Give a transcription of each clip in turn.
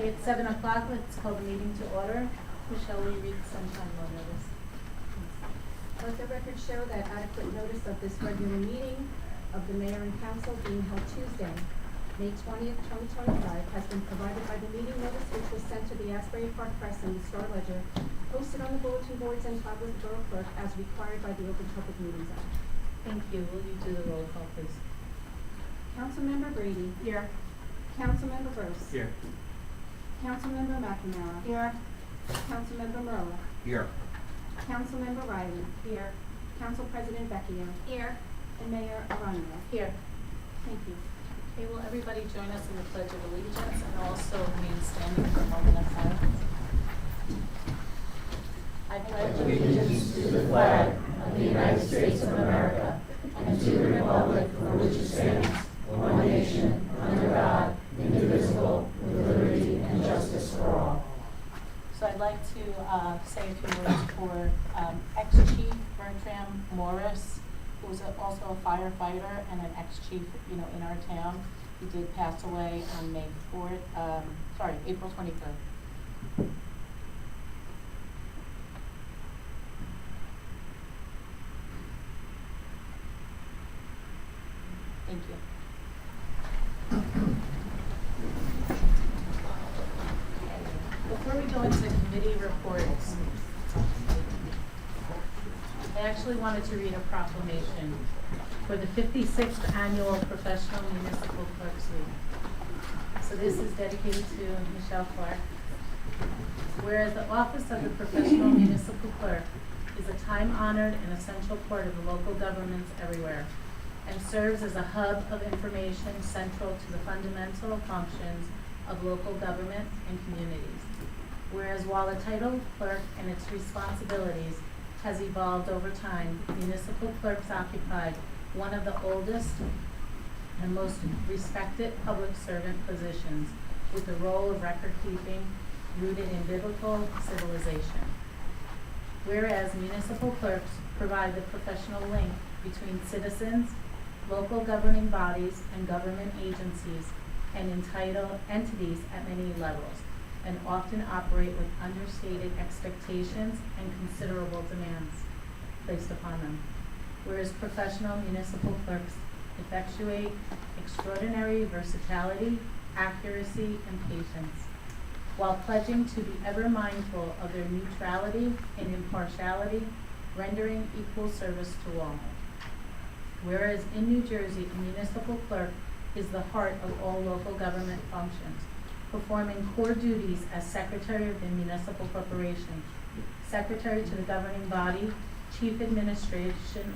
Okay, it's 7 o'clock. Let's call the meeting to order. Michelle, will you read some time on notice? Let the record show that adequate notice of this regular meeting of the mayor and council being held Tuesday, May 20th, 2025, has been provided by the meeting notice which was sent to the Asbury Park Press and the Star Ledger, posted on the bulletin boards and filed with the Borough Clerk as required by the Open Public Meetings Act. Thank you. Will you do the roll call, please? Councilmember Brady. Here. Councilmember Gross. Here. Councilmember McNamara. Here. Councilmember Marola. Here. Councilmember Riley. Here. Council President Vecchio. Here. And Mayor Arano. Here. Thank you. Okay, will everybody join us in the Pledge of Allegiance and also remain standing for a moment of silence? I pledge allegiance to the flag of the United States of America and to the republic for which it stands, one nation, under God, indivisible, with liberty and justice for all. So I'd like to say a few words for ex-chief Bertram Morris, who was also a firefighter and an ex-chief, in our town. He did pass away on April 23rd. Thank you. Before we go into committee reports, I actually wanted to read a proclamation for the 56th Annual Professional Municipal Clerks Week. So this is dedicated to Michelle Clark. Whereas the office of the Professional Municipal Clerk is a time-honored and essential part of the local governments everywhere, and serves as a hub of information central to the fundamental functions of local government and communities. Whereas while the title of clerk and its responsibilities has evolved over time, municipal clerks occupy one of the oldest and most respected public servant positions, with the role of record keeping rooted in biblical civilization. Whereas municipal clerks provide the professional link between citizens, local governing bodies, and government agencies and entitled entities at many levels, and often operate with understated expectations and considerable demands placed upon them. Whereas professional municipal clerks effectuate extraordinary versatility, accuracy, and patience, while pledging to be ever mindful of their neutrality and impartiality, rendering equal service to all. Whereas in New Jersey, a municipal clerk is the heart of all local government functions, performing core duties as Secretary of the Municipal Corporation, Secretary to the governing body, Chief Administration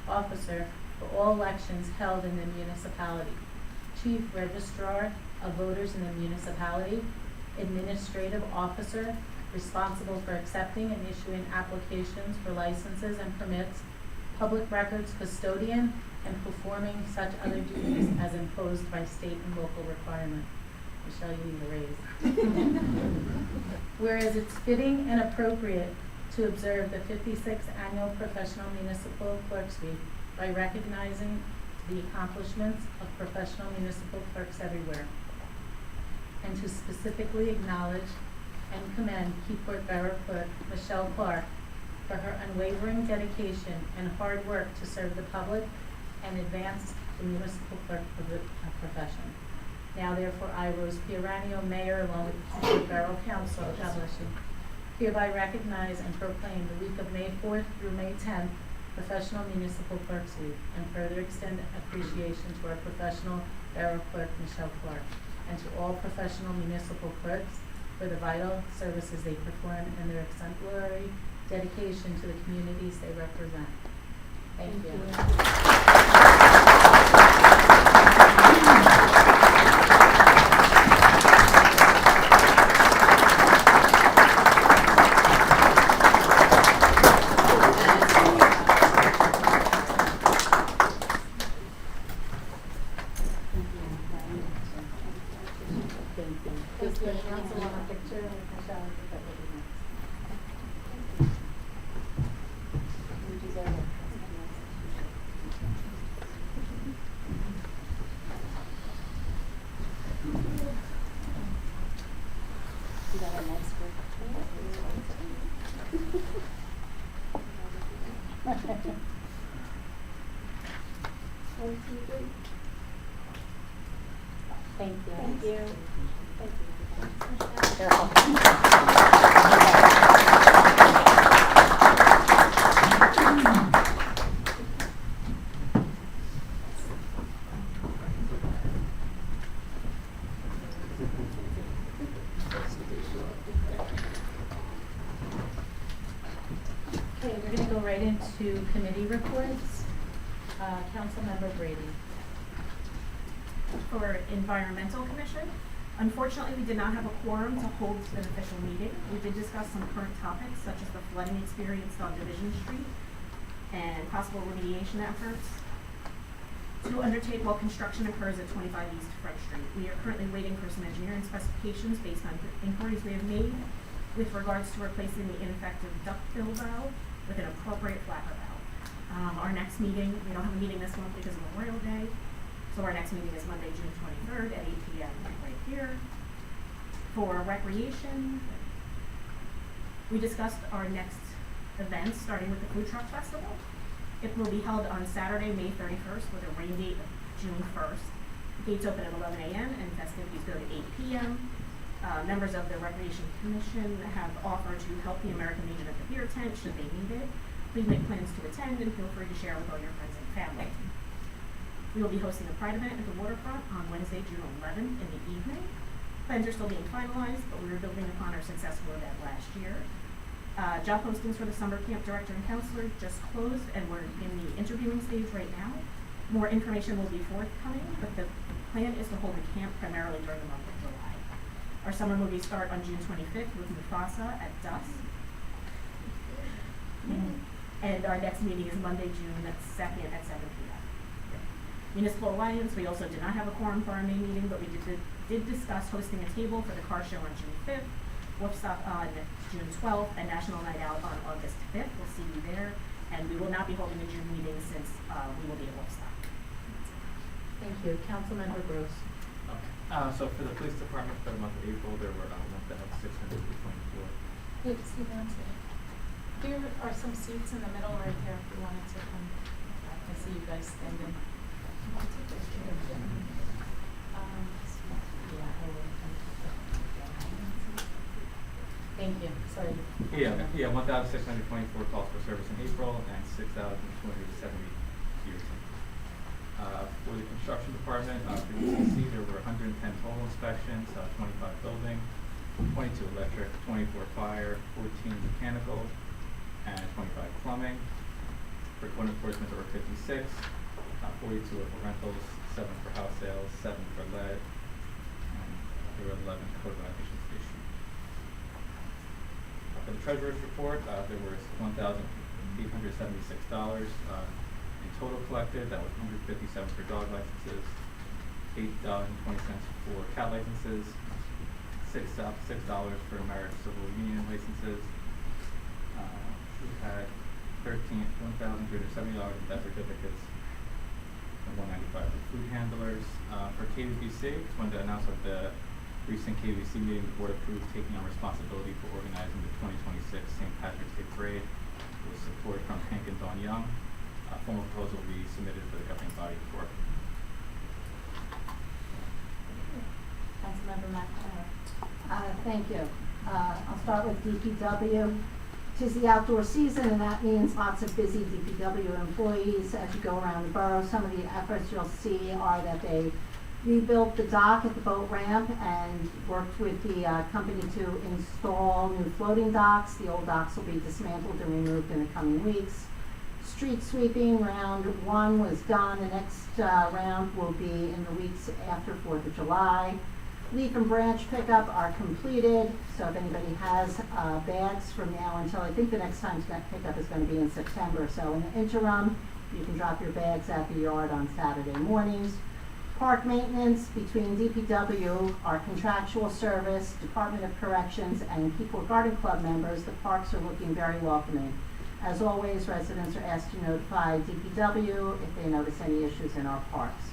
Officer for all elections held in the municipality, Chief Registrar of Voters in the municipality, Administrative Officer responsible for accepting and issuing applications for licenses and permits, Public Records Custodian, and performing such other duties as imposed by state and local requirement. Michelle, you need a raise. Whereas it's fitting and appropriate to observe the 56th Annual Professional Municipal Clerks Week by recognizing the accomplishments of professional municipal clerks everywhere, and to specifically acknowledge and commend Keyport Borough Clerk Michelle Clark for her unwavering dedication and hard work to serve the public and advance the municipal clerk profession. Now therefore I, Rose Piranio, Mayor, along with the Keyport Borough Council, God bless you, hereby recognize and proclaim the week of May 4th through May 10th Professional Municipal Clerks Week, and further extend appreciation to our professional Borough Clerk Michelle Clark, and to all professional municipal clerks for the vital services they perform and their exemplary dedication to the communities they represent. Thank you. Does the council want a picture of Michelle? You deserve it. Thank you. Thank you. Okay, we're going to go right into committee reports. Councilmember Brady. For Environmental Commission. Unfortunately, we did not have a quorum to hold an official meeting. We did discuss some current topics such as the flooding experienced on Division Street and possible remediation efforts to undertake while construction occurs at 25 East Front Street. We are currently waiting for some engineering specifications based on inquiries we have made with regards to replacing the ineffective duckbill valve with an appropriate flapper valve. Our next meeting, we don't have a meeting this month because of Memorial Day, so our next meeting is Monday, June 23rd at 8 p.m. right here. For recreation, we discussed our next events, starting with the Food Truck Festival. It will be held on Saturday, May 31st with a rain date of June 1st. Gates open at 11 a.m. and festivities go to 8 p.m. Members of the Recreation Commission have offered to help the American Legion at the beer tent should they need it. Please make plans to attend and feel free to share with all your friends and family. We will be hosting a Pride event at the Waterfront on Wednesday, June 11th in the evening. Plans are still being finalized, but we are building upon our successful event last year. Job postings for the summer camp director and counselor just closed, and we're in the interviewing stage right now. More information will be forthcoming, but the plan is to hold the camp primarily during the month of July. Our summer movies start on June 25th with Mufasa at dusk. And our next meeting is Monday, June 2nd at 7 p.m. Municipal Alliance, we also did not have a quorum for our main meeting, but we did discuss hosting a table for the car show on June 5th, Woodstock on June 12th, and National Night Out on August 5th. We'll see you there. And we will not be holding a June meeting since we will be at Woodstock. Thank you. Councilmember Gross. Okay. So for the police department for the month of April, there were 1,624. Hey, sit down today. Here are some seats in the middle right here if you wanted to come. I see you guys standing. Thank you. Sorry. Yeah, 1,624 calls for service in April and 6,270 years. For the construction department, for ECC, there were 110 total inspections, 25 building, 22 electric, 24 fire, 14 mechanical, and 25 plumbing. For code enforcement, there were 56, 42 for rentals, 7 for house sales, 7 for lead, and there were 11 code violations issued. For the treasurer's report, there was $1,876 in total collected. That was $157 for dog licenses, $8.20 for cat licenses, $6 for marriage civil union licenses. We had $1,370 in death certificates, and $195 for food handlers. For KVBC, just wanted to announce at the recent KVBC meeting, the board approved taking on responsibility for organizing the 2026 St. Patrick's Day Parade with support from Hank and Dawn Young. A formal proposal will be submitted for the governing body before. Councilmember McNamara. Thank you. I'll start with DPW. 'Tis the outdoor season, and that means lots of busy DPW employees as you go around the borough. Some of the efforts you'll see are that they rebuilt the dock at the boat ramp and worked with the company to install new floating docks. The old docks will be dismantled and removed in the coming weeks. Street sweeping, round 1 was done. The next round will be in the weeks after 4th of July. Leaf and branch pickup are completed, so if anybody has bags from now until, I think the next time pickup is going to be in September, so in the interim, you can drop your bags at the yard on Saturday mornings. Park maintenance between DPW, our contractual service, Department of Corrections, and Keyport Garden Club members, the parks are looking very welcoming. As always, residents are asked to notify DPW if they notice any issues in our parks.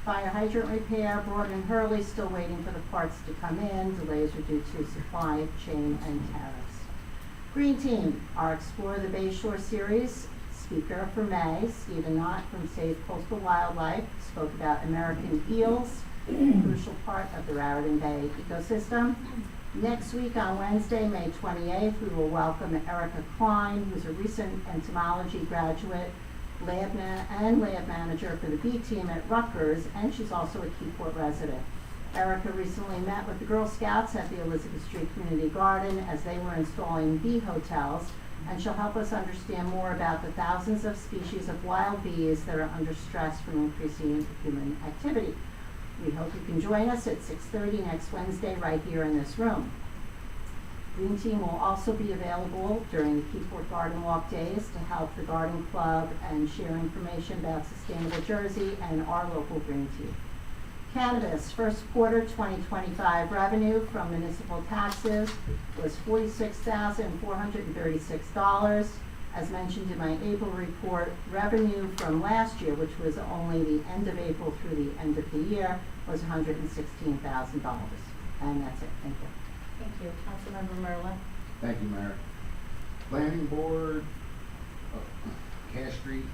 Fire hydrant repair, Broad and Hurley, still waiting for the parts to come in. Delays are due to supply chain and tariffs. Green Team, our Explore the Bayshore series. Speaker for May, Stephen Knott from Save Coastal Wildlife, spoke about American eels, a crucial part of the Raritan Bay ecosystem. Next week on Wednesday, May 28th, we will welcome Erica Klein, who's a recent entomology graduate, lab manager for the bee team at Rutgers, and she's also a Keyport resident. Erica recently met with the Girl Scouts at the Elizabeth Street Community Garden as they were installing bee hotels, and she'll help us understand more about the thousands of species of wild bees that are under stress from increasing human activity. We hope you can join us at 6:30 next Wednesday right here in this room. Green Team will also be available during the Keyport Garden Walk days to help the Garden Club and share information about sustainable Jersey and our local Green Team. Cannabis, first quarter 2025 revenue from municipal taxes was $46,436. As mentioned in my April report, revenue from last year, which was only the end of April through the end of the year, was $116,000. And that's it. Thank you. Thank you. Councilmember Merla. Thank you, Mayor. Planning Board, Cash Street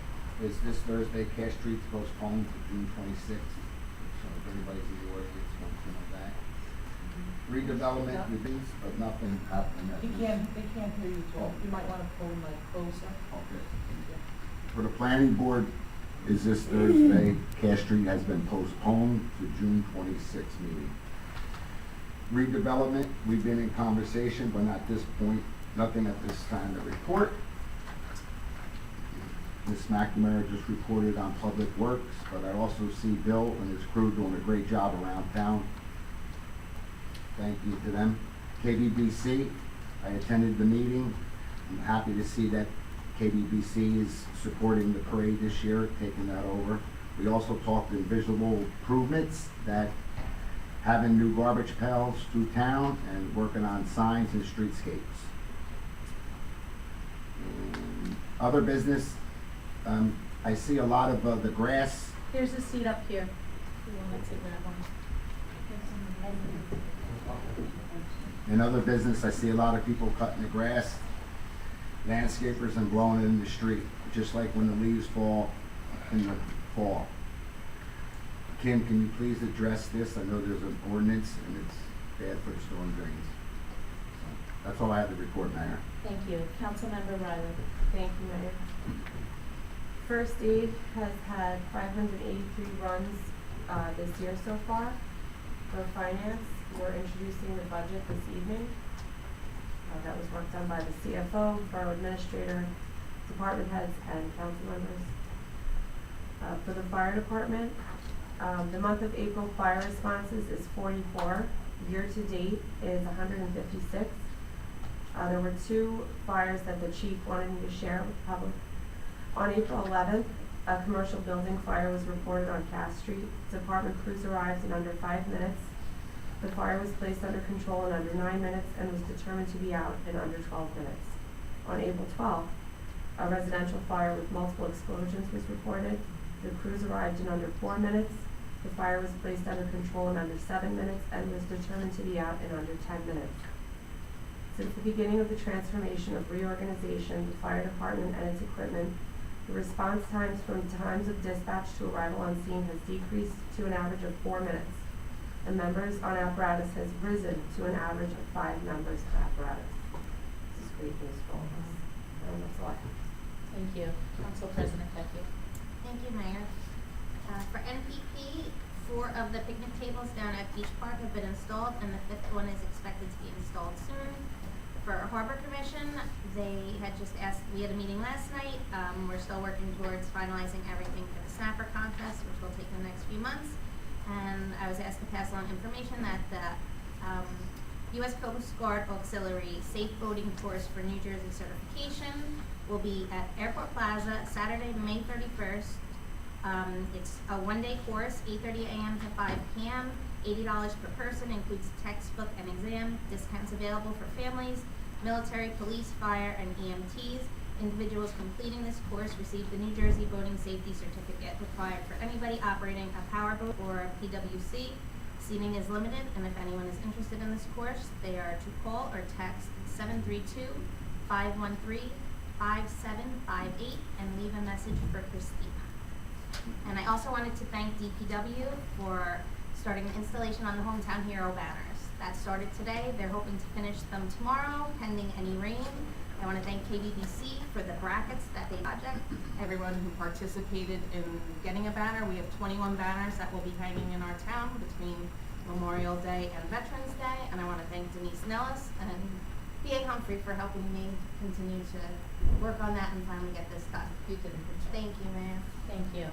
is this Thursday. Cash Street's postponed to June 26th. So if anybody's in the audience wants to know that. Redevelopment reviews, but nothing happening at They this. can't hear you, Joe. You might wanna pull the mic closer. Okay. For the Planning Board is this Thursday. Cash Street has been postponed to June 26th meeting. Redevelopment, we've been in conversation, but at this point, nothing at this time to report. Ms. McNamara just reported on Public Works, but I also see Bill and his crew doing a great job around town. Thank you to them. KBBC, I attended the meeting. I'm happy to see that KBBC is supporting the parade this year, taking that over. We also talked in visual improvements, that having new garbage pails through town and working on signs and streetscapes. Other business, I see a lot of the grass. There's a seat up here. You wanted to grab one. In other business, I see a lot of people cutting the grass, landscapers, and blowing it in the street, just like when the leaves fall in the fall. Kim, can you please address this? I know there's an ordinance and it's bad for the storm drains. So, that's all I have to report, Mayor. Thank you. Councilmember Riley. Thank you, Mayor. First Aid has had 583 runs this year so far. For finance, we're introducing the budget this evening. That was work done by the CFO, Borough Administrator, department heads, and council members. For the fire department, the month of April fire responses is 44. Year to date is 156. There were 2 fires that the chief wanted me to share with the public. On April 11th, a commercial building fire was reported on Cass Street. Department crews arrived in under 5 minutes. The fire was placed under control in under 9 minutes and was determined to be out in under 12 minutes. On April 12th, a residential fire with multiple explosions was reported. The crews arrived in under 4 minutes. The fire was placed under control in under 7 minutes and was determined to be out in under 10 minutes. Since the beginning of the transformation of reorganization, the fire department and its equipment, the response times from times of dispatch to arrival on scene has decreased to an average of 4 minutes. The members on apparatus has risen to an average of 5 members per apparatus. This is great news for all of us. And that's all I have. Thank you. Council President Becky. Thank you, Mayor. For NPP, 4 of the picnic tables down at Beach Park have been installed, and the 5th one is expected to be installed soon. For Harbor Commission, they had just asked, we had a meeting last night. We're still working towards finalizing everything for the snapper contest, which will take the next few months. And I was asked to pass along information that the U.S. Coast Guard Auxiliary Safe Boating Course for New Jersey certification will be at Airport Plaza Saturday, May 31st. It's a 1-day course, 8:30 a.m. to 5 p.m., $80 per person, includes textbook and exam, discounts available for families, military, police, fire, and EMTs. Individuals completing this course receive the New Jersey Boating Safety Certificate required for anybody operating a powerboat or a PWC. Seating is limited, and if anyone is interested in this course, they are to call or text 732-513-5758 and leave a message for Christina. And I also wanted to thank DPW for starting the installation on the Hometown Hero banners. That started today. They're hoping to finish them tomorrow, pending any rain. I want to thank KBBC for the brackets that they project. Everyone who participated in getting a banner. We have 21 banners that will be hanging in our town between Memorial Day and Veterans Day. And I want to thank Denise Nellis and B.A. Humphrey for helping me continue to work on that and finally get this done. You did a good job. Thank you, Mayor. Thank you.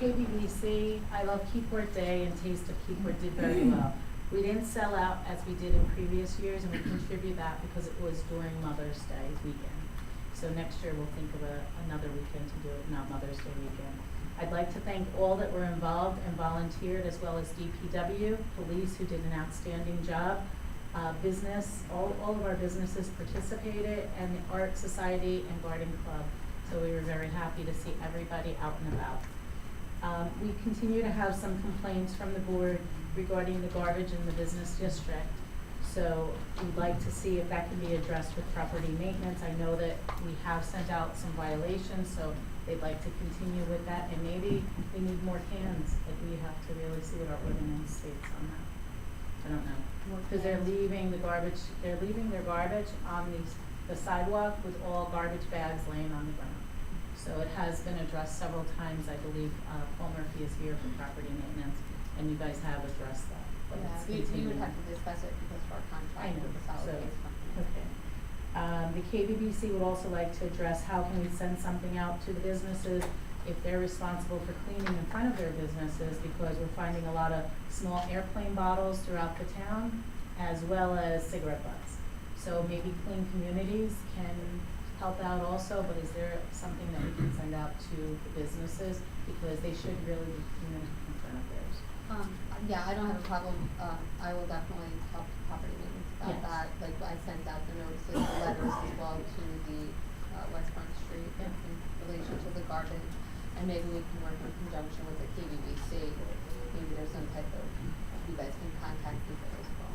KBBC, I love Keyport Day and Taste of Keyport did very well. We didn't sell out as we did in previous years, and we contribute that because it was during Mother's Day weekend. So next year we'll think of another weekend to do it, not Mother's Day weekend. I'd like to thank all that were involved and volunteered, as well as DPW, police who did an outstanding job, business, all of our businesses participated, and the Art Society and Garden Club. So we were very happy to see everybody out and about. We continue to have some complaints from the board regarding the garbage in the business district. So we'd like to see if that can be addressed with property maintenance. I know that we have sent out some violations, so they'd like to continue with that. And maybe we need more cans, like we have to really see what our ordinance states on that. I don't know. Because they're leaving their garbage on the sidewalk with all garbage bags laying on the ground. So it has been addressed several times. I believe Paul Murphy is here for property maintenance, and you guys have addressed that. But it's We would continuing. have to discuss it because of our I contract know, with the solid so, waste company. okay. The KBBC would also like to address how can we send something out to the businesses if they're responsible for cleaning in front of their businesses, because we're finding a lot of small airplane bottles throughout the town, as well as cigarette butts. So maybe Clean Communities can help out also, but is there something that we can send out to the businesses? Because they should really be cleaning in front of theirs. Yeah, I don't have a problem. I will definitely talk to property maintenance about Yes. that. Like, I sent out the notices, the letters as well to the West Front Street Yeah. in relation to the garbage. And maybe we can work in conjunction with the KBBC. Maybe there's some type of, you guys can contact people as well.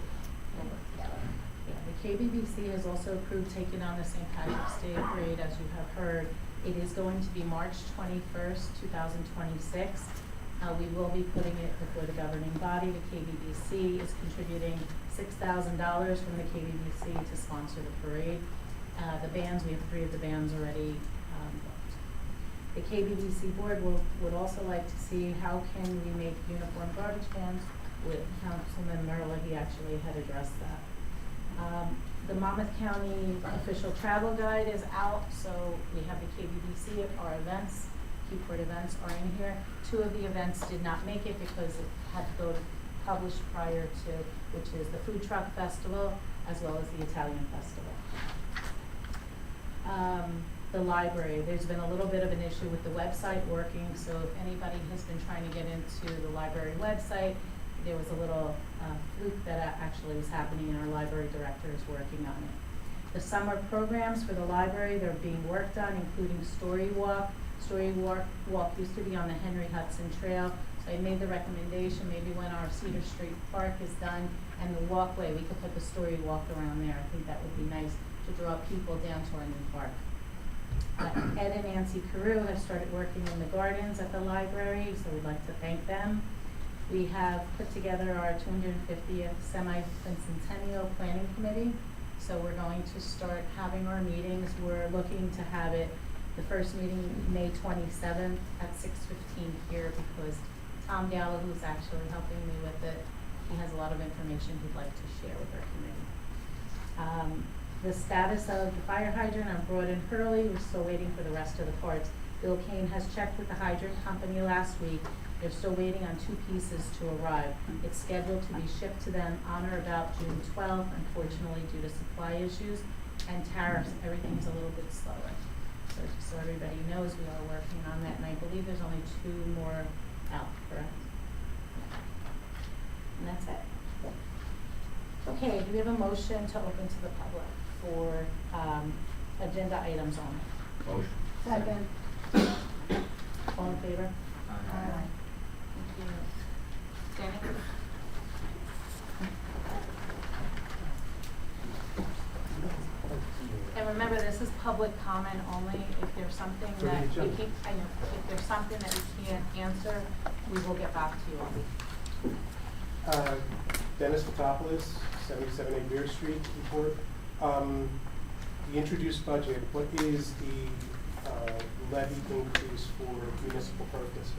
We'll work together. Yeah, the KBBC has also approved taking on the St. Patrick's Day Parade, as you have heard. It is going to be March 21st, 2026. We will be putting it before the governing body. The KBBC is contributing $6,000 from the KBBC to sponsor the parade. The bands, we have 3 of the bands already booked. The KBBC board would also like to see how can we make uniform garbage cans. With Councilman Merla, he actually had addressed that. The Monmouth County official travel guide is out, so we have the KBBC, our events, Keyport events are in here. 2 of the events did not make it because it had to go published prior to, which is the Food Truck Festival, as well as the Italian Festival. The library, there's been a little bit of an issue with the website working, so if anybody has been trying to get into the library website, there was a little fluke that actually was happening, and our library director is working on it. The summer programs for the library, they're being worked on, including Story Walk. Story Walk used to be on the Henry Hudson Trail, so I made the recommendation, maybe when our Cedar Street Park is done and the walkway, we could put the Story Walk around there. I think that would be nice to draw people down to our new park. Ed and Nancy Carew have started working in the gardens at the library, so we'd like to thank them. We have put together our 250th semi-centennial planning committee, so we're going to start having our meetings. We're looking to have it, the first meeting, May 27th at 6:15 here, because Tom Gallo, who's actually helping me with it, he has a lot of information he'd like to share with our committee. The status of the fire hydrant on Broad and Hurley, we're still waiting for the rest of the parts. Bill Kane has checked with the hydrant company last week. They're still waiting on 2 pieces to arrive. It's scheduled to be shipped to them on or about June 12th. Unfortunately, due to supply issues and tariffs, everything's a little bit slower. So just so everybody knows, we are working on that, and I believe there's only 2 more out, correct? And that's it. Okay, do we have a motion to open to the public for agenda items only? Motion. Second. All in favor? Aye. Thank you. Danny? And remember, this is public comment only. If there's something that we can't, if there's something that we can't answer, we will get back to you on. Dennis Fotopoulos, 77 Beer Street, Keyport. The introduced budget, what is the levy increase for municipal purposes?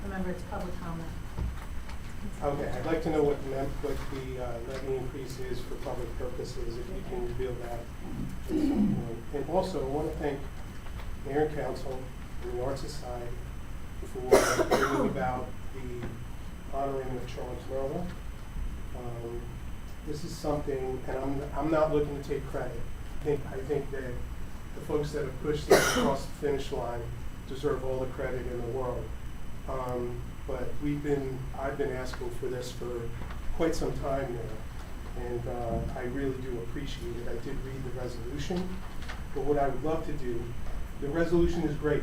Remember, it's public comment. Okay, I'd like to know what the levy increase is for public purposes, if you can reveal that at some point. And also, I want to thank Mayor and Council and the Art Society for bringing about the honoring of Charles Merla. This is something, and I'm not looking to take credit. I think that the folks that have pushed this across the finish line deserve all the credit in the world. But I've been asking for this for quite some time now, and I really do appreciate it. I did read the resolution, but what I would love to do, the resolution is great,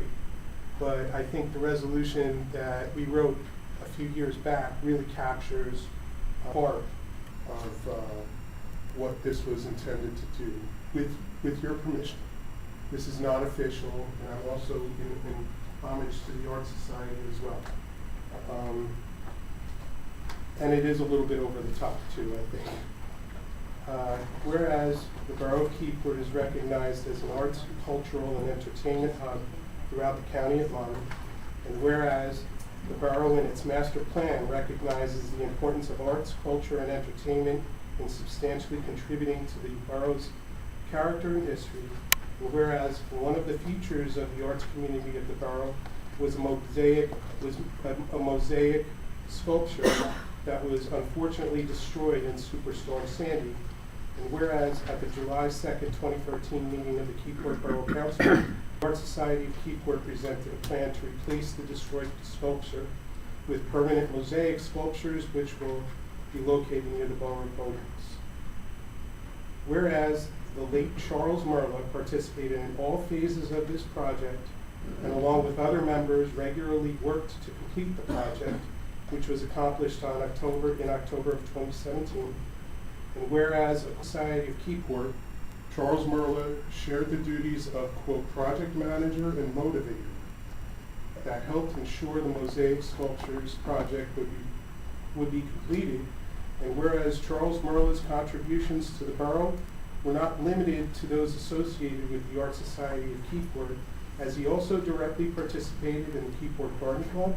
but I think the resolution that we wrote a few years back really captures part of what this was intended to do. With your permission, this is not official, and I'm also in homage to the Art Society as well. And it is a little bit over the top too, I think. Whereas the Borough of Keyport is recognized as an arts, cultural, and entertainment hub throughout the County of Monmouth, and whereas the Borough in its master plan recognizes the importance of arts, culture, and entertainment in substantially contributing to the Borough's character and history, and whereas one of the features of the arts community of the Borough was a mosaic sculpture that was unfortunately destroyed in Superstorm Sandy. And whereas at the July 2nd, 2013 meeting of the Keyport Borough Council, the Art Society of Keyport presented a plan to replace the destroyed sculpture with permanent mosaic sculptures which will be located near the Borough buildings. Whereas the late Charles Merla participated in all phases of this project and along with other members regularly worked to complete the project, which was accomplished in October of 2017. And whereas the Society of Keyport, Charles Merla shared the duties of, quote, project manager and motivator that helped ensure the mosaic sculptures project would be completed. And whereas Charles Merla's contributions to the borough were not limited to those associated with the Art Society of Keyport, as he also directly participated in the Keyport Garden Club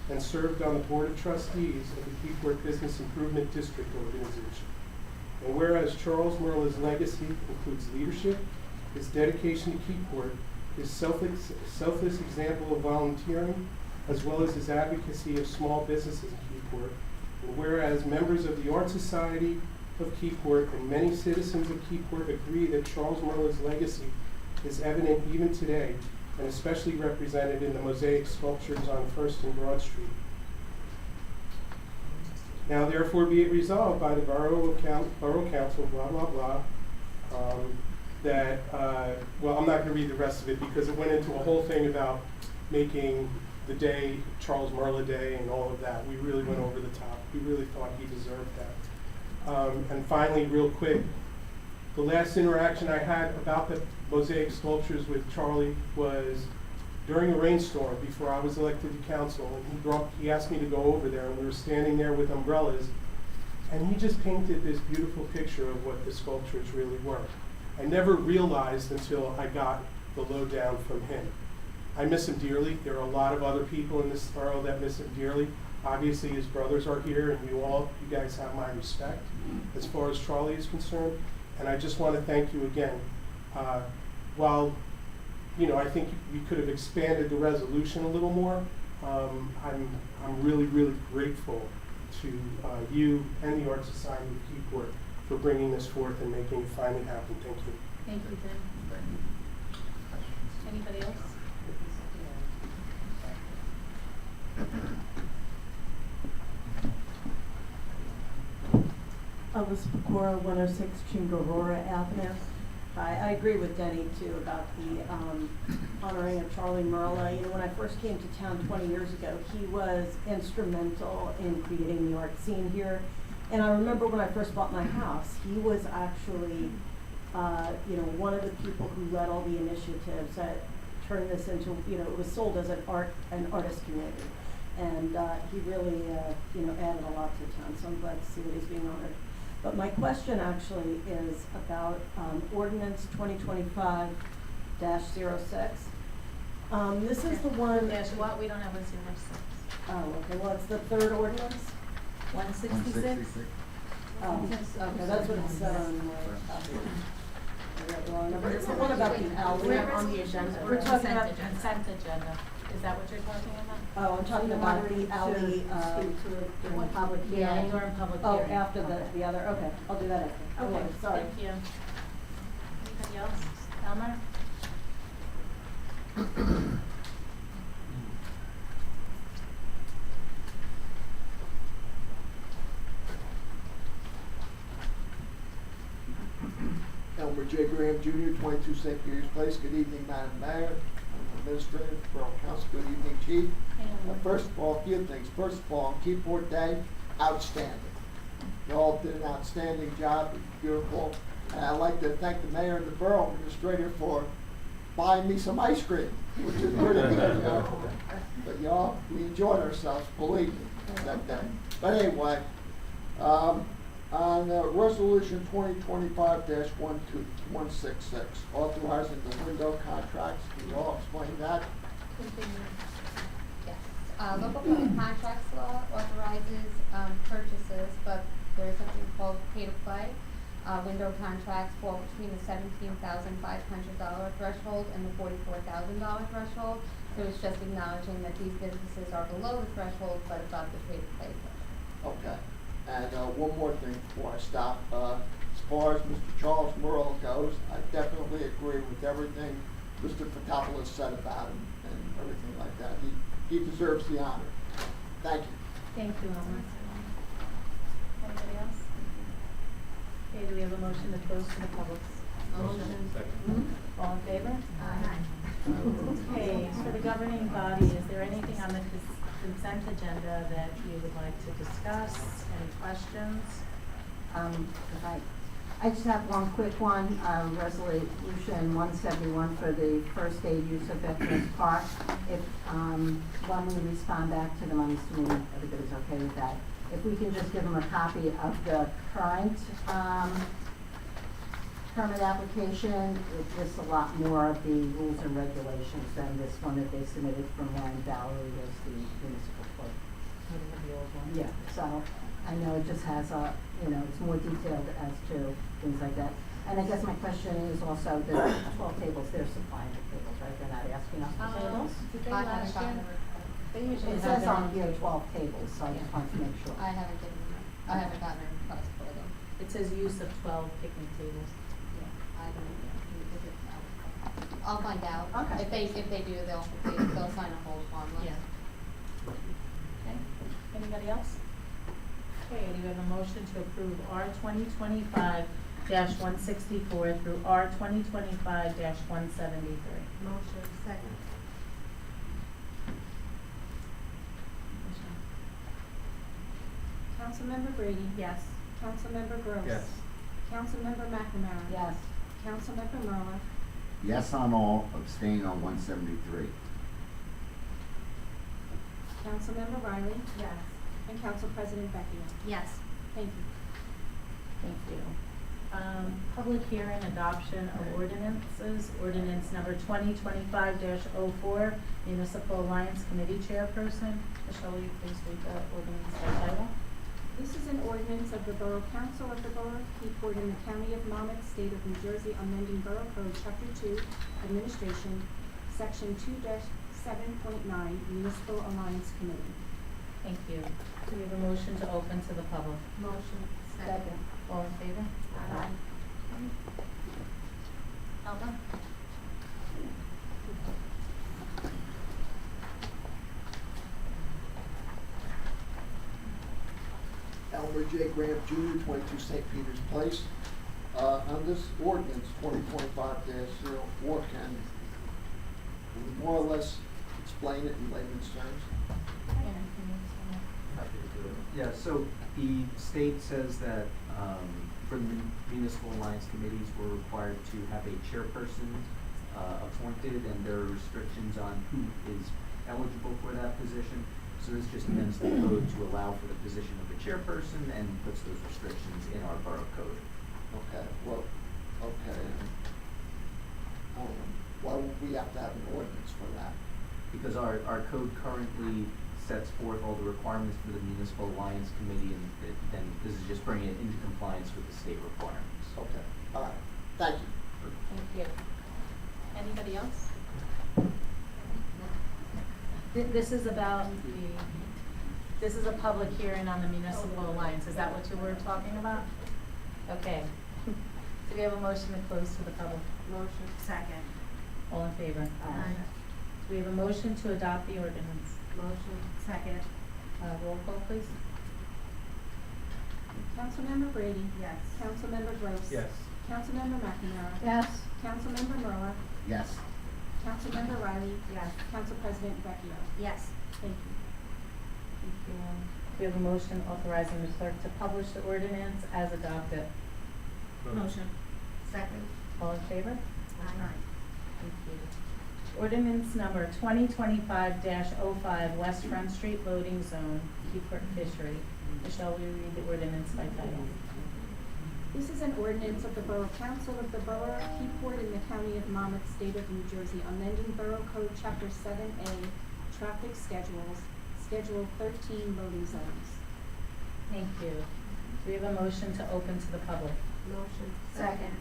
and served on the Board of Trustees of the Keyport Business Improvement District Organization. And whereas Charles Merla's legacy includes leadership, his dedication to Keyport, his selfless example of volunteering, as well as his advocacy of small businesses in Keyport, and whereas members of the Art Society of Keyport and many citizens of Keyport agree that Charles Merla's legacy is evident even today, and especially represented in the mosaic sculptures on 1st and Broad Street. Now therefore be it resolved by the Borough Council, blah, blah, blah, that, well, I'm not going to read the rest of it because it went into a whole thing about making the day Charles Merla Day and all of that. We really went over the top. We really thought he deserved that. And finally, real quick, the last interaction I had about the mosaic sculptures with Charlie was during a rainstorm before I was elected to council, and he asked me to go over there, and we were standing there with umbrellas, and he just painted this beautiful picture of what the sculptures really were. I never realized until I got the lowdown from him. I miss him dearly. There are a lot of other people in this borough that miss him dearly. Obviously, his brothers are here, and you guys have my respect as far as Charlie is concerned. And I just want to thank you again. While, I think we could have expanded the resolution a little more, I'm really, really grateful to you and the Art Society of Keyport for bringing this forth and making it finally happen. Thank you. Thank you, Tim. Anybody else? Elvis Pecora, 106 Chingorora Avenue. I agree with Denny too about the honoring of Charlie Merla. When I first came to town 20 years ago, he was instrumental in creating the art scene here. And I remember when I first bought my house, he was actually, one of the people who led all the initiatives that turned this into, it was sold as an artist community. And he really, added a lot to the town, so I'm glad to see that he's being honored. But my question actually is about ordinance 2025-06. This is the one. Dash what, we don't have a 06. Oh, okay, well, it's the third ordinance. 166? Oh, okay, that's what it said on my copy. I got the wrong number. It's the one about the alley. We're on the agenda. We're talking about consent agenda. Is that what you're talking about? Oh, I'm talking about the alley, Speak to it during the public Yeah, hearing. during public oh, hearing. after the other, okay, I'll do that after. Okay, Sorry. thank you. Anybody else? Elmer? Elmer J. Graham Jr., 22 St. Peter's Place. Good evening, Madam Mayor, Administrator, Borough Council. Good evening, Chief. First of all, a few things. First of all, on Keyport Day, outstanding. You all did an outstanding job. It was beautiful. And I'd like to thank the Mayor and the Borough Administrator for buying me some ice cream, which is pretty good, you know. But y'all, we enjoyed ourselves, believe me, that day. But anyway, on Resolution 2025-166, authorizing the window contracts, can you all explain that? Yes, local public contracts law authorizes, purchases, but there's something called pay-to-play. Window contracts fall between the $17,500 threshold and the $44,000 threshold. So it's just acknowledging that these businesses are below the threshold, but above the pay-to-play threshold. Okay. And one more thing before I stop. As far as Mr. Charles Merle goes, I definitely agree with everything Mr. Patopoulos said about him and everything like that. He deserves the honor. Thank you. Thank you, Elmer. Anybody else? Okay, do we have a motion to close to the public? Motion. Second. All in favor? Aye. Okay, for the governing body, is there anything on the consent agenda that you would like to discuss? Any questions? I just have one quick one, resolution 171 for the first aid use of Veterans Park. If, when we respond back to them on this meeting, everybody's okay with that. If we can just give them a copy of the current, permit application, it lists a lot more of the rules and regulations than this one that they submitted from when Valerie was the municipal clerk. Yeah, so I know it just has a, it's more detailed as to things like that. And I guess my question is also the 12 tables, they're supplying the tables, right? They're not asking us for tables? Did they I haven't last gotten year? a report. They usually It have says them. on here 12 tables, so I just wanted to make sure. I haven't gotten a request for them. It says use of 12 picnic tables. Yeah, I don't know. I'll find out. Okay. If they do, they'll sign a hold form. Yeah. Okay, anybody else? Okay, do you have a motion to approve R 2025-164 through R 2025-173? Motion, second. Councilmember Brady? Yes. Councilmember Gross? Yes. Councilmember McNamara? Yes. Councilmember Merla? Yes on all, abstain on 173. Councilmember Riley? Yes. And Council President Beckius? Yes. Thank you. Thank you. Public hearing adoption of ordinances, ordinance number 2025-04, Municipal Alliance Committee Chairperson. Michelle, will you please read the ordinance by title? This is an ordinance of the Borough Council of the Borough of Keyport in the County of Monmouth, State of New Jersey, amending Borough Code Chapter 2, Administration, Section 2-7.9, Municipal Alliance Committee. Thank you. Do we have a motion to open to the public? Motion. Second. All in favor? Aye. Alba? Elmer J. Graham Jr., 22 St. Peter's Place. On this ordinance, 2025-04, can we more or less explain it in layman's terms? Happy to do it. Yeah, so the state says that for the municipal alliance committees, we're required to have a chairperson appointed, and there are restrictions on who is eligible for that position. So this just amends the code to allow for the position of the chairperson and puts those restrictions in our borough code. Okay, well, okay. Why would we have to have an ordinance for that? Because our code currently sets forth all the requirements for the Municipal Alliance Committee, and then this is just bringing it into compliance with the state requirements. Okay, all right, thank you. Thank you. Anybody else? This is about this is a public hearing on the Municipal Alliance. Is that what you were talking about? Okay. Do we have a motion to close to the public? Motion. Second. All in favor? Aye. Do we have a motion to adopt the ordinance? Motion. Second. Roll call, please. Councilmember Brady? Yes. Councilmember Gross? Yes. Councilmember McNamara? Yes. Councilmember Merla? Yes. Councilmember Riley? Yes. Council President Vecchio? Yes. Thank you. Thank you. We have a motion authorizing the clerk to publish the ordinance as adopted. Motion. Second. All in favor? Aye. Thank you. Ordinance number 2025-05, West Front Street Loading Zone, Keyport Fishery. Michelle, will you read the ordinance by title? This is an ordinance of the Borough Council of the Borough of Keyport in the County of Monmouth, State of New Jersey, amending Borough Code Chapter 7A, Traffic Schedules, Schedule 13 Loading Zones. Thank you. Do we have a motion to open to the public? Motion. Second.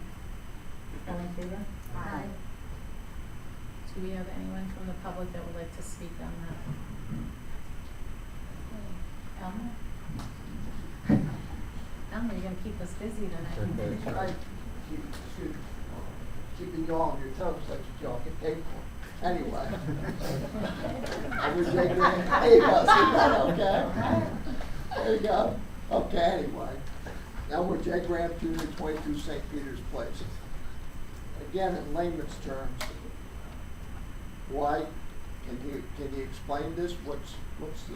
All in favor? Aye. Do we have anyone from the public that would like to speak on that? Elmer? Elmer, you're gonna keep us busy tonight. Right. Keeping you on your toes, that's what y'all get paid for. Anyway. There you go, see that, okay? There you go. Okay, anyway. Now we're J. Graham Jr., 22 St. Peter's Place. Again, in layman's terms, why, can you explain this? What's the,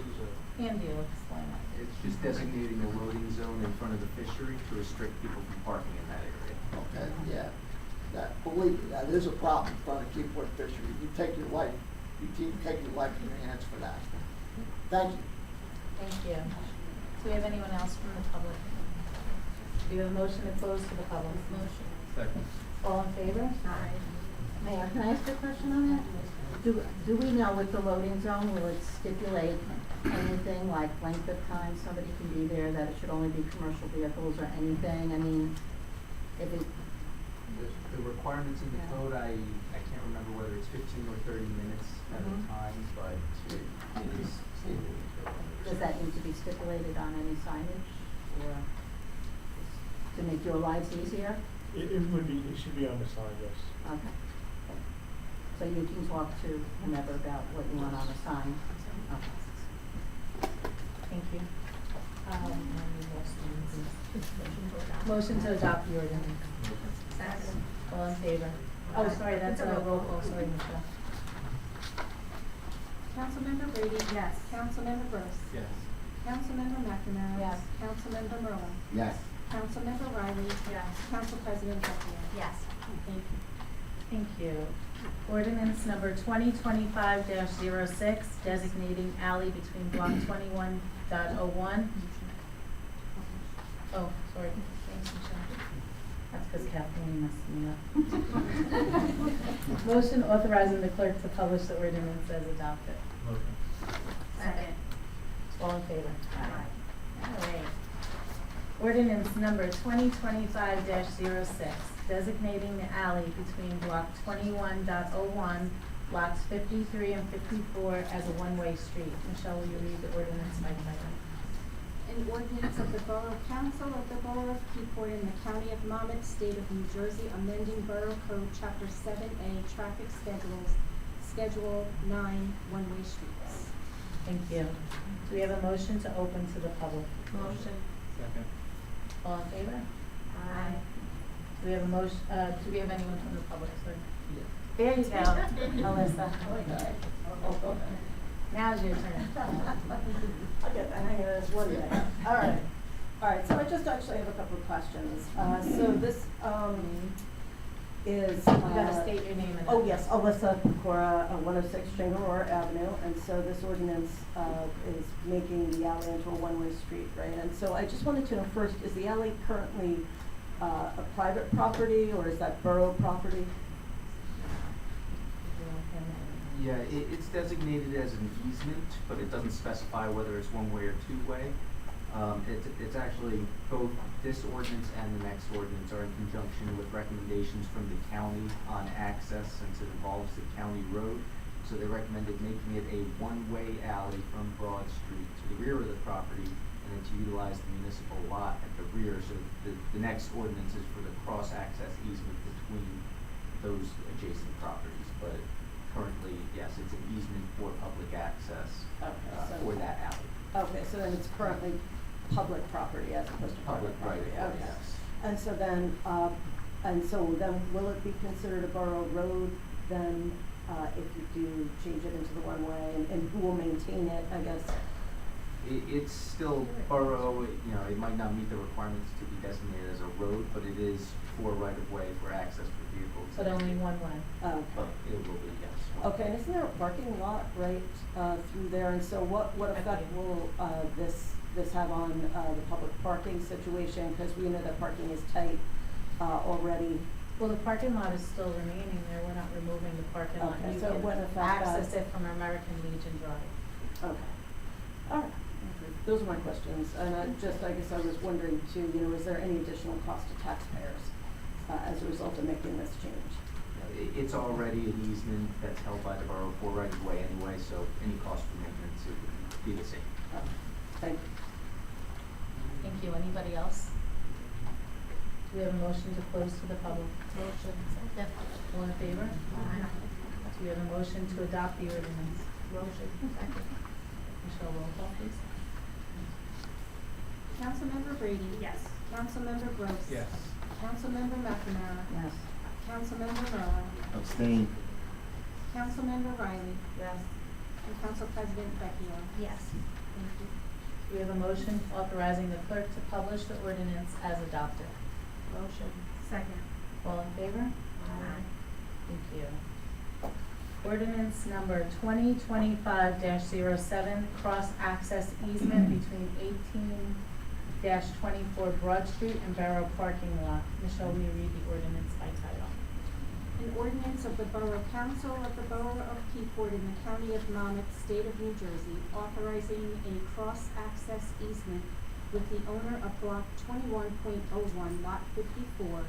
Andy will explain it. It's just designating a loading zone in front of the fishery to restrict people from parking in that area. okay, yeah. That, believe me, that is a problem in front of Keyport Fishery. You take your life in your hands for that. Thank you. Thank you. Do we have anyone else from the public? Do you have a motion to close to the public? Motion. Second. All in favor? Aye. Mayor, can I ask a question on that? Do we know with the loading zone, will it stipulate anything like length of time somebody can be there, that it should only be commercial vehicles or anything? I mean, if it, The requirements in the code, I can't remember whether it's 15 or 30 minutes at a time, but it is stated in the code. does that need to be stipulated on any signage or to make your lives easier? It should be on the sign, yes. Okay. So you can talk to whomever about what you want on the sign? Okay. Thank you. Motion to adopt the ordinance. Second. All in favor? Oh, sorry, that's a roll call, sorry, Michelle. Councilmember Brady? Yes. Councilmember Gross? Yes. Councilmember McNamara? Yes. Councilmember Merla? Yes. Councilmember Riley? Yes. Council President Vecchio? Yes. Thank you. Thank you. Ordinance number 2025-06, designating alley between block 21.01. Oh, sorry. Thanks, Michelle. That's because Kathleen messed me up. Motion authorizing the clerk to publish the ordinance as adopted. Motion. Second. All in favor? Aye. All right. Ordinance number 2025-06, designating the alley between block 21.01, lots 53 and 54 as a one-way street. Michelle, will you read the ordinance by title? An ordinance of the Borough Council of the Borough of Keyport in the County of Monmouth, State of New Jersey, amending Borough Code Chapter 7A, Traffic Schedules, Schedule 9, one-way streets. Thank you. Do we have a motion to open to the public? Motion. Second. All in favor? Aye. Do we have a motion, do we have anyone from the public, sir? There you go, Alyssa. Now's your turn. I'll get the hang of this one day. All right, so I just actually have a couple of questions. So this, is, You gotta state your name and oh, address. yes, Alyssa Cora, 106 Chingarora Avenue, and so this ordinance, is making the alley into a one-way street, right? And so I just wanted to know first, is the alley currently, a private property, or is that borough property? Yeah, it's designated as an easement, but it doesn't specify whether it's one-way or two-way. It's actually, both this ordinance and the next ordinance are in conjunction with recommendations from the county on access, since it involves the county road. So they recommended making it a one-way alley from Broad Street to the rear of the property, and then to utilize the municipal lot at the rear. So the next ordinance is for the cross-access easement between those adjacent properties. But currently, yes, it's an easement for public access, for that alley. Okay, so then it's currently public property as opposed to private Public property? right, Okay. yes. And so then, will it be considered a borough road then, if you do change it into the one-way, and who will maintain it, I guess? It's still borough, it might not meet the requirements to be designated as a road, but it is for right-of-way, for access for vehicles. But only one way. Okay. But it will be, yes. Okay, and isn't there a parking lot right, through there, and so what effect will, this have on, the public parking situation, because we know that parking is tight, already? Well, the parking lot is still remaining there, we're not removing the parking lot. Okay, You so it can wouldn't affect that. access it from American Legion Drive. Okay, all right, okay. Those are my questions, and I guess I was wondering too, is there any additional cost to taxpayers, as a result of making this change? It's already an easement that's held by the borough for right-of-way anyway, so any cost for maintenance, it would be the same. Thank you. Thank you. Anybody else? Do we have a motion to close to the public? Motion. Second. All in favor? Aye. Do we have a motion to adopt the ordinance? Motion. Second. Michelle, roll call, please. Councilmember Brady? Yes. Councilmember Gross? Yes. Councilmember McNamara? Yes. Councilmember Merlo? Abstain. Councilmember Riley? Yes. And Council President Vecchio? Yes. Thank you. We have a motion authorizing the clerk to publish the ordinance as adopted. Motion. Second. All in favor? Aye. Thank you. Ordinance number 2025-07, cross-access easement between 18-24 Broad Street and Borough parking lot. Michelle, will you read the ordinance by title? An ordinance of the Borough Council of the Borough of Keyport in the County of Monmouth, State of New Jersey, authorizing a cross-access easement with the owner of Block 21.01, Lot 54,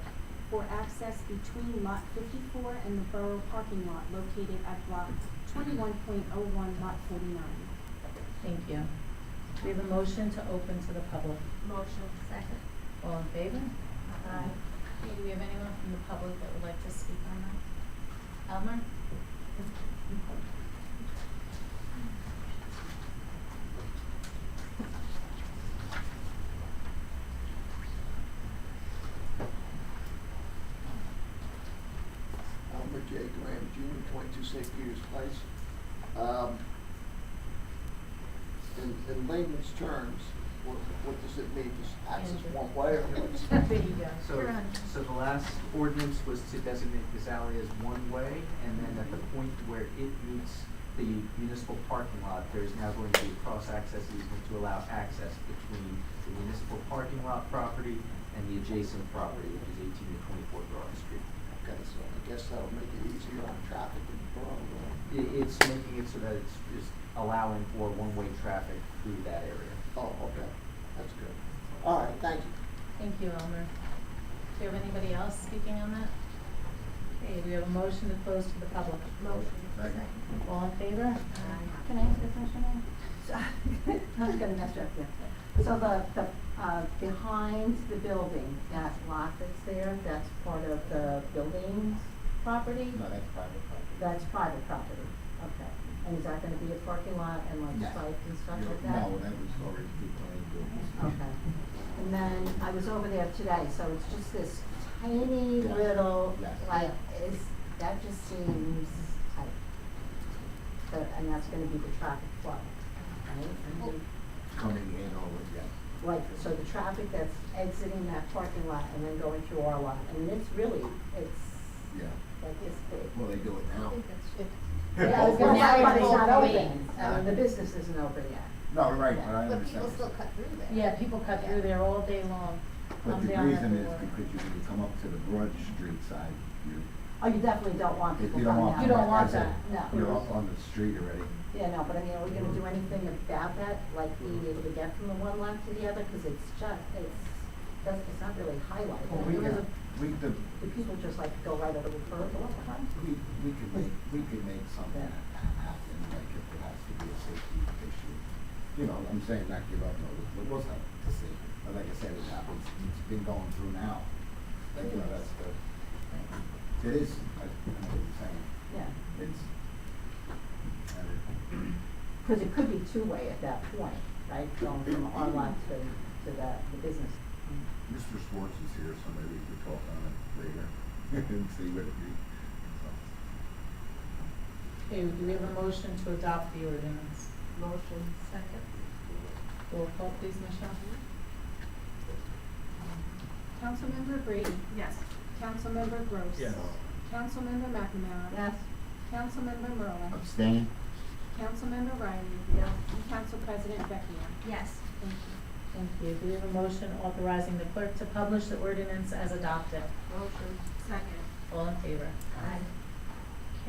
for access between Lot 54 and the Borough parking lot located at Block 21.01, Lot 49. Thank you. We have a motion to open to the public. Motion. Second. All in favor? Aye. Okay, do we have anyone from the public that would like to speak on that? Elmer? Albert J. Graham Jr., 22 St. Peter's Place. In layman's terms, what does it mean, just access one way or what's? There you go. So the last ordinance was to designate this alley as one way, and then at the point where it meets the municipal parking lot, there's now going to be a cross-access easement to allow access between the municipal parking lot property and the adjacent property, which is 18 to 24 Broad Street. Okay, so I guess that'll make it easier on traffic in the borough, right? It's making it so that it's just allowing for one-way traffic through that area. Oh, okay, that's good. All right, thank you. Thank you, Elmer. Do you have anybody else speaking on that? Okay, we have a motion to close to the public. Motion. Second. All in favor? Can I ask a question now? I was gonna mess you up here. So behind the building, that lot that's there, that's part of the building's property? No, that's private property. That's private property, okay. And is that gonna be a parking lot and like No. site and stuff like that? No, that was already pre-planned. Okay. And then I was over there today, so it's just this tiny Yes. little, Yes. like, that just seems tight. So, and that's gonna be the traffic flow, right? And Coming in over, yes. like, so the traffic that's exiting that parking lot and then going through our lot, I mean, it's really, it's this big. Well, they do it now. Yeah, I was gonna Now say, but it's it's not all open, free. I mean, the business isn't open yet. No, right, but I But understand. people still cut through there. Yeah, people cut through there all day long. But I'm the down reason every is morning. because when you come up to the Broad Street side, Oh, you definitely don't want if people you don't coming want. out. You don't want as a- that, no. You're up on the street already. Yeah, no, but I mean, are we gonna do anything about that, like being able to get from the one lot to the other, cause it's just, it's not really highlighted. Well, I mean, we could, do people just like go right over the curb all the time? we could make something happen, like if it has to be a safety issue. You know, I'm saying not give up, no, we'll have to see. But like I said, it happens, it's been going through now. Like, you know, that's the, it is, I know what you're saying. Yeah, It's, cause it could be two-way at that point, right, going from our lot to the business. Mr. Schwartz is here, so maybe we could talk on it later and see what it means. Okay, do we have a motion to adopt the ordinance? Motion. Second. Roll call, please, Michelle. Councilmember Brady, Yes. Councilmember Gross. Yes. Councilmember McNamara. Yes? Councilmember Merlin. Abstain? Councilmember Riley. Yes. And Council President Vecchia. Yes. Thank you. Thank you. Do we have a motion authorizing the clerk to publish the ordinance as adopted? Motion. Second. All in favor? Aye.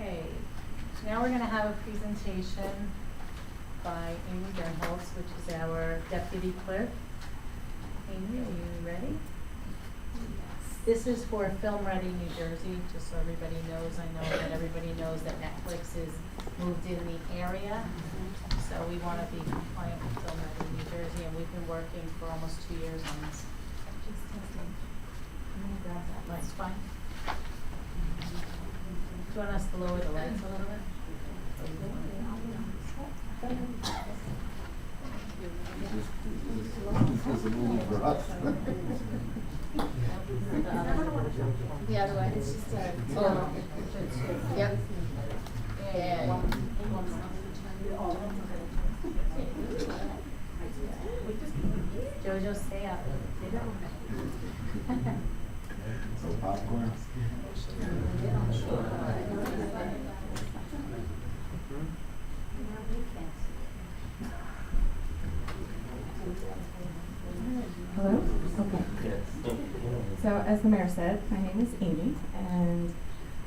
Okay, now we're gonna have a presentation by Amy Bernholz, which is our deputy clerk. Amy, are you ready? This is for Film Ready New Jersey, just so everybody knows. I know that everybody knows that Netflix is moved in the area. So we want to be compliant with Film Ready New Jersey, and we've been working for almost 2 years on this. Just testing. I'm gonna grab that light. It's fine. Do you want us to lower the lights a little bit? This is a movie for us. The other way, it's just a. Oh. Yep. Yeah. Jojo, stay up. So popcorn? Hello? Okay. So as the mayor said, my name is Amy, and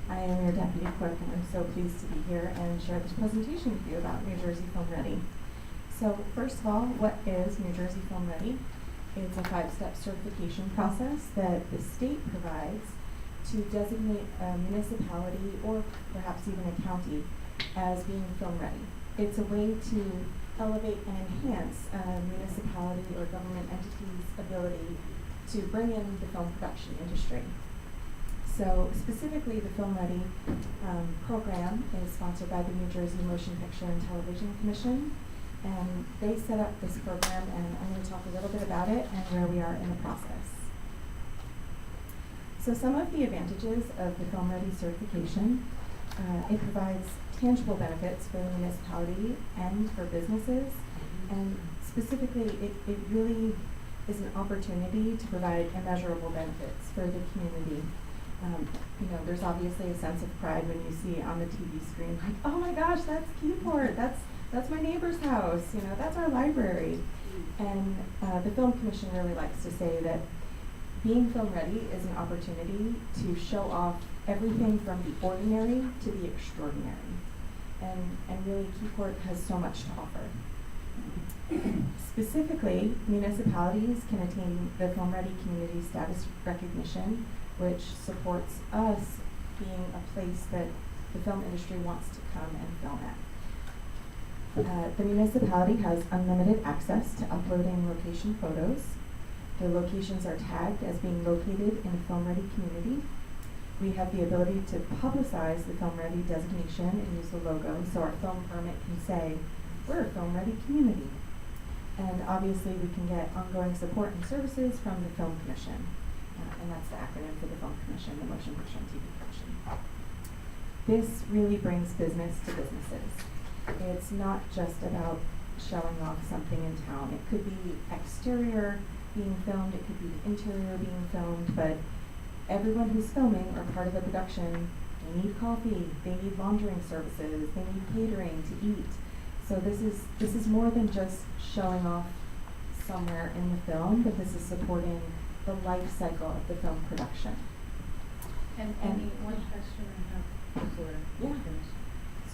I am your deputy clerk, and I'm so pleased to be here and share this presentation with you about New Jersey Film Ready. So first of all, what is New Jersey Film Ready? It's a 5-step certification process that the state provides to designate a municipality or perhaps even a county as being film ready. It's a way to elevate and enhance a municipality or government entity's ability to bring in the film production industry. So specifically, the Film Ready program is sponsored by the New Jersey Motion Picture and Television Commission, and they set up this program, and I'm going to talk a little bit about it and where we are in the process. So some of the advantages of the Film Ready certification, it provides tangible benefits for the municipality and for businesses, and specifically it really is an opportunity to provide immeasurable benefits for the community. You know, there's obviously a sense of pride when you see on the TV screen, like, oh my gosh, that's Keyport, that's my neighbor's house, you know, that's our library. And the Film Commission really likes to say that being film ready is an opportunity to show off everything from the ordinary to the extraordinary. And really, Keyport has so much to offer. Specifically, municipalities can attain the Film Ready Community Status Recognition, which supports us being a place that the film industry wants to come and film at. The municipality has unlimited access to uploading location photos. The locations are tagged as being located in a Film Ready community. We have the ability to publicize the Film Ready designation and use the logo, so our film permit can say, we're a Film Ready community. And obviously we can get ongoing support and services from the Film Commission. And that's the acronym for the Film Commission, the Motion Picture and TV Commission. This really brings business to businesses. It's not just about showing off something in town. It could be exterior being filmed, it could be the interior being filmed, but everyone who's filming or part of the production they need coffee, they need laundering services, they need catering to eat. So this is more than just showing off somewhere in the film, but this is supporting the life cycle of the film production. And Amy, one question I have before we Yeah. finish.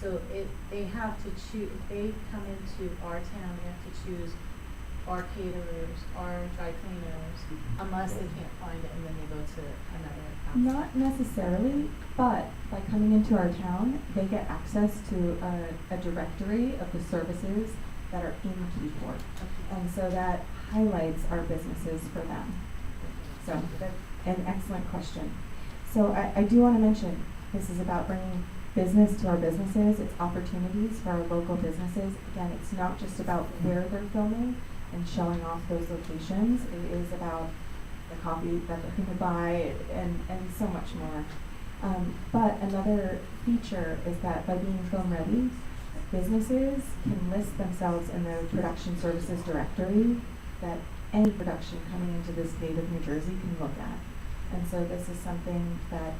So if they have to choose, if they come into our town, they have to choose our caterers, our dry cleaners, unless they can't find it, and then they go to another outfit. Not necessarily, but by coming into our town, they get access to a directory of the services that are in Keyport. And so that highlights our businesses for them. So that's an excellent question. So I do want to mention, this is about bringing business to our businesses. It's opportunities for our local businesses. Again, it's not just about where they're filming and showing off those locations. It is about the coffee that they're going to buy and so much more. But another feature is that by being film ready, businesses can list themselves in the production services directory that any production coming into the state of New Jersey can look at. And so this is something that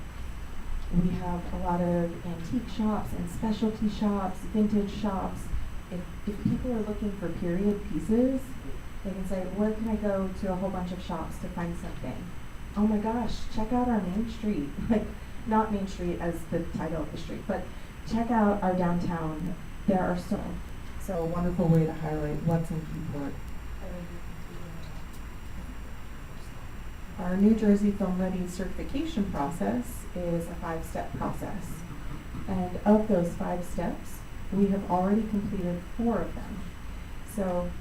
we have a lot of antique shops and specialty shops, vintage shops. If people are looking for period pieces, they can say, where can I go to a whole bunch of shops to find something? Oh my gosh, check out our Main Street. Like, not Main Street as the title of the street, but check out our downtown. There are so a wonderful way to highlight what's in Keyport. Our New Jersey Film Ready certification process is a 5-step process. And of those 5 steps, we have already completed 4 of them. So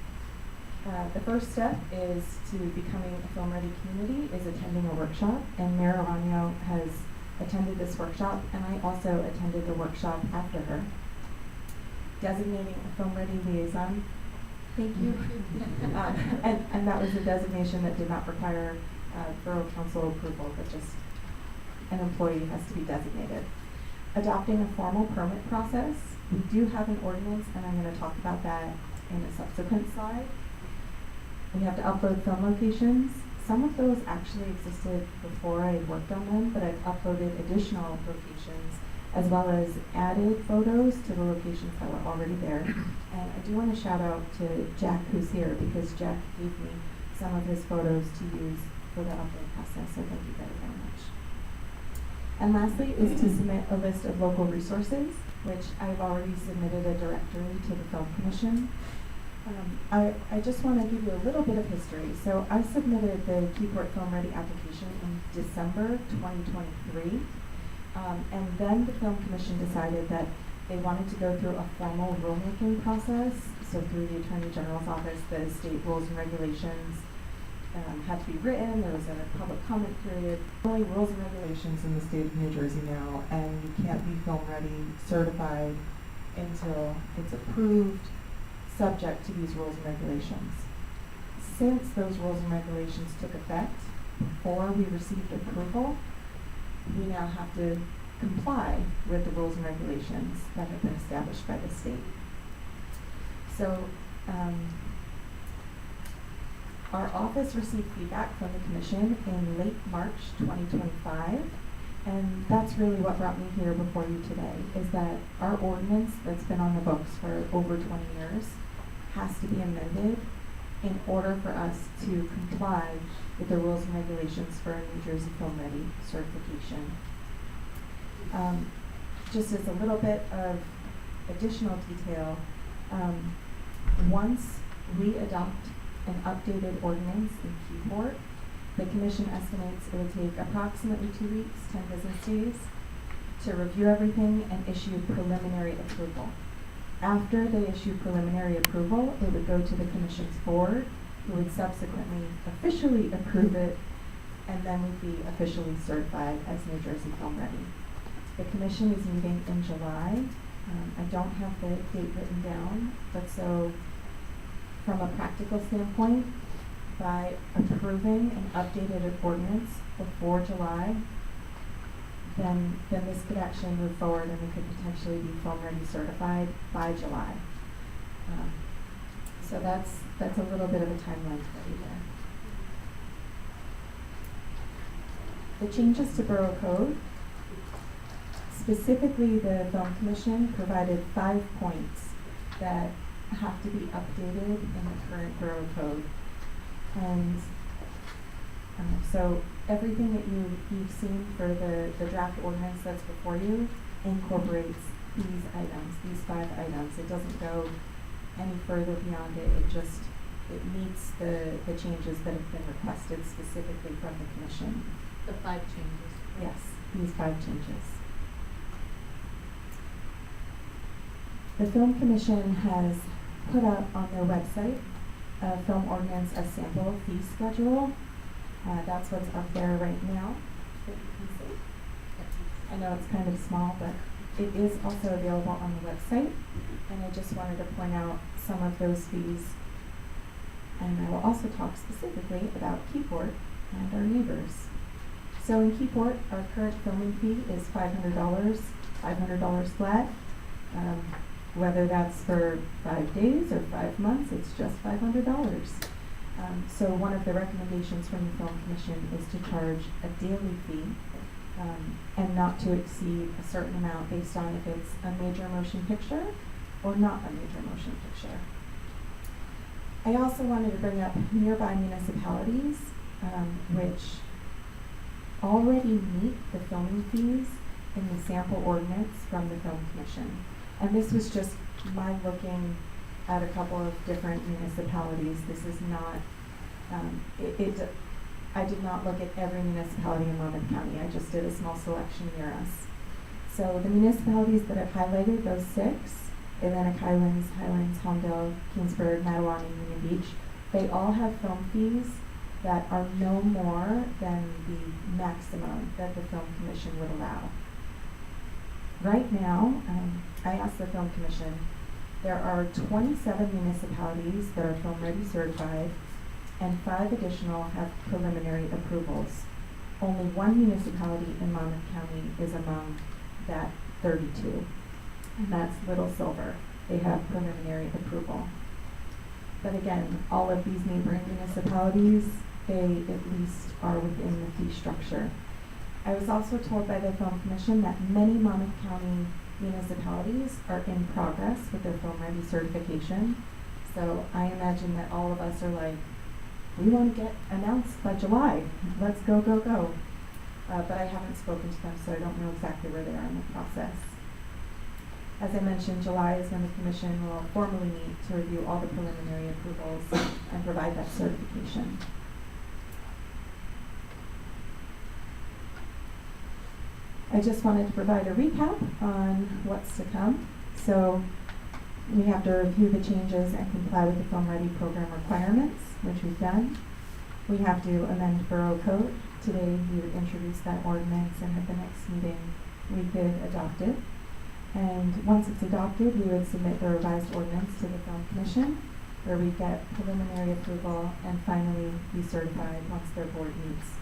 the first step is to becoming a film ready community is attending a workshop, and Mayor Arano has attended this workshop, and I also attended the workshop after her. Designating a film ready liaison. Thank you. And that was a designation that did not require Borough Council approval, but just an employee has to be designated. Adopting a formal permit process. We do have an ordinance, and I'm going to talk about that in a subsequent slide. We have to upload film locations. Some of those actually existed before I had worked on them, but I've uploaded additional locations as well as added photos to the locations that were already there. And I do want to shout out to Jack, who's here, because Jack gave me some of his photos to use for the upload process, so thank you very, very much. And lastly is to submit a list of local resources, which I've already submitted a directory to the Film Commission. I just want to give you a little bit of history. So I submitted the Keyport Film Ready application in December 2023. And then the Film Commission decided that they wanted to go through a formal rulemaking process. So through the Attorney General's office, the state rules and regulations had to be written. There was a public comment period. Only rules and regulations in the state of New Jersey now, and you can't be film ready certified until it's approved, subject to these rules and regulations. Since those rules and regulations took effect, before we received approval, we now have to comply with the rules and regulations that have been established by the state. So our office received feedback from the Commission in late March 2025, and that's really what brought me here before you today, is that our ordinance that's been on the books for over 20 years has to be amended in order for us to comply with the rules and regulations for a New Jersey Film Ready certification. Just as a little bit of additional detail, once we adopt an updated ordinance in Keyport, the Commission estimates it would take approximately 2 weeks, 10 business days, to review everything and issue preliminary approval. After they issue preliminary approval, it would go to the Commission's board, who would subsequently officially approve it, and then would be officially certified as New Jersey Film Ready. The Commission is meeting in July. I don't have the date written down, but so from a practical standpoint, by approving an updated ordinance before July, then this could actually move forward and we could potentially be film ready certified by July. So that's a little bit of a timeline for you there. The changes to Borough Code Specifically, the Film Commission provided 5 points that have to be updated in the current borough code. And so everything that you've seen for the draft ordinance that's before you incorporates these items, these 5 items. It doesn't go any further beyond it. It meets the changes that have been requested specifically from the commission. The 5 changes. Yes, these 5 changes. The Film Commission has put up on their website a film ordinance, a sample fee schedule. That's what's up there right now that you can see. I know it's kind of small, but it is also available on the website. And I just wanted to point out some of those fees. And I will also talk specifically about Keyport and our neighbors. So in Keyport, our current filming fee is $500 flat. Whether that's for 5 days or 5 months, it's just $500. So one of the recommendations from the Film Commission is to charge a daily fee and not to exceed a certain amount based on if it's a major motion picture or not a major motion picture. I also wanted to bring up nearby municipalities which already meet the filming fees in the sample ordinance from the Film Commission. And this was just my looking at a couple of different municipalities. This is not, I did not look at every municipality in Monmouth County. I just did a small selection near us. So the municipalities that I've highlighted, those 6, Atlantic Highlands, Holmdel, Keensburg, Mattawanna, Union Beach, they all have film fees that are no more than the maximum that the Film Commission would allow. Right now, I asked the Film Commission, there are 27 municipalities that are film ready certified and 5 additional have preliminary approvals. Only 1 municipality in Monmouth County is among that 32, and that's Little Silver. They have preliminary approval. But again, all of these neighboring municipalities, they at least are within the fee structure. I was also told by the Film Commission that many Monmouth County municipalities are in progress with their film ready certification. So I imagine that all of us are like, we want to get announced by July. Let's go, go, go. But I haven't spoken to them, so I don't know exactly where they are in the process. As I mentioned, July is when the Commission will formally meet to review all the preliminary approvals and provide that certification. I just wanted to provide a recap on what's to come. So we have to review the changes and comply with the Film Ready program requirements, which we've done. We have to amend Borough Code. Today we would introduce that ordinance, and at the next meeting we could adopt it. And once it's adopted, we would submit the revised ordinance to the Film Commission, where we get preliminary approval and finally be certified once their board meets.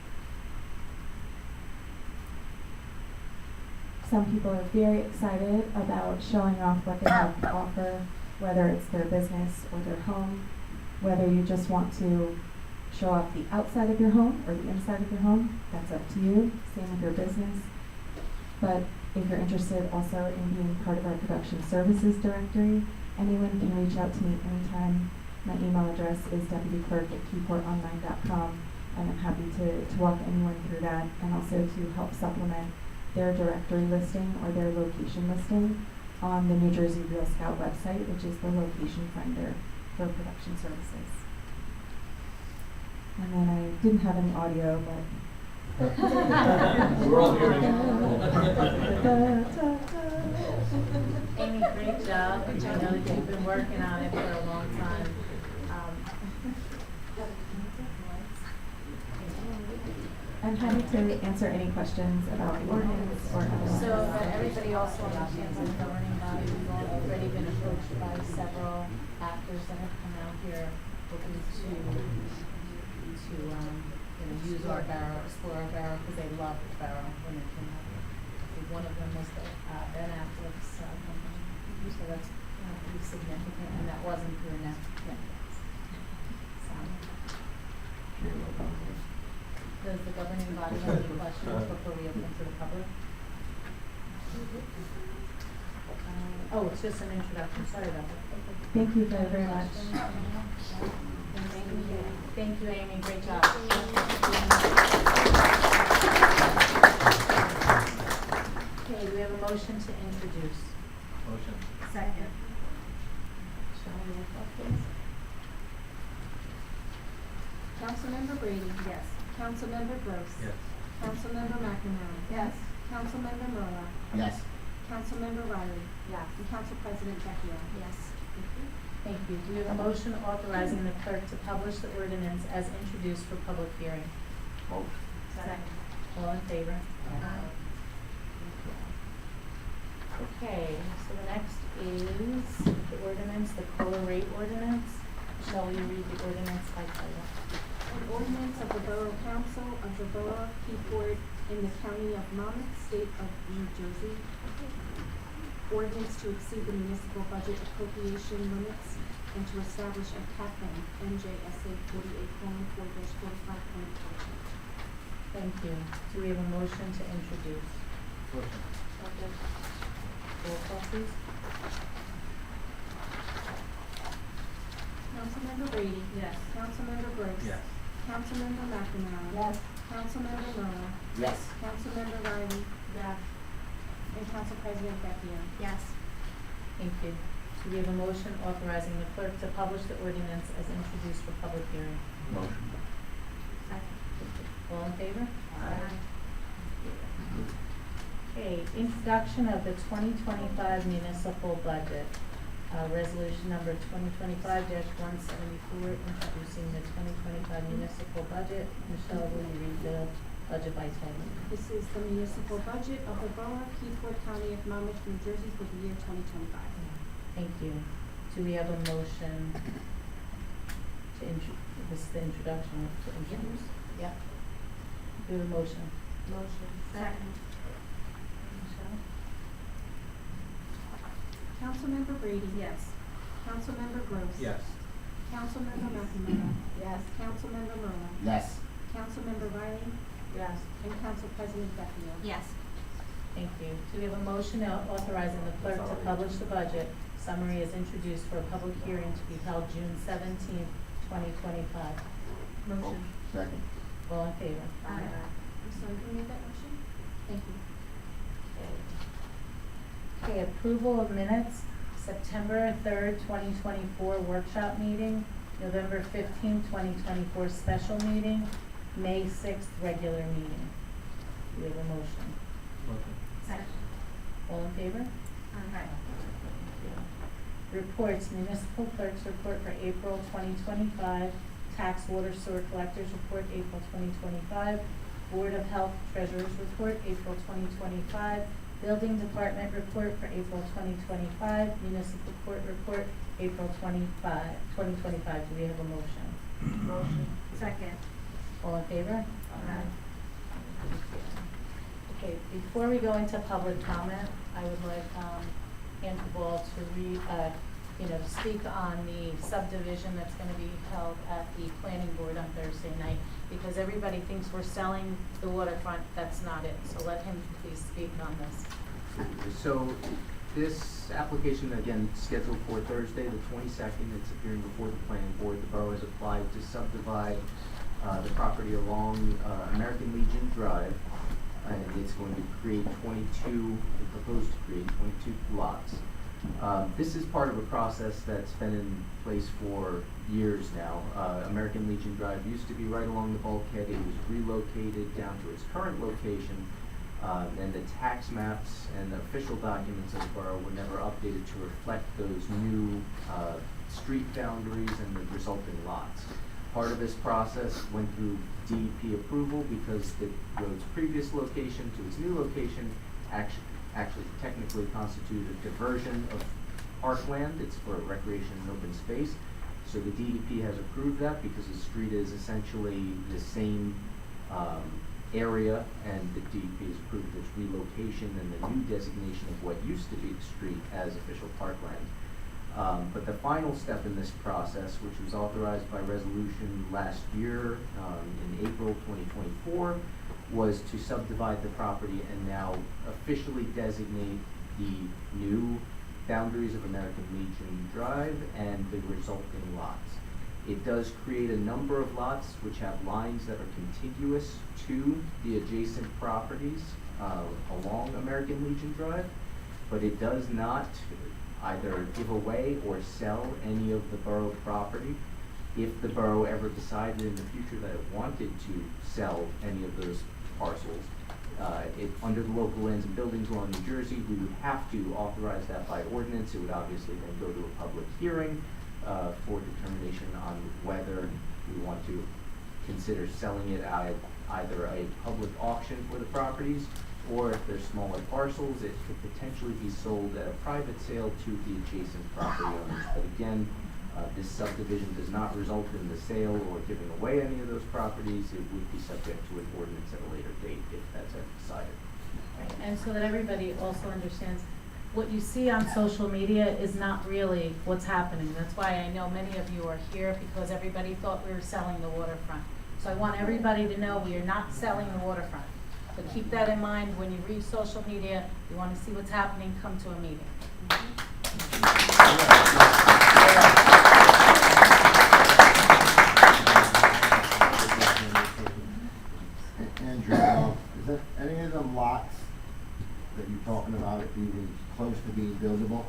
Some people are very excited about showing off what they have to offer, whether it's their business or their home, whether you just want to show off the outside of your home or the inside of your home, that's up to you, same with your business. But if you're interested also in being part of our production services directory, anyone can reach out to me anytime. My email address is deputyclerk@keyportonline.com, and I'm happy to walk anyone through that and also to help supplement their directory listing or their location listing on the New Jersey Real Scout website, which is the location finder for production services. And then I didn't have any audio, but We're all hearing it. Amy, great job. I know that you've been working on it for a long time. I'm happy to answer any questions about the ordinance or otherwise. So everybody also understands the governing body. We've already been approached by several actors that have come out here looking to use our borough, explore our borough, because they love the borough when they came out. I think one of them was the Ben Affleck's company, so that's pretty significant, and that wasn't through Netflix. Does the governing body have any questions before we open to the public? Oh, it's just an introduction, sorry about that. Thank you very, very much. Thank you, Amy, great job. Okay, we have a motion to introduce. Motion. Second. Shall we roll call, please? Councilmember Brady? Yes. Councilmember Gross? Yes. Councilmember McNamara? Yes. Councilmember Merla? Yes. Councilmember Riley? Yes. And Council President Vecchio? Yes. Thank you. Do we have a motion authorizing the clerk to publish the ordinance as introduced for public hearing? Motion. Second. All in favor? Okay, so the next is the ordinance, the COLA rate ordinance. Shall we read the ordinance by title? An ordinance of the Borough Council of the Borough of Keyport in the County of Monmouth, State of New Jersey. Ordinance to exceed the municipal budget appropriation limits and to establish a cap bank, NJSA 48:4-45.4. Thank you. Do we have a motion to introduce? Motion. Roll call, please. Councilmember Brady? Yes. Councilmember Gross? Yes. Councilmember McNamara? Yes. Councilmember Merla? Yes. Councilmember Riley? Yes. And Council President Vecchio? Yes. Thank you. Do we have a motion authorizing the clerk to publish the ordinance as introduced for public hearing? Motion. All in favor? Okay, introduction of the 2025 municipal budget. Resolution number 2025-174, introducing the 2025 municipal budget. Michelle, will you read the budget by title? This is the municipal budget of the Borough of Keyport, County of Monmouth, New Jersey for the year 2025. Thank you. Do we have a motion to this is the introduction to introduce? Yeah. Do we have a motion? Motion. Second. Michelle? Councilmember Brady? Yes. Councilmember Gross? Yes. Councilmember McNamara? Yes. Councilmember Merla? Yes. Councilmember Riley? Yes. And Council President Vecchio? Yes. Thank you. Do we have a motion authorizing the clerk to publish the budget summary as introduced for a public hearing to be held June 17th, 2025? Motion. Second. All in favor? I'm sorry, who made that motion? Thank you. Okay, approval of minutes, September 3rd, 2024 workshop meeting, November 15th, 2024 special meeting, May 6th regular meeting. Do we have a motion? Motion. Second. All in favor? Aye. Reports, municipal clerk's report for April 2025, tax water sewer collectors report April 2025, Board of Health treasurer's report April 2025, building department report for April 2025, municipal court report April 2025. Do we have a motion? Motion. Second. All in favor? Aye. Okay, before we go into public comment, I would like Ann Cabal to speak on the subdivision that's gonna be held at the planning board on Thursday night, because everybody thinks we're selling the waterfront. That's not it. So let him please speak on this. So this application, again, scheduled for Thursday, the 22nd, it's appearing before the planning board. The borough has applied to subdivide the property along American Legion Drive, and it's going to create 22, they propose to create 22 lots. This is part of a process that's been in place for years now. American Legion Drive used to be right along the bulkhead. It was relocated down to its current location, and the tax maps and the official documents of the borough were never updated to reflect those new street boundaries and the resulting lots. Part of this process went through DEP approval because the road's previous location to its new location actually technically constituted a diversion of parkland. It's for recreation and open space. So the DEP has approved that because the street is essentially the same area, and the DEP has approved its relocation and the new designation of what used to be the street as official parkland. But the final step in this process, which was authorized by resolution last year, in April 2024, was to subdivide the property and now officially designate the new boundaries of American Legion Drive and the resulting lots. It does create a number of lots which have lines that are contiguous to the adjacent properties along American Legion Drive, but it does not either give away or sell any of the borough property. If the borough ever decided in the future that it wanted to sell any of those parcels, under the local lands and buildings law in New Jersey, we would have to authorize that by ordinance. It would obviously then go to a public hearing for determination on whether we want to consider selling it at either a public auction for the properties, or if they're smaller parcels, it could potentially be sold at a private sale to the adjacent property owners. But again, this subdivision does not result in the sale or giving away any of those properties. It would be subject to an ordinance at a later date if that's ever decided. Right, and so that everybody also understands, what you see on social media is not really what's happening. That's why I know many of you are here, because everybody thought we were selling the waterfront. So I want everybody to know we are not selling the waterfront. So keep that in mind when you read social media. You want to see what's happening, come to a meeting. Andrew, is that any of the lots that you're talking about even close to being buildable?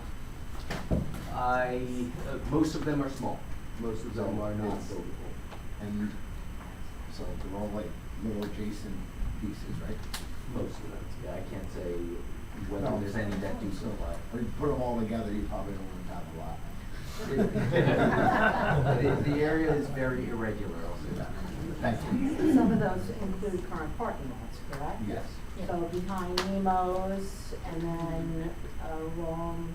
Most of them are small. Most of them are not It's- buildable. And so they're all like little adjacent pieces, right? Most of them. Yeah, I can't say whether No. there's any that do so. When you put them all together, you probably don't have a lot. The area is very irregular, I'll say that. Thank you. Some of those include current parking lots, correct? Yes. So behind Nemo's and then along,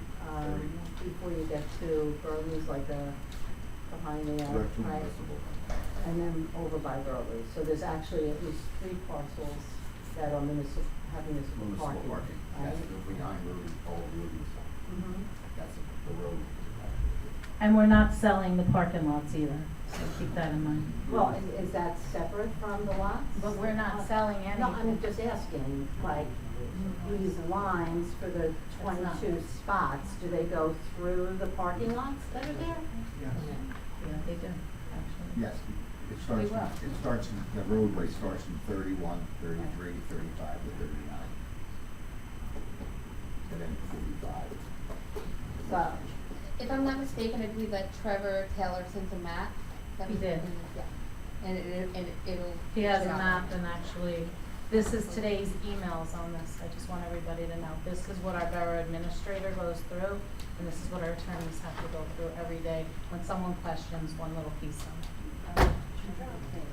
before you get to Burley's, like behind there, Direct to right? Municipal. And then over by Burley's. So there's actually at least 3 parcels that are have municipal parking. Municipal parking. Right? That's the behind Rudy's, all Rudy's. Mhm. That's the road. And we're not selling the parking lots either, so keep that in mind. Well, is that separate from the lots? But we're not selling anything. No, I'm just asking, like, these lines for the 22 spots, do they go through the parking lots that are there? Yes. Yeah, they do, actually. Yes, it starts, the roadway starts from 31, 33, 35 to 39. And then 45. So, If I'm not mistaken, I believe that Trevor Taylor sent a map. That He was- did. Yeah. And it'll. He has a map, and actually, this is today's emails on this. I just want everybody to know. This is what our borough administrator goes through, and this is what our attorneys have to go through every day when someone questions one little piece of it.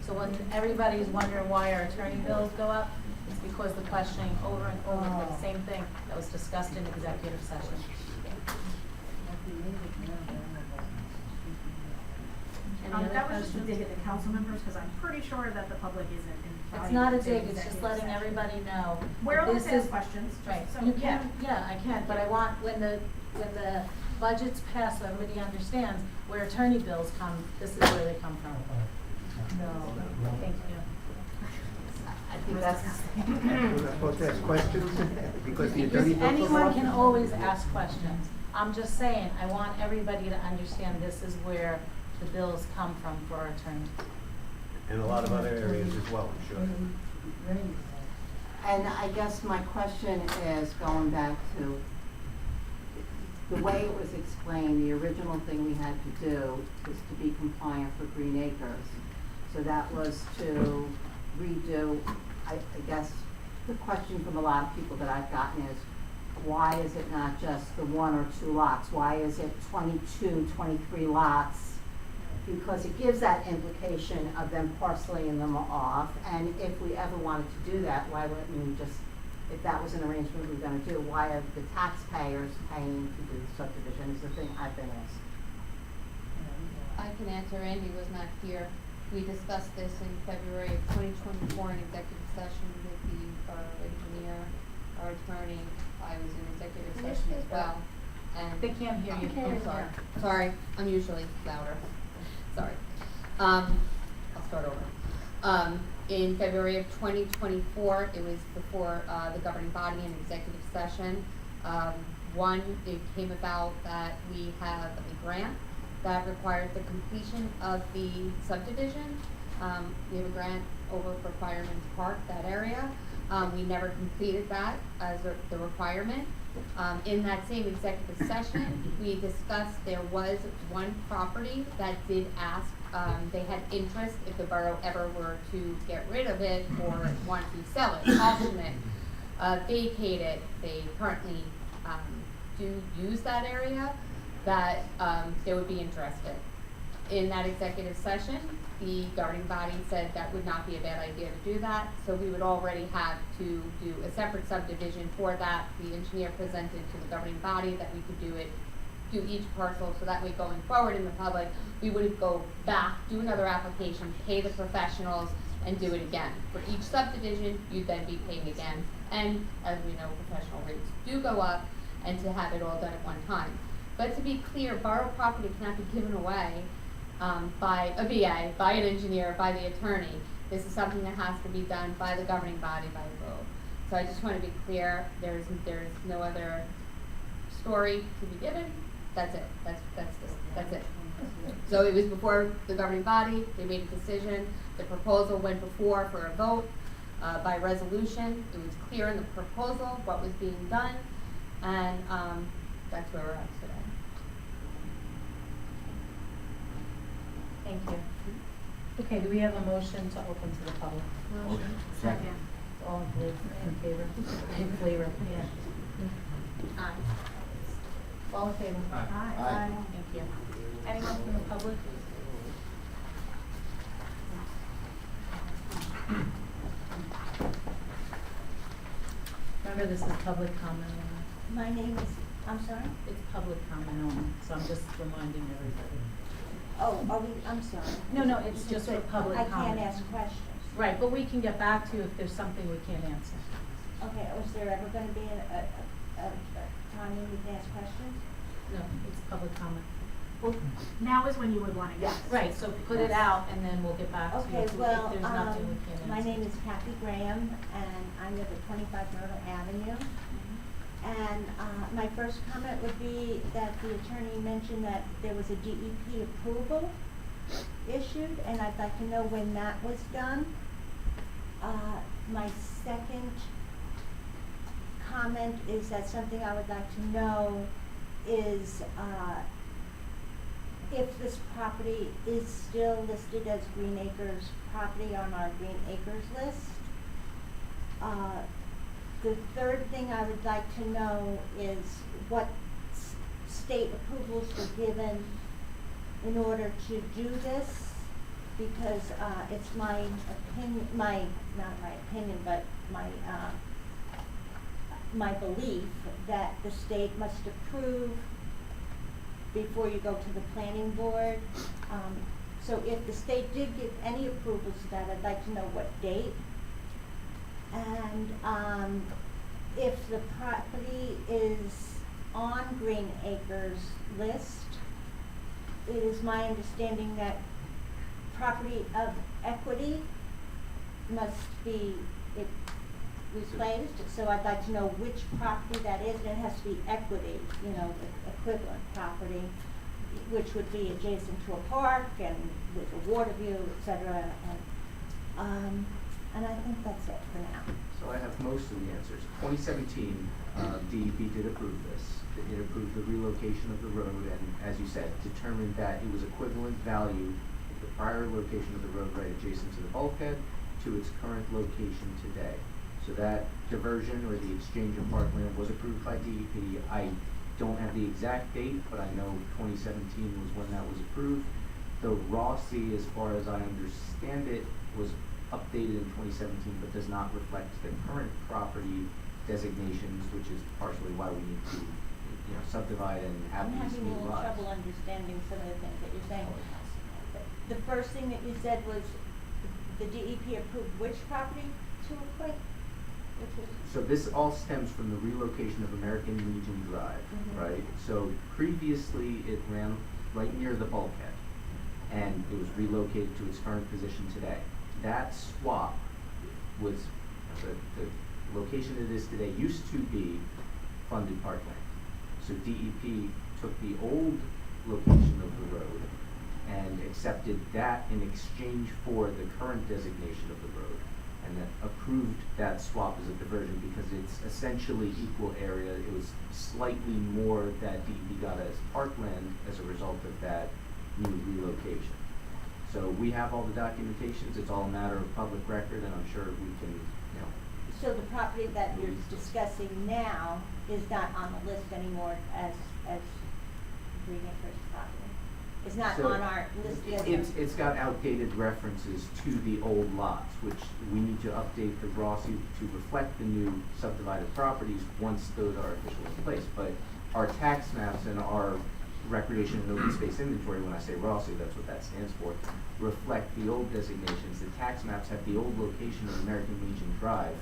So when everybody's wondering why our attorney bills go up, it's because the questioning over and over for the same thing that was discussed in executive session. Any other That was just a questions? dig at the council members, because I'm pretty sure that the public isn't invited. It's not a to dig, it's just executive letting session. everybody know. We're that allowed this to ask is- questions, just Right, so, you yeah. can, yeah, I can, but I want, when the budget's passed, so everybody understands where attorney bills come, this is where they come from. So, thank you. I think that's. We're not supposed to ask questions because the attorney. Anyone can always ask questions. I'm just saying, I want everybody to understand this is where the bills come from for our attorney. In a lot of other areas as well, I'm sure. and I guess my question is going back to the way it was explained, the original thing we had to do was to be compliant for Green Acres. So that was to redo, I guess, the question from a lot of people that I've gotten is, why is it not just the 1 or 2 lots? Why is it 22, 23 lots? Because it gives that implication of them parceling them off. And if we ever wanted to do that, why wouldn't we just, if that was an arrangement we were gonna do, why are the taxpayers paying to do the subdivision is the thing I've been asked. I can answer. Andy was not here. We discussed this in February of 2024 in executive session with the borough engineer, our attorney. I was in executive session as well. and. They can't hear you. I'm sorry. Sorry, I'm usually louder. Sorry. I'll start over. In February of 2024, it was before the governing body in executive session. One, it came about that we have a grant that required the completion of the subdivision. We have a grant over for Fireman's Park, that area. We never completed that as the requirement. In that same executive session, we discussed there was one property that did ask, they had interest if the borough ever were to get rid of it or want to sell it, auction it, vacate it. They currently do use that area, that they would be interested. In that executive session, the governing body said that would not be a bad idea to do that, so we would already have to do a separate subdivision for that. The engineer presented to the governing body that we could do each parcel, so that way going forward in the public, we would go back, do another application, pay the professionals, and do it again. For each subdivision, you'd then be paying again, and as we know, professional rates do go up, and to have it all done at one time. But to be clear, borough property cannot be given away by a VA, by an engineer, by the attorney. This is something that has to be done by the governing body, by vote. So I just want to be clear, there's no other story to be given. That's it. That's it. So it was before the governing body. They made a decision. The proposal went before for a vote by resolution. It was clear in the proposal what was being done, and that's where we're at today. Thank you. Okay, do we have a motion to open to the public? Motion. Second. All in favor? In favor, yeah. Aye. All in favor? Aye. Aye. Thank you. Anyone from the public? Remember, this is public comment only. My name is, I'm sorry? It's public comment only, so I'm just reminding everybody. Oh, are we, I'm sorry. No, it's just for public I comment. can't ask questions. Right, but we can get back to you if there's something we can't answer. Okay, was there ever gonna be a time when we can ask questions? No, it's public comment. Well, now is when you would want to guess. Right, so put it out and then we'll get back to you Okay, if well, there's nothing we can't answer. my name is Kathy Graham, and I live at 25 Myrtle Avenue. And my first comment would be that the attorney mentioned that there was a DEP approval issued, and I'd like to know when that was done. My second comment is that something I would like to know is if this property is still listed as Green Acres property on our Green Acres list. The third thing I would like to know is what state approvals were given in order to do this, because it's my opinion, but my belief that the state must approve before you go to the planning board. So if the state did give any approvals to that, I'd like to know what date. And if the property is on Green Acres list, it is my understanding that property of equity must be replaced. So I'd like to know which property that is, and it has to be equity, you know, the equivalent property, which would be adjacent to a park and with a water view, et cetera. And I think that's it for now. So I have most of the answers. 2017, DEP did approve this. It approved the relocation of the road and, as you said, determined that it was equivalent value of the prior location of the road right adjacent to the bulkhead to its current location today. So that diversion or the exchange of parkland was approved by DEP. I don't have the exact date, but I know 2017 was when that was approved. The raw C, as far as I understand it, was updated in 2017, but does not reflect the current property designations, which is partially why we need to, subdivide and have I'm these having a new little lots. trouble understanding some of the things that you're saying. The first thing that you said was the DEP approved which property to equate? So this all stems from the relocation of American Legion Drive, right? So previously it ran right near the bulkhead, and it was relocated to its current position today. That swap was, the location it is today used to be funded parkland. So DEP took the old location of the road and accepted that in exchange for the current designation of the road, and then approved that swap as a diversion because it's essentially equal area. It was slightly more that DEP got as parkland as a result of that new relocation. So we have all the documentations. It's all a matter of public record, and I'm sure we can, you know. So the property that you're discussing now is not on the list anymore as Green Acres property? It's not So on our list yet? It's got outdated references to the old lots, which we need to update the Rossi to reflect the new subdivided properties once those are officially in place. But our tax maps and our recreation and open space inventory, when I say Rossi, that's what that stands for, reflect the old designations. The tax maps have the old location of American Legion Drive.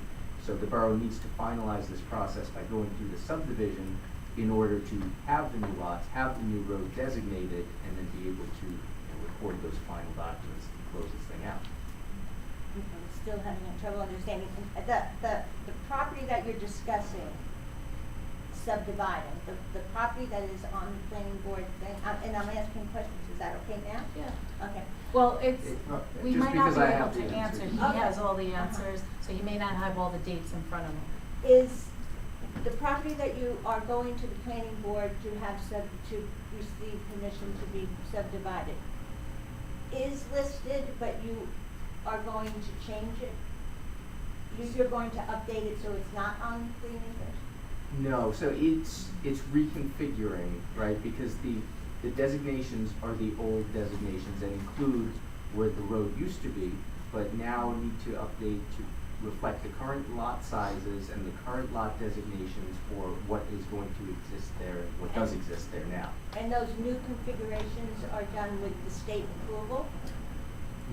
So the borough needs to finalize this process by going through the subdivision in order to have the new lots, have the new road designated, and then be able to, you know, record those final documents to close this thing out. I'm still having trouble understanding. The property that you're discussing, subdividing, the property that is on the planning board thing, and I'm asking questions, is that okay now? Yeah. Okay. Well, it's, we Just might not because be I able have to the answer, answers. he Okay. has all the answers, so he may not have all the dates in front of him. Is the property that you are going to the planning board to have to receive permission to be subdivided is listed, but you are going to change it? You're going to update it so it's not on Green Acres? No, so it's reconfiguring, right? Because the designations are the old designations and include where the road used to be, but now need to update to reflect the current lot sizes and the current lot designations for what is going to exist there and what does exist there now. And those new configurations are done with the state approval?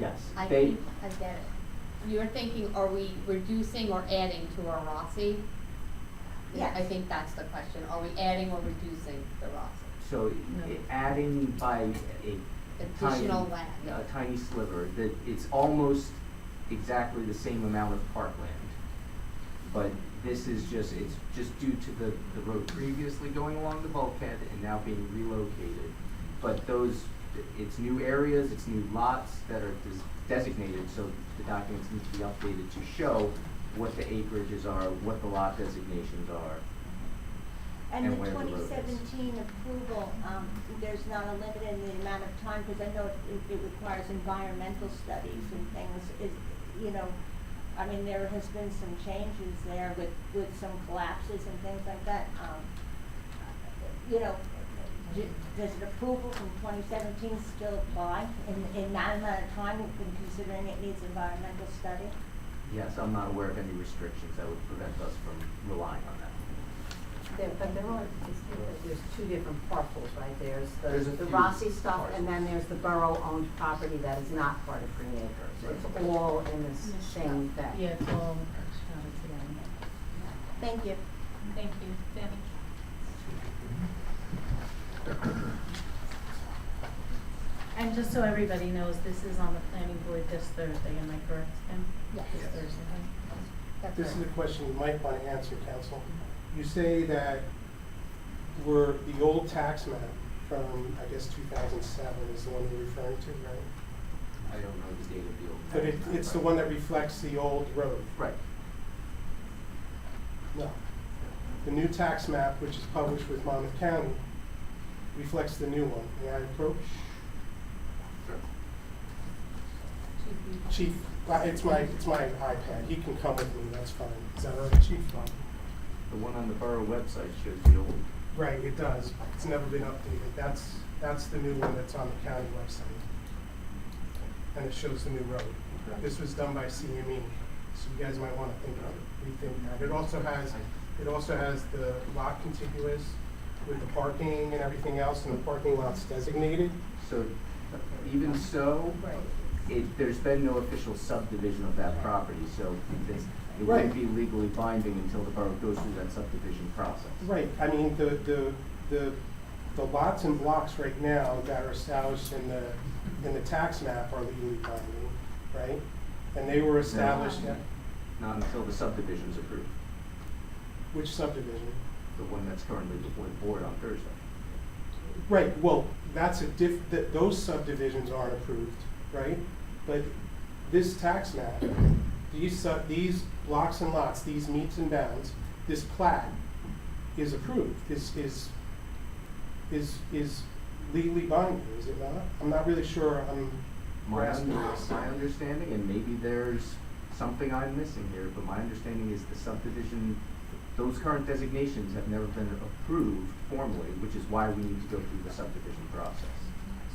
Yes. I get it. You're thinking, are we reducing or adding to our Rossi? Yes. I think that's the question. Are we adding or reducing the Rossi? So adding by a Additional land. a tiny sliver, that it's almost exactly the same amount of parkland. But this is it's just due to the road previously going along the bulkhead and now being relocated. But it's new areas, it's new lots that are designated, so the documents need to be updated to show what the acreages are, what the lot designations are. And the where the road is. 2017 approval, there's not a limit in the amount of time, because I know it requires environmental studies and things, I mean, there has been some changes there with some collapses and things like that. Does an approval from 2017 still apply in that amount of time, considering it needs environmental study? Yes, I'm not aware of any restrictions that would prevent us from relying on that. But there are, there's two different parcels, right? There's There's a the few Rossi stuff, parcels. and then there's the borough-owned property that is not part of Green Acres. It's all in the same thing. Yeah, it's all shouted together. Thank you. Thank you, Danny. And just so everybody knows, this is on the planning board this Thursday, am I correct, Kim? Yes. This Thursday, right? That's This is a right. question you might want to answer, counsel. You say that the old tax map from, I guess, 2007 is the one you're referring to, right? I don't know the date of the old. But tax map, it's the right? one that reflects the old road? Right. No. The new tax map, which is published with Monmouth County, reflects the new one. May I approach? Chief, it's my iPad. He can come with me, that's fine. Is that all right, Chief? The one on the borough website shows the old. Right, it does. It's never been updated. That's the new one that's on the county website. And it shows the new road. This was done by CME, so you guys might want to rethink that. It also has the lot contiguous with the parking and everything else, and the parking lot's designated. So even so, there's been no official subdivision of that property, so It Right. wouldn't be legally binding until the borough goes through that subdivision process. Right, I mean, the lots and blocks right now that are established in the tax map are legally binding, right? And they were established at, Not until the subdivision's approved, which subdivision? the one that's currently before the board on Thursday. Right, well, that's those subdivisions aren't approved, right? But this tax map, these blocks and lots, these meets and bounds, this plat is approved, is legally binding, is it not? I'm not really sure I'm grasping this. My understanding, and maybe there's something I'm missing here, but my understanding is the subdivision, those current designations have never been approved formally, which is why we need to go through the subdivision process.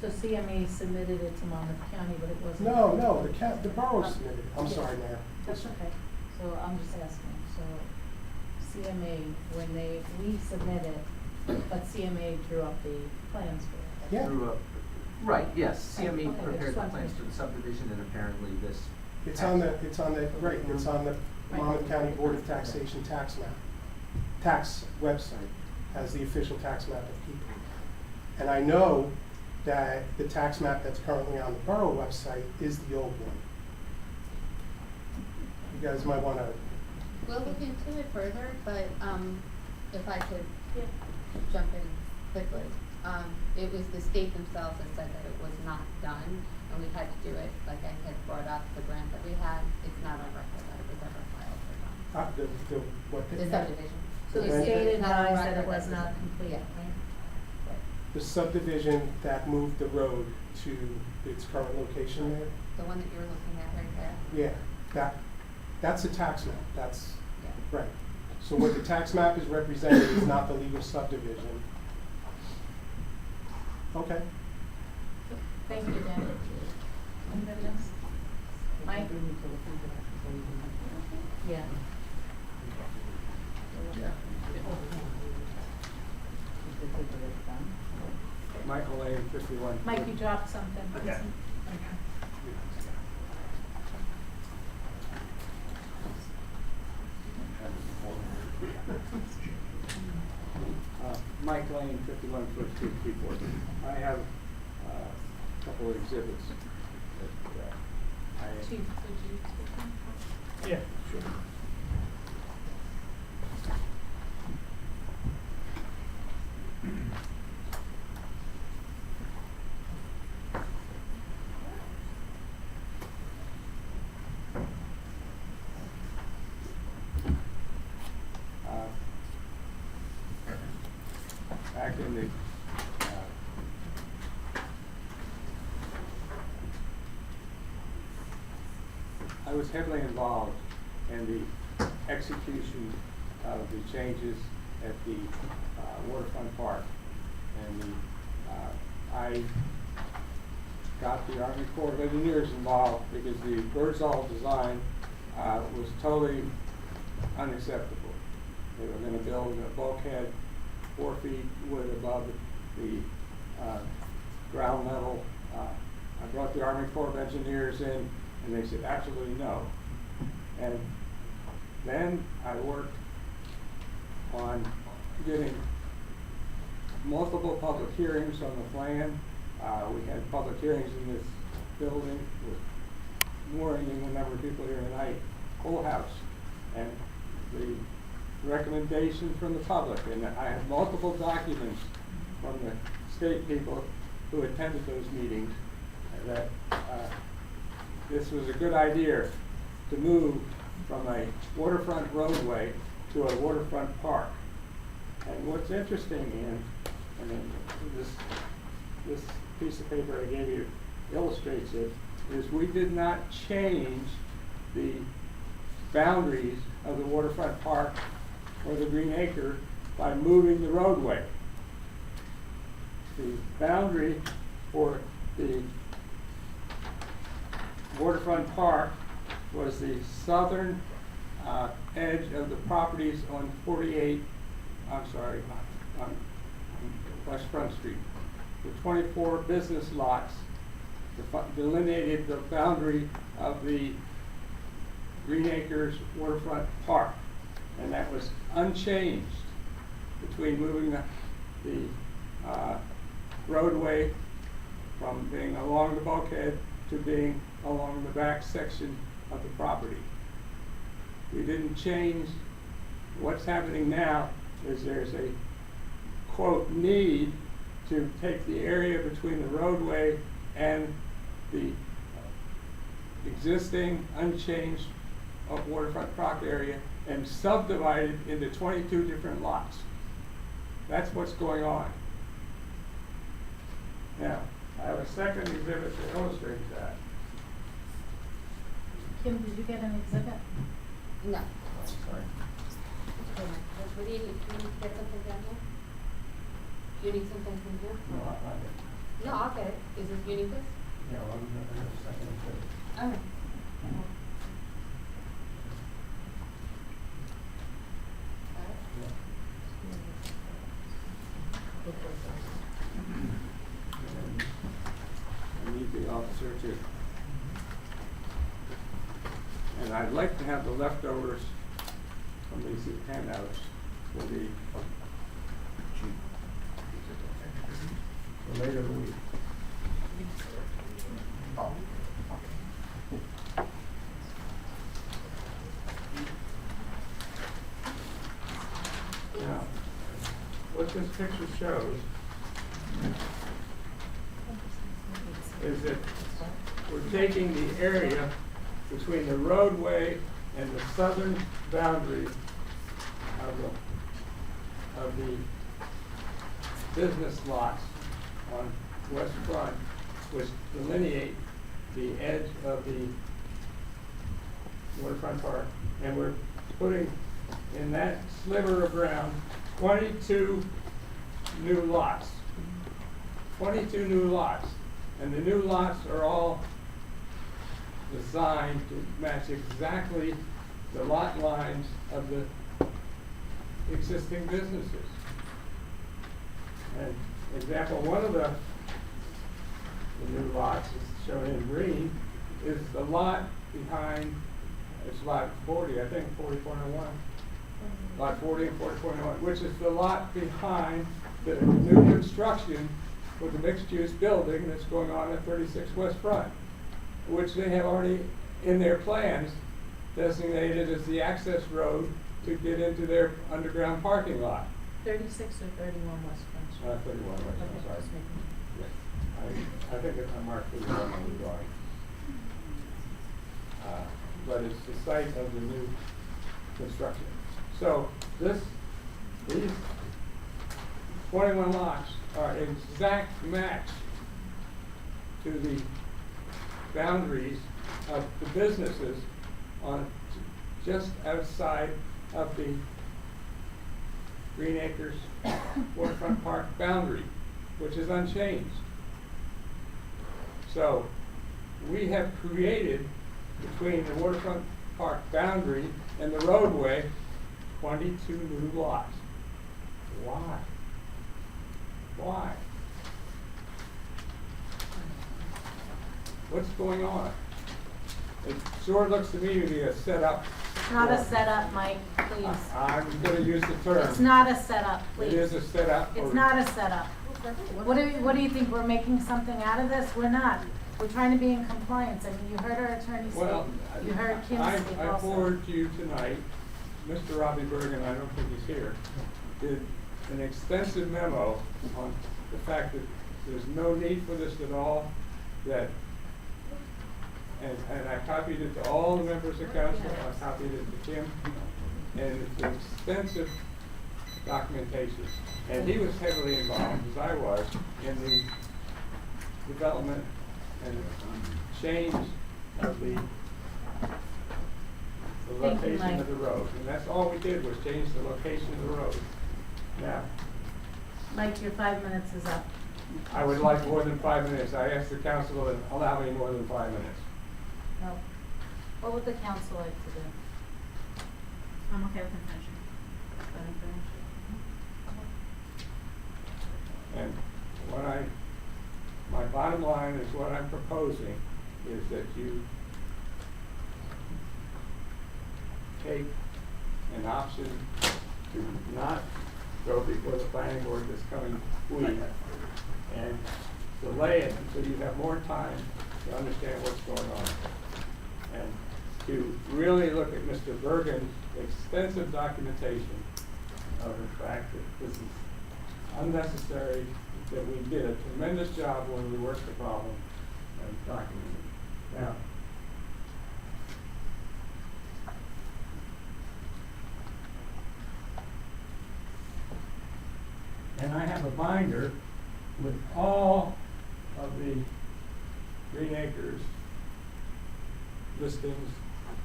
So CMA submitted it to Monmouth County, but it wasn't. No, the borough submitted it. I'm Yeah. sorry, Mayor. That's okay. So I'm just asking, so CMA, we submitted, but CMA drew up the plans for it. Yeah. Right, yes, Okay, CME okay, prepared just the wanted to plans make Right, for the subdivision, and apparently this. it's on the Monmouth County Board of Taxation tax website, has the official tax map of Keyport. And I know that the tax map that's currently on the borough website is the old one. You guys might wanna, We'll look into it further, but, if I could Yeah. jump in quickly. It was the state themselves that said that it was not done, and we had to do it, like I had brought up, the grant that we had, it's not on record that it was ever filed or done. what? The subdivision. So the Okay. state It's not on advised that record it was that not complete, Yeah. right? The subdivision that moved the road to its current location there? The one that you're looking at right there? Yeah, that's a tax map, that's, Yeah. right. So what the tax map is representing is not the legal subdivision. Okay. Thank you, Dan. Anybody else? Mike? Yeah. Michael Lane, 51. Mike, you dropped something. Okay. Mike Lane, 51 Foot Street, Keyport. I have a couple of exhibits that I. Chief, would you take them? Yeah, sure. Back in the I was heavily involved in the execution of the changes at the Waterfront Park. And I got the Army Corps of Engineers involved because the Birdsall design was totally unacceptable. They were going to build a bulkhead 4 feet wood above the ground level. I brought the Army Corps of Engineers in, and they said absolutely no. And then I worked on getting multiple public hearings on the plan. We had public hearings in this building with more than the number of people here tonight, full house. And the recommendation from the public, and I have multiple documents from the state people who attended those meetings, that this was a good idea to move from a waterfront roadway to a waterfront park. And what's interesting this piece of paper I gave you illustrates it, is we did not change the boundaries of the waterfront park or the Green Acre by moving the roadway. The boundary for the waterfront park was the southern edge of the properties on on West Front Street. The 24 business lots delineated the boundary of the Green Acres Waterfront Park. And that was unchanged between moving the roadway from being along the bulkhead to being along the back section of the property. We didn't change. What's happening now is there's a, quote, need to take the area between the roadway and the existing unchanged waterfront park area and subdivide it into 22 different lots. That's what's going on. Now, I have a second exhibit to illustrate that. Kim, did you get an exhibit? No. Sorry. What do you need? Do you need to get something down here? Do you need something from here? No, I No, I'll get it. Is this, you need this? yeah, well, I'm gonna have a second exhibit. Okay. I need the officer too. And I'd like to have the leftovers from these handouts for the for later in the week. Now, what this picture shows is that we're taking the area between the roadway and the southern boundary of the business lots on West Front, which delineate the edge of the waterfront park. And we're putting in that sliver of ground 22 new lots. 22 new lots. And the new lots are all designed to match exactly the lot lines of the existing businesses. And example, one of the new lots is shown in green is the lot behind, it's lot 40, I think 40.01. Lot 40 and 40.01, which is the lot behind the new construction with the mixed-use building that's going on at 36 West Front, which they have already, in their plans, designated as the access road to get into their underground parking lot. 36 or 31 West Front? 31 West Front, Okay, sorry. just making sure. Yes. I think it's a mark 31 on the drawing. But it's the site of the new construction. So these 21 lots are an exact match to the boundaries of the businesses on just outside of the Green Acres Waterfront Park boundary, which is unchanged. So we have created between the Waterfront Park boundary and the roadway 22 new lots. Why? Why? What's going on? It sure looks to me to be a setup. It's not a setup, Mike, please. I'm gonna use the term. It's not a setup, please. It is a setup. It's not a setup. What do you think, we're making something out of this? We're not. We're trying to be in compliance. I mean, you heard our attorney speak. Well, You heard Kim speak I also. forwarded to you tonight, Mr. Robbie Bergen, I don't think he's here, did an extensive memo on the fact that there's no need for this at all, that, and I copied it to all the members of council, I copied it to Kim, and it's extensive documentation. And he was heavily involved, as I was, in the development and change of the Thank you, location Mike. of the road. And that's all we did, was change the location of the road. Now, Mike, your 5 minutes is up. I would like more than 5 minutes. I asked the council to allow me more than 5 minutes. No. What would the council like to do? I'm okay with him finishing. Let him finish. And my bottom line is what I'm proposing is that you take an option to not go before the planning board this coming week and delay it until you have more time to understand what's going on. And to really look at Mr. Bergen's extensive documentation of the fact that this is unnecessary, that we did a tremendous job when we worked the problem and documented it. Now, and I have a binder with all of the Green Acres listings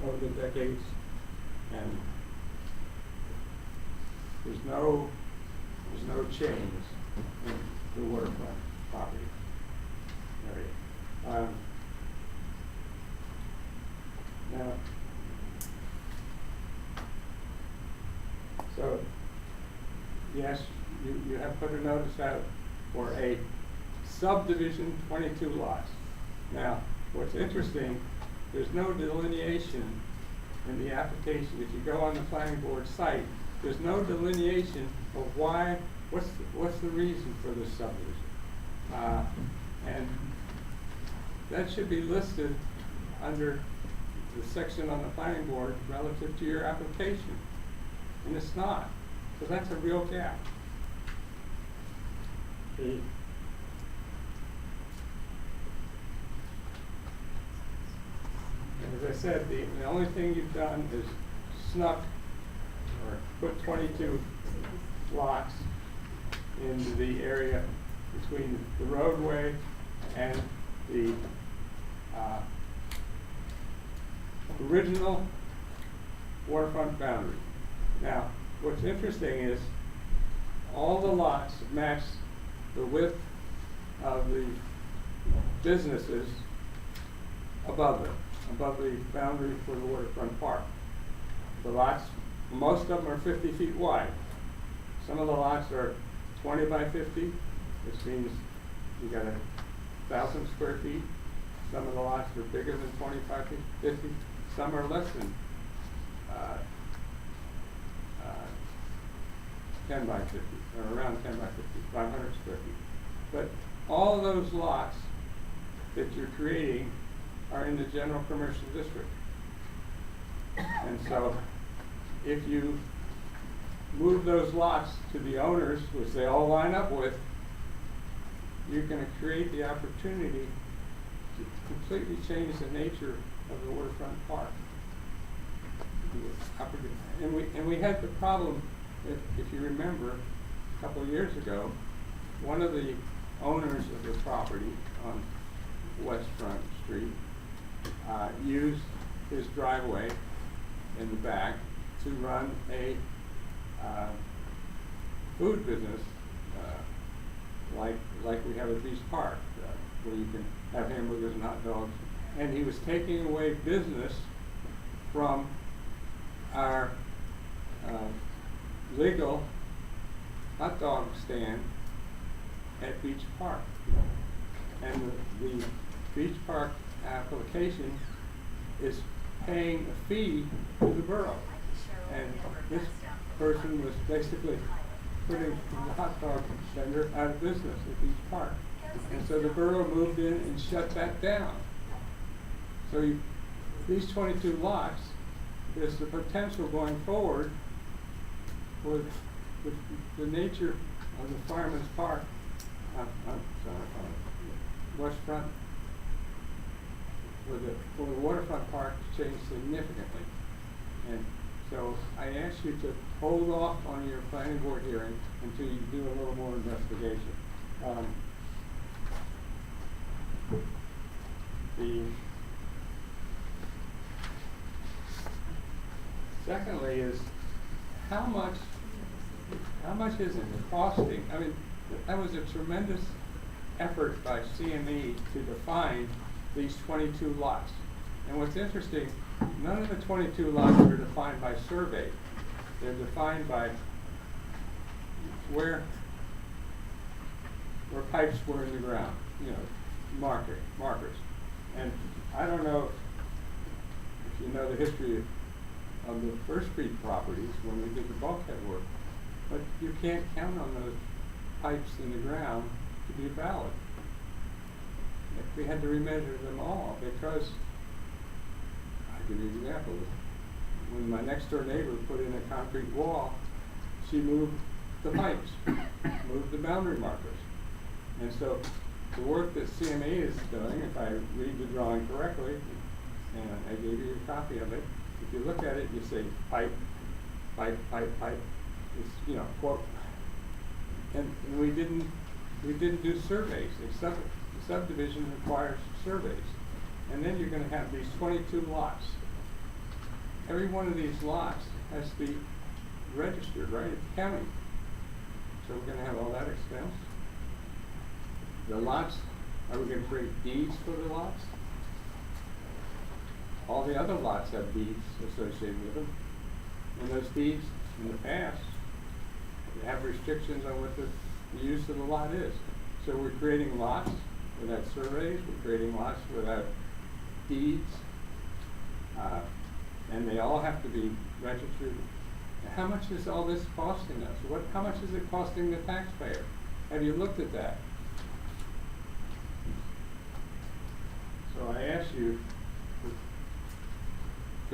over the decades, and there's no change in the waterfront property area. Now, so yes, you have put a notice out for a subdivision 22 lots. Now, what's interesting, there's no delineation in the application. If you go on the planning board site, there's no delineation of why, what's the reason for this subdivision. And that should be listed under the section on the planning board relative to your application. And it's not, so that's a real gap. And as I said, the only thing you've done is snuck or put 22 lots into the area between the roadway and the original waterfront boundary. Now, what's interesting is all the lots match the width of the businesses above it, above the boundary for the waterfront park. The lots, most of them are 50 feet wide. Some of the lots are 20 by 50, which means you got 1,000 square feet. Some of the lots are bigger than 25 feet, 50. Some are less than 10 by 50, or around 10 by 50, 500 square feet. But all those lots that you're creating are in the general commercial district. And so if you move those lots to the owners, which they all line up with, you're going to create the opportunity to completely change the nature of the waterfront park. And we had the problem, if you remember, a couple of years ago, one of the owners of the property on West Front Street used his driveway in the back to run a food business like we have at Beach Park, where you can have hamburgers and hot dogs. And he was taking away business from our legal hot dog stand at Beach Park. And the Beach Park application is paying a fee to the borough. And this person was basically putting the hot dog vendor out of business at Beach Park. And so the borough moved in and shut that down. So these 22 lots, there's the potential going forward with the nature of the Fireman's Park, West Front, for the waterfront park to change significantly. And so I ask you to hold off on your planning board hearing until you do a little more investigation. Secondly is how much is it costing? I mean, that was a tremendous effort by CME to define these 22 lots. And what's interesting, none of the 22 lots are defined by survey. They're defined by where pipes were in the ground, markers. And I don't know if you know the history of of the First Street properties when we did the bulkhead work. But you can't count on those pipes in the ground to be valid. We had to remeasure them all because, I'll give you an example. When my next door neighbor put in a concrete wall, she moved the pipes, moved the boundary markers. And so the work that CMA is doing, if I read the drawing correctly, and I gave you a copy of it, if you look at it, you say pipe, pipe, pipe, pipe. It's, you know, quote. And we didn't do surveys. Except the subdivision requires surveys. And then you're gonna have these 22 lots. Every one of these lots has to be registered, right, at the county. So we're gonna have all that expense. The lots, are we gonna create deeds for the lots? All the other lots have deeds associated with them. And those deeds, in the past, they have restrictions on what the use of the lot is. So we're creating lots without surveys, we're creating lots without deeds, and they all have to be registered. How much is all this costing us? How much is it costing the taxpayer? Have you looked at that? So I ask you to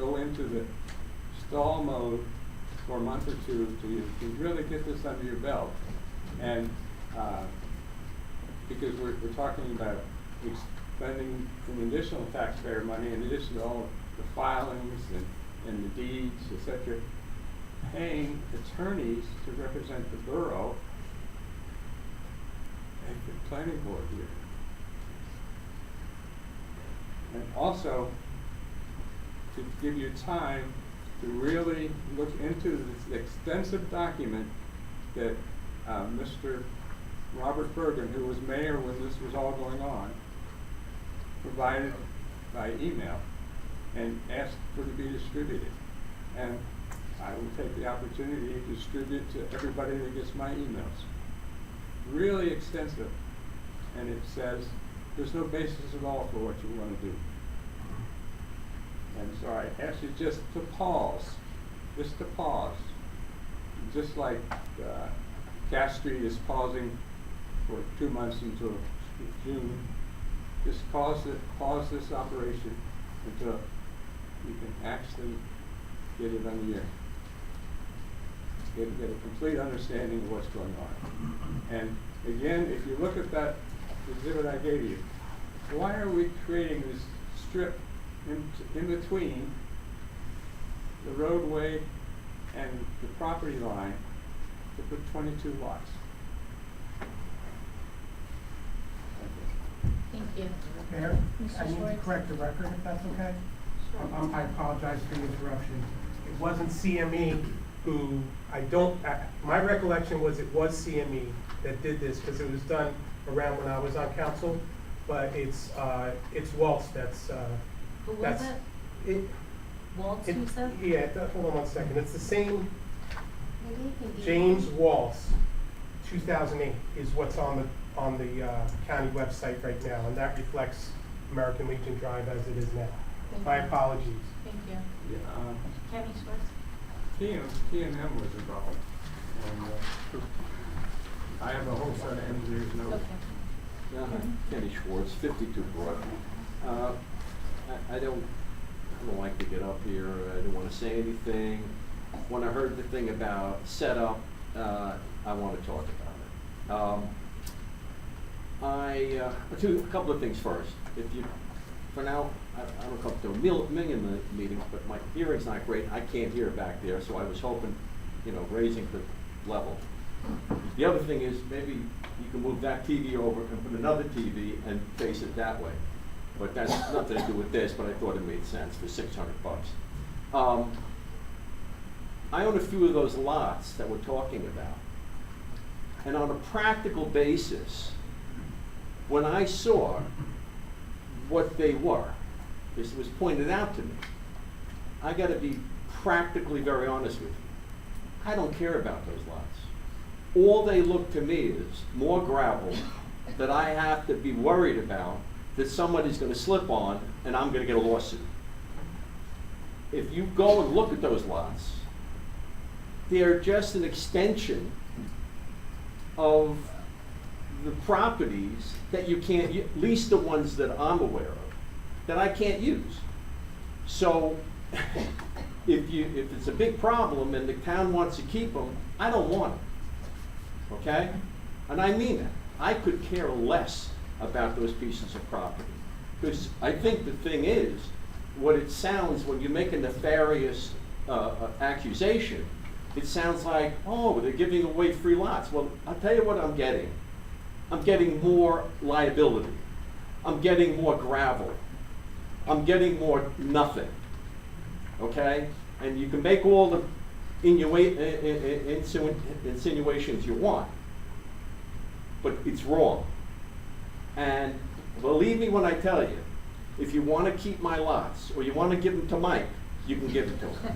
go into the stall mode for a month or two to really get this under your belt. And because we're talking about spending an additional taxpayer money in addition to all the filings and the deeds, etc., paying attorneys to represent the borough and the planning board here. And also to give you time to really look into this extensive document that Mr. Robert Bergen, who was mayor when this was all going on, provided by email and asked for it to be distributed. And I will take the opportunity to distribute to everybody that gets my emails. Really extensive. And it says there's no basis at all for what you want to do. And so I ask you just to pause, just like Cass Street is pausing for 2 months until June. Just pause this operation until you can actually get it under your, get a complete understanding of what's going on. And again, if you look at that exhibit I gave you, why are we creating this strip in between the roadway and the property line to put 22 lots? Thank you. Mayor, Mr. I need to Schwartz? correct the record if that's okay. I apologize for the interruption. It wasn't CME who, my recollection was it was CME that did this because it was done around when I was on council, but it's Waltz that's, Who was that's. it? Waltz, you said? Yeah, hold on one second. It's the same, Maybe you can give James Waltz, 2008 is what's on the county website right now, and that reflects American Legion Drive as it is now. Thank My you. apologies. Thank you. Yeah, Kenny Schwartz? P&M was involved. And I have a whole set of engineers notes. Okay. Yeah, Kenny Schwartz, 52 Broad. I don't like to get up here. I don't want to say anything. When I heard the thing about setup, I want to talk about it. A couple of things first. If you, for now, I don't come to a million meetings, but my hearing's not great. I can't hear back there, so I was hoping, raising the level. The other thing is maybe you can move that TV over and put another TV and face it that way. But that's nothing to do with this, but I thought it made sense for $600. I own a few of those lots that we're talking about. And on a practical basis, when I saw what they were, this was pointed out to me, I gotta be practically very honest with you. I don't care about those lots. All they look to me is more gravel that I have to be worried about that somebody's gonna slip on and I'm gonna get a lawsuit. if you go and look at those lots, they're just an extension of the properties that you can't, at least the ones that I'm aware of, that I can't use. So if it's a big problem and the town wants to keep them, I don't want them, okay? And I mean that. I could care less about those pieces of property. Because I think the thing is, what it sounds, when you make a nefarious accusation, it sounds like, oh, they're giving away free lots. Well, I'll tell you what I'm getting. I'm getting more liability. I'm getting more gravel. I'm getting more nothing, okay? And you can make all the insinuations you want, but it's wrong. And believe me when I tell you, if you want to keep my lots, or you want to give them to Mike, you can give it to him.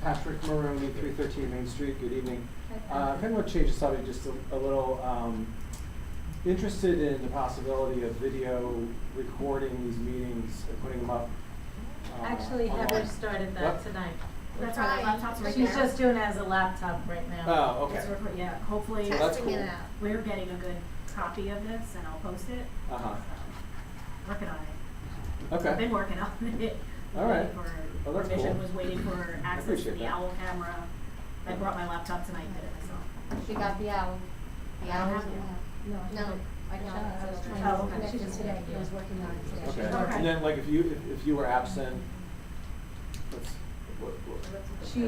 Patrick Maroney, 313 Main Street. Good evening. I kind of want to change the subject just a little. Interested in the possibility of video recording these meetings and putting them up. Actually, Heather online. started that What? tonight. That's right, laptop's right there. She's just doing it as a laptop right now. Oh, okay. It's yeah, hopefully So that's cool. we're getting a good copy of this and I'll post it. Uh-huh. Working on it. Okay. I've been working on it. All right. Waiting for Oh, that's permission, cool. was waiting for access to appreciate the that. owl camera. I brought my laptop tonight and did it myself. She got the owl. The I don't owl have is it. No, I got it. I was trying Oh, to okay. connect it today, I was working on it today. Okay. Okay. And then, like, if you were absent, let's.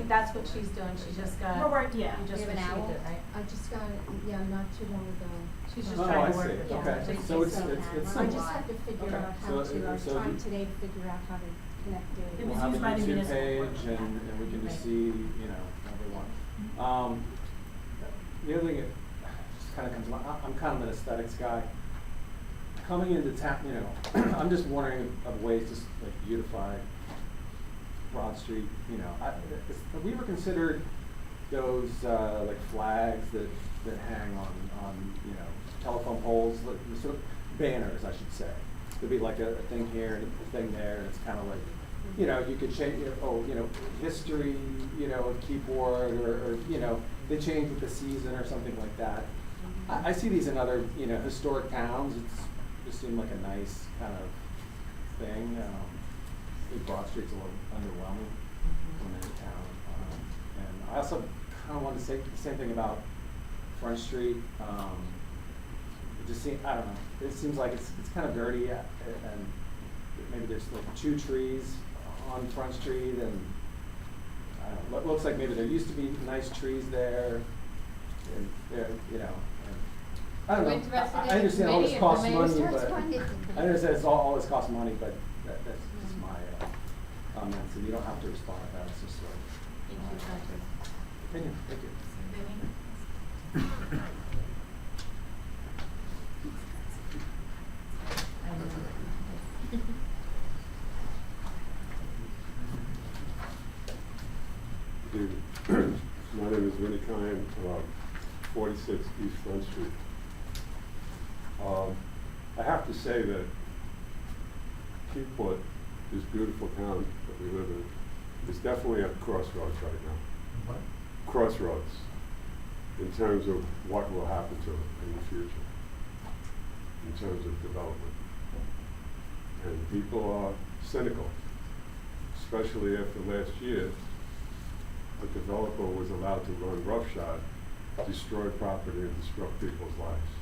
That's what she's doing. She just got. We're work- yeah. You just You have an received owl? it, right? I just got it, yeah, not too long ago. She's just Oh, trying I to work see. with it. Okay. Just So it's so it's I simple. just have to figure Okay. out how So- to, I was so trying do- today to figure out how to connect it. It We'll was have a used by the YouTube municipal page court. and we can just see, you know, everyone. The other thing that just kind of comes to mind, I'm kind of an aesthetics guy. Coming into town, you know, I'm just wondering of ways to like beautify Broad Street, you know. Have we ever considered those like flags that hang on you know, telephone poles, like, sort of banners, I should say. There'd be like a thing here and a thing there, and it's kind of like, you know, you could change, history, you know, of Keyport, or you know, they change with the season or something like that. I see these in other, you know, historic towns. It's just seemed like a nice kind of thing. I think Broad Street's a little underwhelming when in town. And I also kind of wanted to say the same thing about Front Street. It just seems, I don't know, it seems like it's kind of dirty, and maybe there's like 2 trees on Front Street, and I don't know, it looks like maybe there used to be nice trees there, and there, you know, and I don't know. I understand all this costs money, but I understand all this costs money, but that's just my comments, and you don't have to respond to that. It's just like opinion. Thank you. My name is Winnie Kine, 46 East Front Street. I have to say that Keyport, this beautiful town that we live in, is definitely at crossroads right now. What? Crossroads, in terms of what will happen to it in the future, in terms of development. And people are cynical, especially after last year. The developer was allowed to run roughshod, destroy property and disrupt people's lives.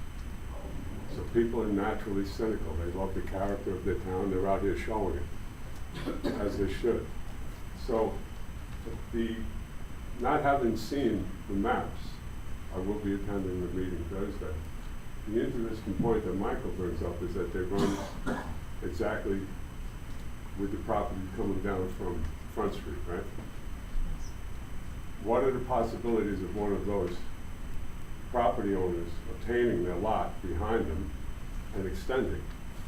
So people are naturally cynical. They love the character of their town. They're out here showing it, as they should. So not having seen the maps, I will be attending the meeting Thursday. The interesting point that Michael brings up is that they run exactly with the property coming down from Front Street, right? What are the possibilities of one of those property owners obtaining their lot behind them and extending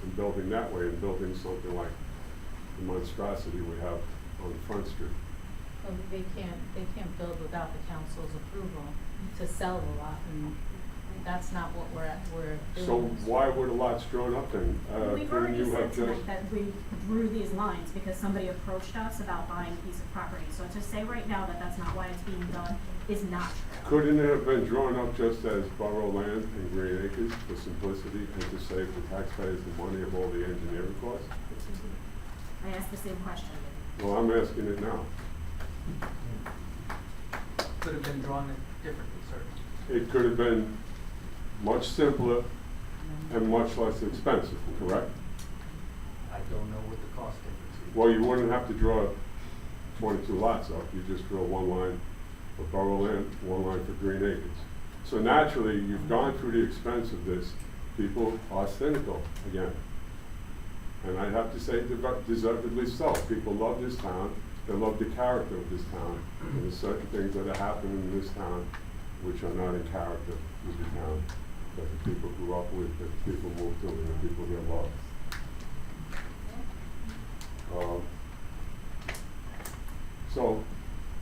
and building that way and building something like the monstrosity we have on Front Street? Well, they can't build without the council's approval to sell the lot, and That's not what we're doing. So why were the lots drawn up then? We've when already you said have tonight just- that we drew these lines because somebody approached us about buying a piece of property. So to say right now that that's not why it's being done is not true. Couldn't it have been drawn up just as Boro land and Green Acres for simplicity and to save the taxpayers the money of all the engineering costs? I asked the same question. Well, I'm asking it now. Could have been drawn differently, sir. It could have been much simpler and much less expensive, correct? I don't know what the cost difference is. Well, you wouldn't have to draw 22 lots up, you just draw one line for Borough land, one line for Green Acres. So naturally, you've gone through the expense of this, people are cynical again. And I have to say deservedly so. People love this town, they love the character of this town, and there's certain things that are happening in this town which are not in character with the town, that the people grew up with, that the people moved to, and the people here love. So,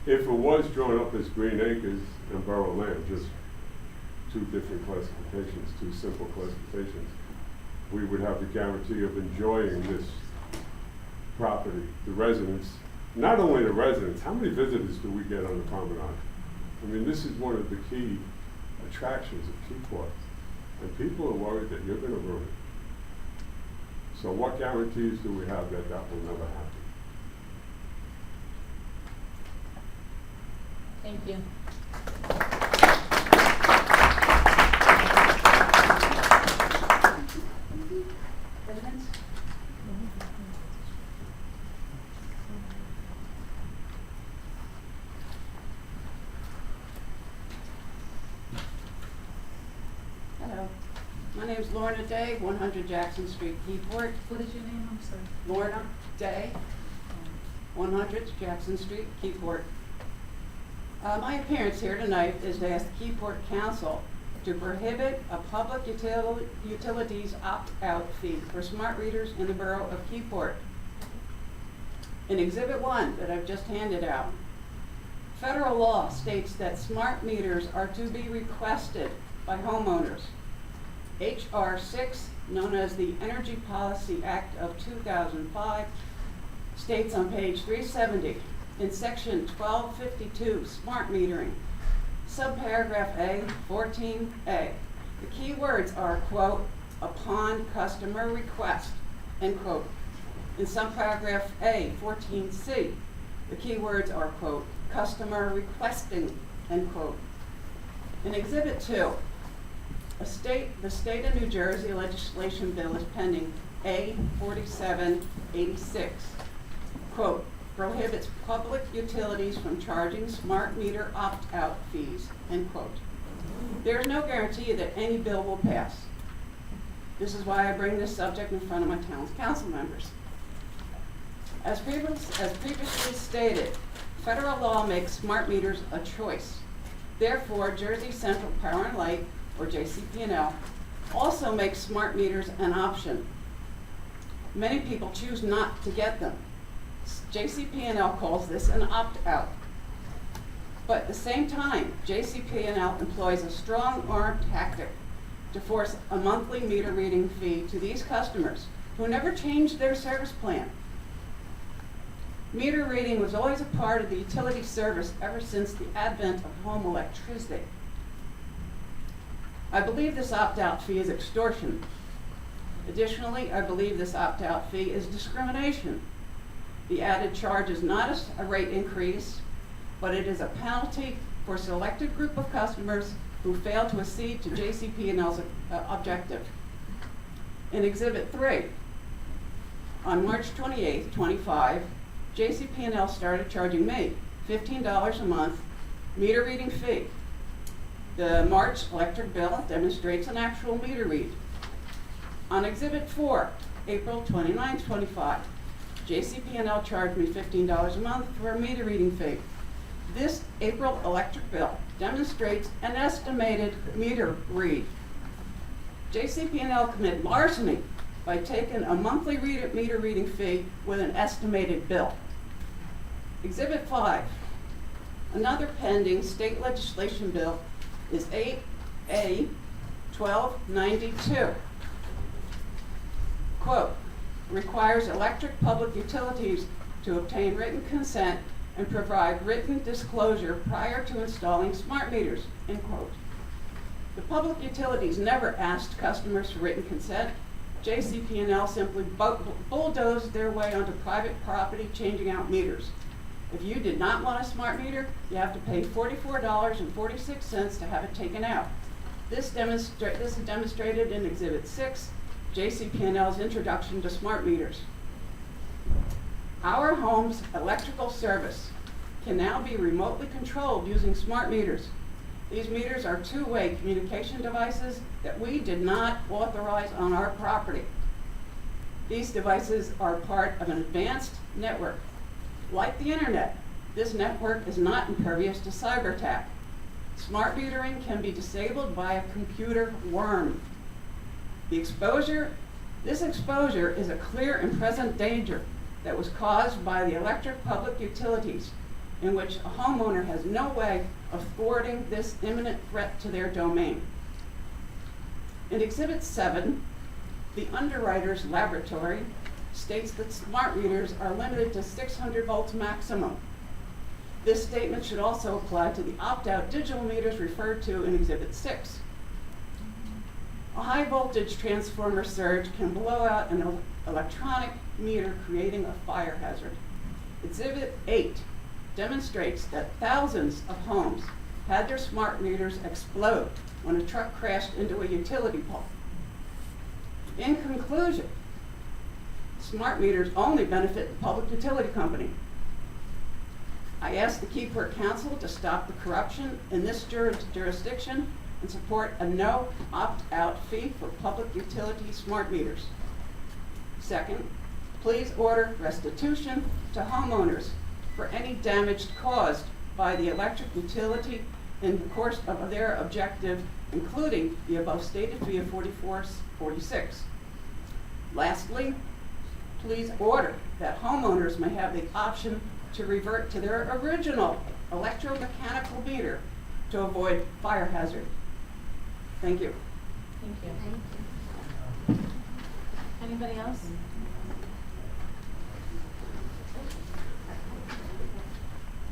if it was drawn up as Green Acres and Borough land, just two different classifications, two simple classifications, we would have the guarantee of enjoying this property. The residents, not only the residents, how many visitors do we get on the promenade? I mean, this is one of the key attractions of Keyport, and people are worried that you're gonna ruin it. So what guarantees do we have that that will never happen? Thank you. President? Hello, my name's Lorna Day, 100 Jackson Street, Keyport. What is your name? I'm sorry. Lorna Day, 100 Jackson Street, Keyport. My appearance here tonight is to ask the Keyport Council to prohibit a public utilities opt-out fee for smart readers in the borough of Keyport. In Exhibit 1 that I've just handed out, federal law states that smart meters are to be requested by homeowners. H.R. 6, known as the Energy Policy Act of 2005, states on page 370, in section 1252, smart metering, subparagraph A, 14A, the key words are, quote, upon customer request, end quote. In subparagraph A, 14C, the key words are, quote, customer requesting, end quote. In Exhibit 2, the state of New Jersey legislation bill is pending, A 4786, quote, prohibits public utilities from charging smart meter opt-out fees, end quote. There is no guarantee that any bill will pass. This is why I bring this subject in front of my town's council members. As previously stated, federal law makes smart meters a choice. Therefore, Jersey Central Power and Light, or JCP&L, also makes smart meters an option. Many people choose not to get them. JCP&L calls this an opt-out. But at the same time, JCP&L employs a strong-arm tactic to force a monthly meter reading fee to these customers who never changed their service plan. Meter reading was always a part of the utility service ever since the advent of home electricity. I believe this opt-out fee is extortion. Additionally, I believe this opt-out fee is discrimination. The added charge is not a rate increase, but it is a penalty for a selected group of customers who fail to accede to JCP&L's objective. In Exhibit 3, on March 28, 25, JCP&L started charging me $15 a month meter reading fee. The March electric bill demonstrates an actual meter read. On Exhibit 4, April 29, 25, JCP&L charged me $15 a month for a meter reading fee. This April electric bill demonstrates an estimated meter read. JCP&L committed larceny by taking a monthly meter reading fee with an estimated bill. Exhibit 5, another pending state legislation bill is A 1292. Quote, requires electric public utilities to obtain written consent and provide written disclosure prior to installing smart meters, end quote. The public utilities never asked customers for written consent. JCP&L simply bulldozed their way onto private property, changing out meters. If you did not want a smart meter, you have to pay $44.46 to have it taken out. This is demonstrated in Exhibit 6, JCP&L's introduction to smart meters. Our home's electrical service can now be remotely controlled using smart meters. These meters are two-way communication devices that we did not authorize on our property. These devices are part of an advanced network. Like the internet, this network is not impervious to cyber attack. Smart metering can be disabled by a computer worm. This exposure is a clear and present danger that was caused by the electric public utilities, in which a homeowner has no way of thwarting this imminent threat to their domain. In Exhibit 7, the underwriter's laboratory states that smart meters are limited to 600 volts maximum. This statement should also apply to the opt-out digital meters referred to in Exhibit 6. A high voltage transformer surge can blow out an electronic meter, creating a fire hazard. Exhibit 8 demonstrates that thousands of homes had their smart meters explode when a truck crashed into a utility pole. In conclusion, smart meters only benefit the public utility company. I ask the Keyport Council to stop the corruption in this jurisdiction and support a no opt-out fee for public utility smart meters. Second, please order restitution to homeowners for any damage caused by the electric utility in the course of their objective, including the above stated fee of $44.46. Lastly, please order that homeowners may have the option to revert to their original electromechanical meter to avoid fire hazard. Thank you. Thank you. Anybody else?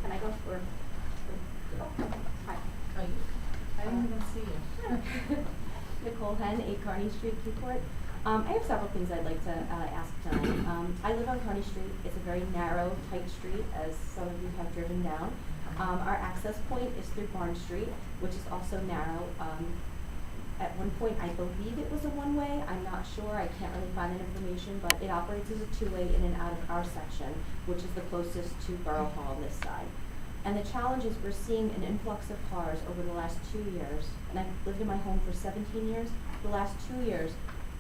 Can I go for? Hi. Oh, I didn't even see you. Nicole Henn, 8 Kearney Street, Keyport. I have several things I'd like to ask tonight. I live on Kearney Street. It's a very narrow, tight street, as some of you have driven down. Our access point is through Barn Street, which is also narrow. At one point, I believe it was a one-way. I'm not sure. I can't really find that information, but it operates as a two-way in and out of our section, which is the closest to Boro Hall on this side. And the challenge is we're seeing an influx of cars over the last 2 years, and I've lived in my home for 17 years. The last 2 years,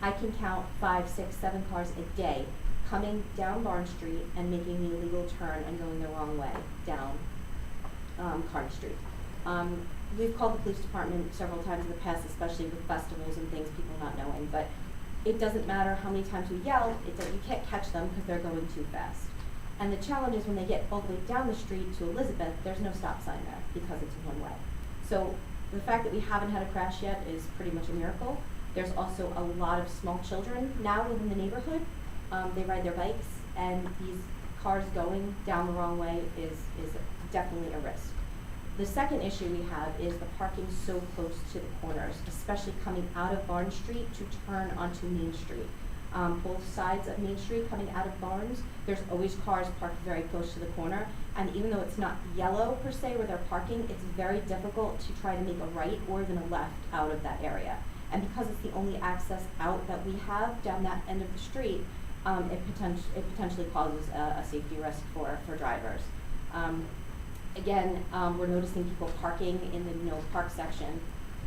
I can count 5, 6, 7 cars a day coming down Barn Street and making the illegal turn and going the wrong way down Kearney Street. We've called the police department several times in the past, especially with festivals and things, people not knowing, but it doesn't matter how many times we yell, you can't catch them because they're going too fast. And the challenge is when they get all the way down the street to Elizabeth, there's no stop sign there because it's one way. So the fact that we haven't had a crash yet is pretty much a miracle. There's also a lot of small children now within the neighborhood. They ride their bikes, and these cars going down the wrong way is definitely a risk. The second issue we have is the parking so close to the corners, especially coming out of Barn Street to turn onto Main Street. Both sides of Main Street coming out of Barnes, there's always cars parked very close to the corner, and even though it's not yellow per se where they're parking, it's very difficult to try to make a right or even a left out of that area. And because it's the only access out that we have down that end of the street, it potentially causes a safety risk for drivers. Again, we're noticing people parking in the no park section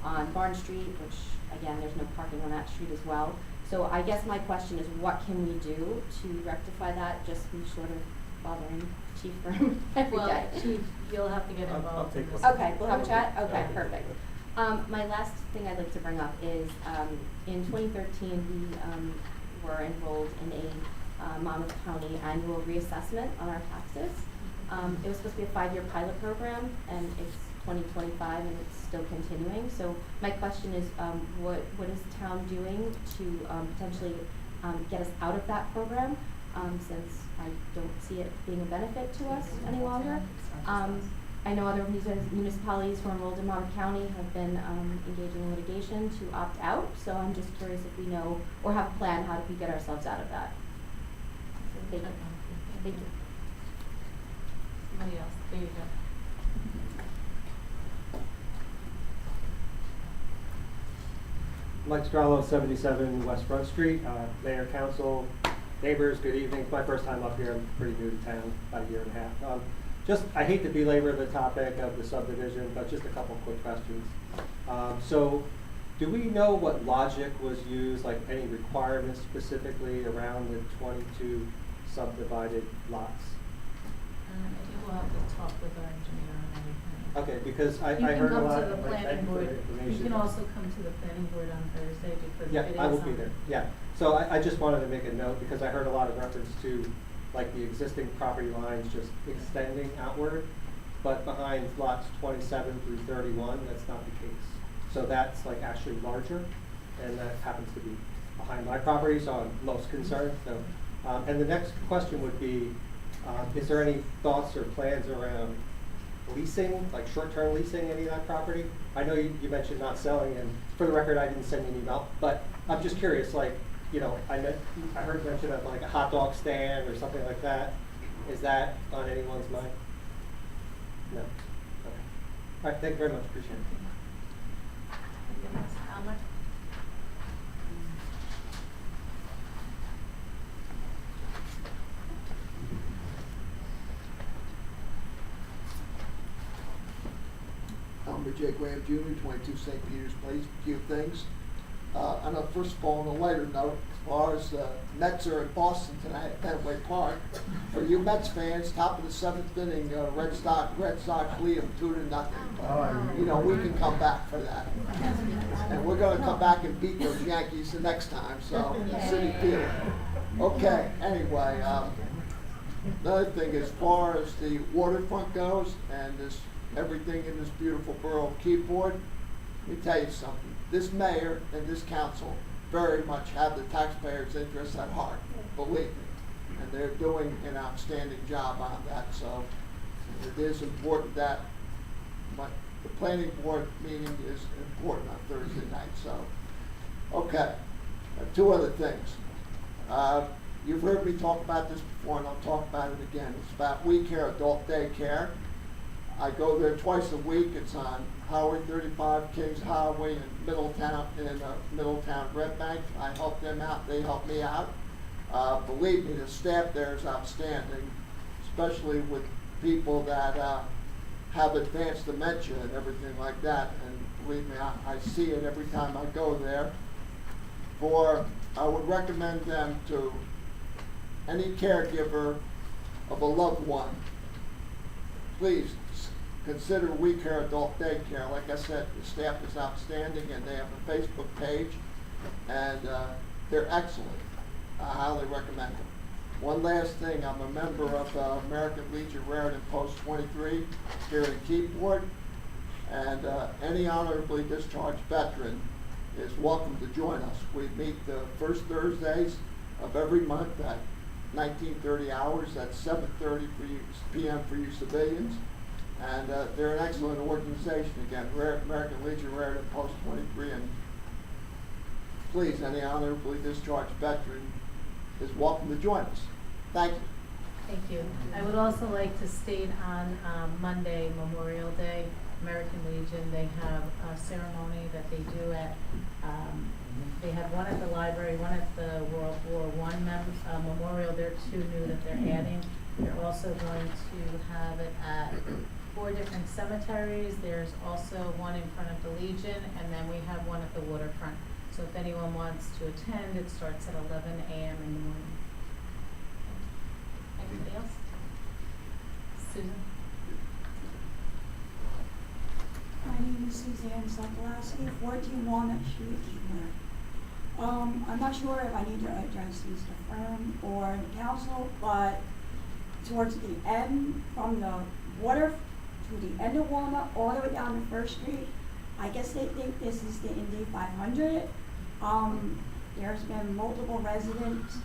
on Barn Street, which again, there's no parking on that street as well. So I guess my question is, what can we do to rectify that? Just be sort of bothering Chief Broom every day. Well, Chief, you'll have to get involved. I'll take in this. Okay, we'll have a chat? Okay, perfect. My last thing I'd like to bring up is in 2013, we were enrolled in a Monmouth County annual reassessment on our taxes. It was supposed to be a 5-year pilot program, and it's 2025, and it's still continuing. So my question is, what is the town doing to potentially get us out of that program, since I don't see it being a benefit to us any longer? I know other municipalities who are enrolled in Monmouth County have been engaging in litigation to opt out, so I'm just curious if we know or have a plan how do we get ourselves out of that. Thank you. Thank you. Somebody else, there you go. Mike Strallo, 77 West Front Street. Mayor, council, neighbors, good evening. It's my first time up here. I'm pretty new to town, about a year and a half. I hate to belabor the topic of the subdivision, but just a couple quick questions. So, do we know what logic was used, like any requirements specifically around the 22 subdivided lots? I think we'll have to talk with our engineer on everything. Okay, because I heard a lot. You can come to the planning board. You can also come to the planning board on Thursday because Yeah, it is I will on. be there, yeah. So I just wanted to make a note because I heard a lot of reference to like the existing property lines just extending outward, but behind lots 27 through 31, that's not the case. So that's like actually larger, and that happens to be behind my property, so I'm most concerned. So, and the next question would be, is there any thoughts or plans around leasing, like short-term leasing any of that property? I know you mentioned not selling, and for the record, I didn't send you an email, but I'm just curious, like, you know, I heard mention of like a hot dog stand or something like that. Is that on anyone's mind? No? Okay. All right, thank you very much, appreciate it. Anyone else? Alma? I'm J. Graham Jr., 22 St. Peter's Place, a few things. I know, first of all, on a lighter note, as far as the Mets are in Boston tonight at Fenway Park, for you Mets fans, top of the seventh inning, Red Sox lead them 2-0. You know, we can come back for that. And we're going to come back and beat those Yankees the next time, so City Field. Okay, anyway, another thing, as far as the waterfront goes and this everything in this beautiful borough of Keyport, let me tell you something. This mayor and this council very much have the taxpayers' interests at heart, believe me. And they're doing an outstanding job on that. So it is important that the planning board meeting is important on Thursday night. So, okay, two other things. You've heard me talk about this before, and I'll talk about it again. It's about We Care Adult Daycare. I go there twice a week. It's on Highway 35, Kings Highway in Middletown, Red Bank. I help them out. They help me out. Believe me, the staff there is outstanding, especially with people that have advanced dementia and everything like that. And believe me, I see it every time I go there. I would recommend them to any caregiver of a loved one. Please consider We Care Adult Daycare. Like I said, the staff is outstanding, and they have a Facebook page, and they're excellent. I highly recommend them. One last thing, I'm a member of American Legion Raritan Post 23 here in Keyport, and any honorably discharged veteran is welcome to join us. We meet the first Thursdays of every month at 19:30 hours. That's 7:30 p.m. for you civilians. And they're an excellent organization. Again, American Legion Raritan Post 23. And please, any honorably discharged veteran is welcome to join us. Thank you. Thank you. I would also like to state on Monday, Memorial Day, American Legion, they have a ceremony that they do at, they have one at the library, one at the World War I memorial. There are two new that they're adding. They're also going to have it at 4 different cemeteries. There's also one in front of the Legion, and then we have one at the Waterfront. So if anyone wants to attend, it starts at 11 a.m. in the morning. Anybody else? Susan? My name is Suzanne Sokolowski, 14 Walnut Street, Keyport. I'm not sure if I need to address Mr. Firm or the council, but towards the end, from the Waterfront to the end of Walnut, all the way down to First Street. I guess they think this is the Indy 500. There's been multiple residents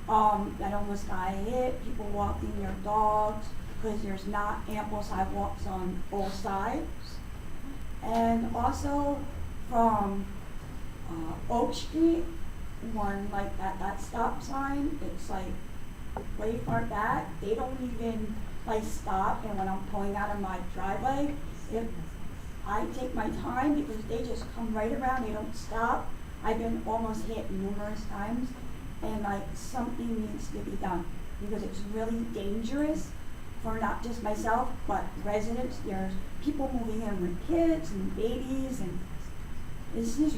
that almost got hit, people walking their dogs, because there's not ample sidewalks on both sides. And also from Oak Street, one like that stop sign, it's like way far back. They don't even like stop, and when I'm pulling out of my driveway, I take my time because they just come right around, they don't stop. I've been almost hit numerous times, and like something needs to be done because it's really dangerous for not just myself, but residents. There's people moving in with kids and babies, and it's just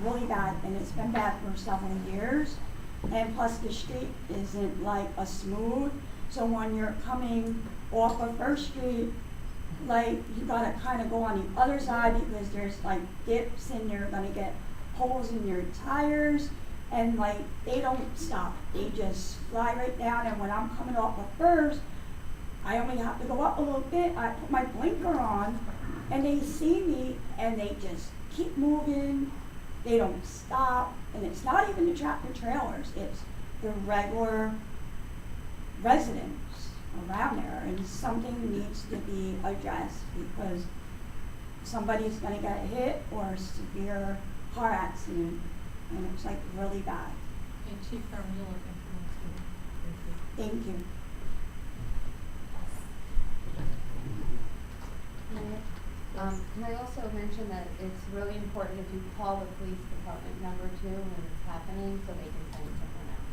really bad, and it's been bad for several years. And plus the street isn't like a smooth, so when you're coming off of First Street, like you gotta kind of go on the other side because there's like dips and you're gonna get holes in your tires, and like they don't stop, they just fly right down. And when I'm coming off of First, I only have to go up a little bit, I put my blinker on, and they see me and they just keep moving, they don't stop. And it's not even the tractor trailers, it's the regular residents around there, and something needs to be addressed because somebody's gonna get hit or a severe car accident, and it's like really bad. And Chief Carmen, you'll look into it. Thank you. Can I also mention that it's really important if you call the police department number 2 when it's happening so they can send someone out.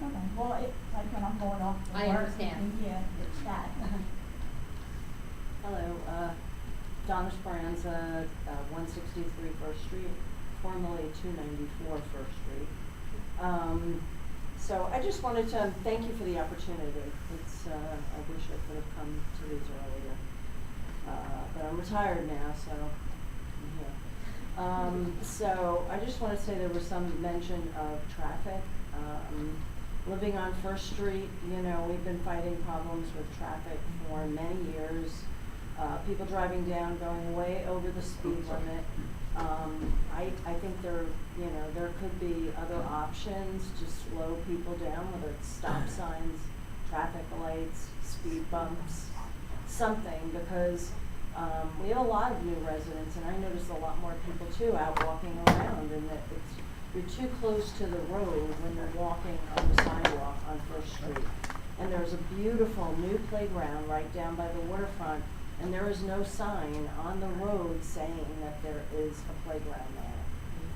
Okay, well, it's like when I'm going off to I work, understand. and yeah, it's bad. Hello, Donna Speranza, 163 First Street, formerly 294 First Street. So I just wanted to thank you for the opportunity. It's, I wish I could have come to these earlier. But I'm retired now, so I'm here. So I just want to say there was some mention of traffic. Living on First Street, you know, we've been fighting problems with traffic for many years. People driving down, going way over the speed limit. I think there could be other options to slow people down, whether it's stop signs, traffic lights, speed bumps, something, because we have a lot of new residents, and I notice a lot more people too out walking around, and that you're too close to the road when you're walking on the sidewalk on First Street. And there's a beautiful new playground right down by the waterfront, and there is no sign on the road saying that there is a playground there.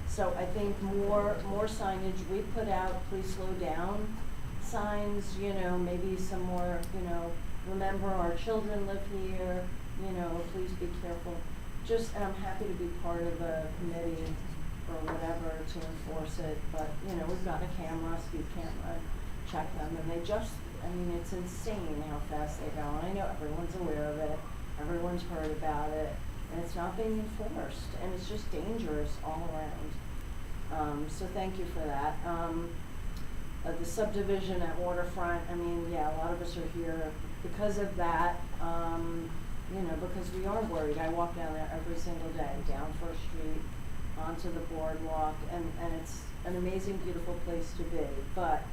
So I think more signage, we put out, please slow down signs, you know, maybe some more, you know, remember our children live here, you know, please be careful. And I'm happy to be part of a committee or whatever to enforce it, but, you know, we've got a camera, speed camera, check them, and it's insane how fast they go. And I know everyone's aware of it, everyone's heard about it, and it's not being enforced, and it's just dangerous all around. So thank you for that. The subdivision at Waterfront, a lot of us are here because of that, because we are worried. I walk down there every single day, down First Street, onto the boardwalk, and it's an amazing, beautiful place to be. But,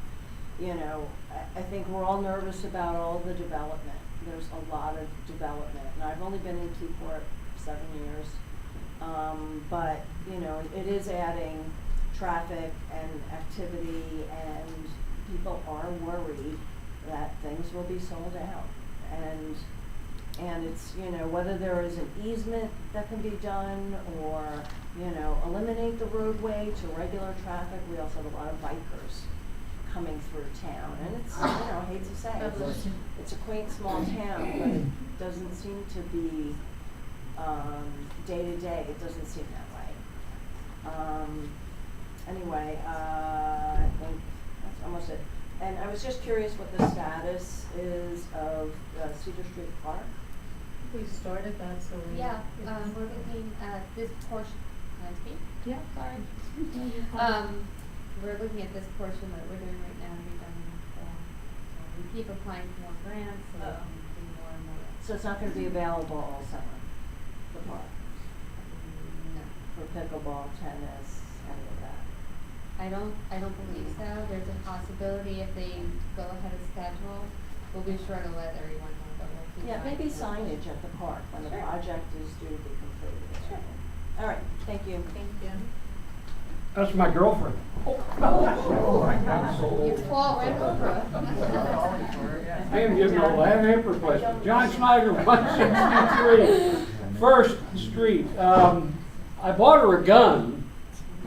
I think we're all nervous about all the development. There's a lot of development, and I've only been in Keyport 7 years. But, it is adding traffic and activity, and people are worried that things will be sold out. And it's, whether there is an easement that can be done or, eliminate the roadway to regular traffic. We also have a lot of bikers coming through town, and it's, I hate to say it, it's a quaint small town, but it doesn't seem to be, day to day, it doesn't seem that way. Anyway, I think that's almost it. And I was just curious what the status is of Cedar Street Park. We started that, so we. Yeah, we're looking at this portion. Can I speak? Yeah. Sorry. We're looking at this portion that we're doing right now, we keep applying for more grants, so we can do more and more. So it's not gonna be available all summer, the park, No. for pickleball, tennis, any of that? I don't believe so. There's a possibility if they go ahead of schedule, we'll be sure to let everyone know, but we'll keep. Yeah, maybe signage at the park when the Sure. project is due to be completed. Sure. All right, thank you. Thank you. That's my girlfriend. You fall right over. I am getting old. I have a hip replacement. John Schneider, 163 First Street. I bought her a gun,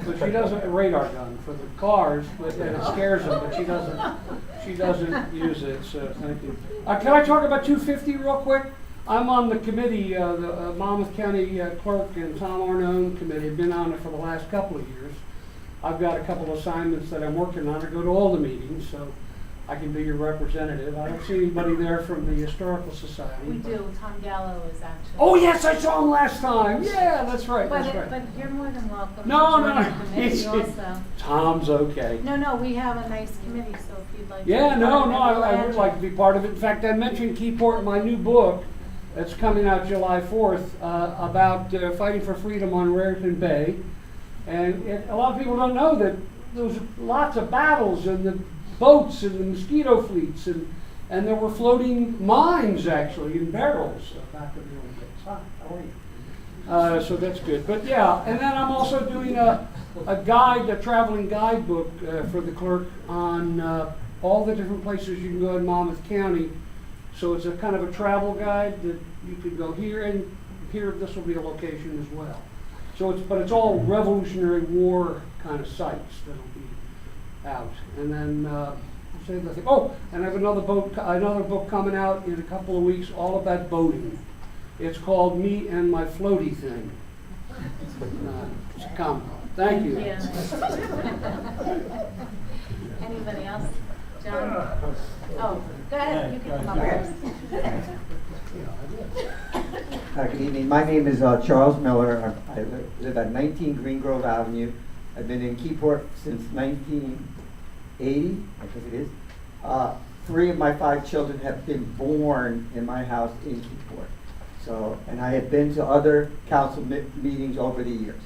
but she doesn't, a radar gun for the cars, but and it scares them, but she doesn't use it, so thank you. Can I talk about 250 real quick? I'm on the committee, the Monmouth County Clerk and Tom Arnone committee. I've been on it for the last couple of years. I've got a couple of assignments that I'm working on. I go to all the meetings, so I can be your representative. I don't see anybody there from the Historical Society. We do, Tom Gallo is actually. Oh, yes, I saw him last time. Yeah, that's right, that's right. But you're more than welcome. No, to no, join no. the committee also. Tom's okay. No, we have a nice committee, so if you'd like to. Yeah, be part of it, I we'll would add like you. to be part of it. In fact, I mentioned Keyport in my new book that's coming out July 4th about fighting for freedom on Raritan Bay. And a lot of people don't know that there was lots of battles and the boats and the mosquito fleets and there were floating mines actually in barrels back in the old days. Hi, how are you? So that's good. But yeah, and then I'm also doing a traveling guidebook for the clerk on all the different places you can go in Monmouth County. So it's a kind of a travel guide that you could go here and here. This will be a location as well. So it's all Revolutionary War kind of sites that'll be out. And then and I have another book coming out in a couple of weeks, all about boating. It's called Me and My Floaty Thing. It's a comic. Thank you. Anybody else? John? Oh, go ahead, you can come up. Good evening. My name is Charles Miller. I live at 19 Green Grove Avenue. I've been in Keyport since 1980, I think it is. 3 of my 5 children have been born in my house in Keyport. So, and I have been to other council meetings over the years.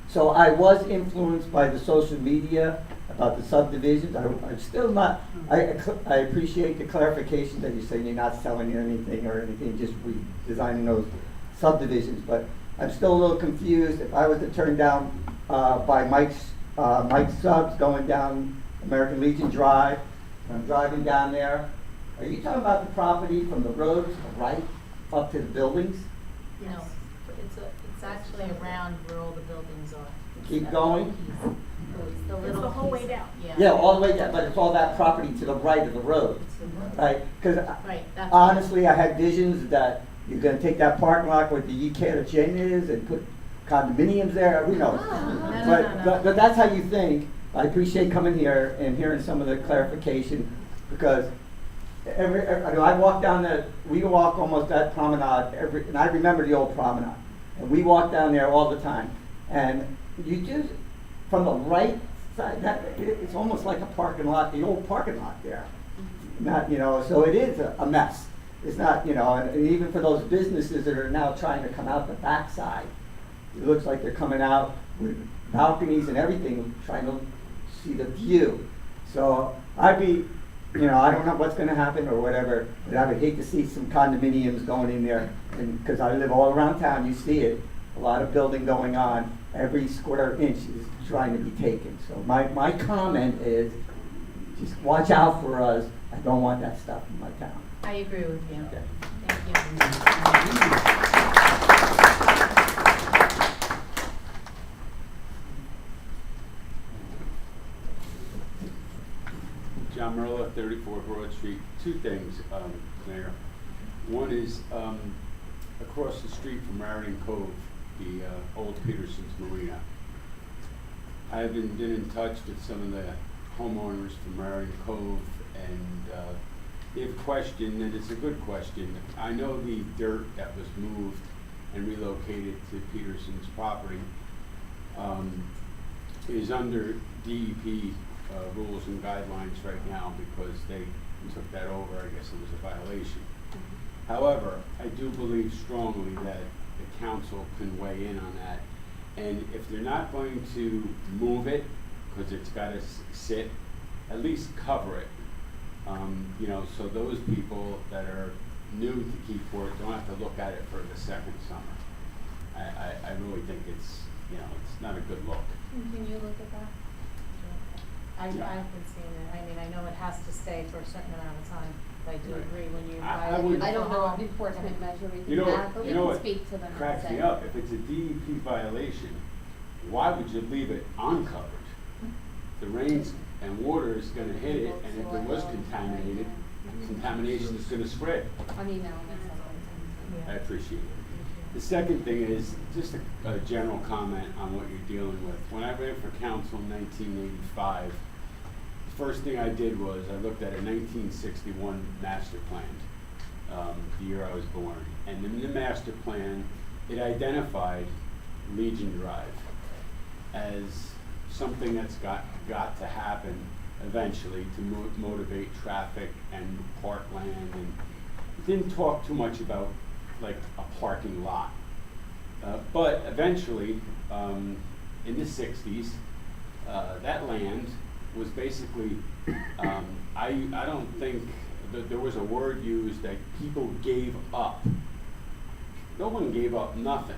So I was influenced by the social media about the subdivisions. I'm still not, I appreciate the clarification that you're saying you're not selling anything or anything, just redesigning those subdivisions, but I'm still a little confused. If I was to turn down by Mike's Subs going down American Legion Drive, and I'm driving down there, are you talking about the property from the road to the right up to the buildings? No, it's actually around where all the buildings are. Keep going? It's the It's little the whole way piece. down. Yeah, all the way down, but it's all that property to the right of the road, right? Because Right, that's. honestly, I had visions that you're gonna take that parking lot where the Ikea chain is and put condominiums there, who knows? No. But that's how you think. I appreciate coming here and hearing some of the clarification, because I walk down we walk almost that promenade and I remember the old promenade. And we walk down there all the time. And you just, from the right side, it's almost like a parking lot, the old parking lot there. Not, so it is a mess. It's not, and even for those businesses that are now trying to come out the backside, it looks like they're coming out with balconies and everything, trying to see the view. So I'd be, I don't know what's going to happen or whatever, but I would hate to see some condominiums going in there, and because I live all around town, you see it, a lot of building going on. Every square inch is trying to be taken. So my comment is, just watch out for us. I don't want that stuff in my town. I agree with you. Okay. Thank you. John Merla, 34 Broad Street. 2 things, Mayor. One is across the street from Raritan Cove, the old Peterson's Marina. I have been in touch with some of the homeowners from Raritan Cove, and they've questioned, and it's a good question. I know the dirt that was moved and relocated to Peterson's property is under DEP rules and guidelines right now because they took that over. I guess it was a violation. However, I do believe strongly that the council can weigh in on that. And if they're not going to move it, because it's gotta sit, at least cover it. You know, so those people that are new to Keyport don't have to look at it for the second summer. I really think it's, you know, it's not a good look. Can you look at that? I've been seeing it. I mean, I know it has to stay for a certain amount of time, but I do Right. agree when you I buy would- a I don't know home. what enforcement measure we You know can what- have, but we you know can what speak to them and cracks me say. up, if it's a DEP violation, why would you leave it uncovered? The rains and water is gonna hit it, and if it was contaminated, contamination is gonna spread. I'm emailing it. I appreciate it. The second thing is just a general comment on what you're dealing with. When I ran for council in 1985, the first thing I did was I looked at a 1961 master plan, the year I was born. And in the master plan, it identified Legion Drive as something that's got to happen eventually to motivate traffic and parkland, and it didn't talk too much about like a parking lot. But eventually, in the 60s, that land was basically, I don't think that there was a word used that people gave up. No one gave up nothing.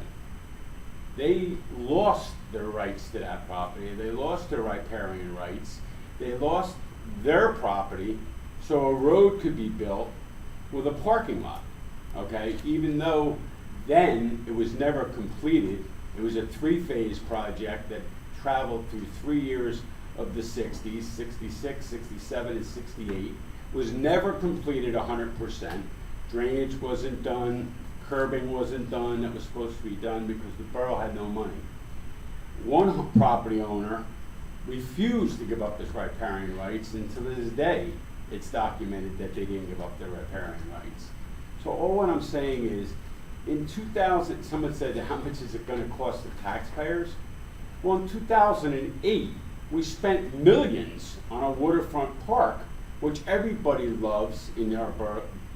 They lost their rights to that property. They lost their riparian rights. They lost their property so a road could be built with a parking lot, okay? Even though then it was never completed. It was a 3-phase project that traveled through 3 years of the 60s, 66, 67, and 68. Was never completed 100%. Drainage wasn't done, curbing wasn't done that was supposed to be done because the borough had no money. One property owner refused to give up his riparian rights, and to this day, it's documented that they didn't give up their riparian rights. So all what I'm saying is, in 2000, someone said, how much is it gonna cost the taxpayers? Well, in 2008, we spent millions on a waterfront park, which everybody loves in our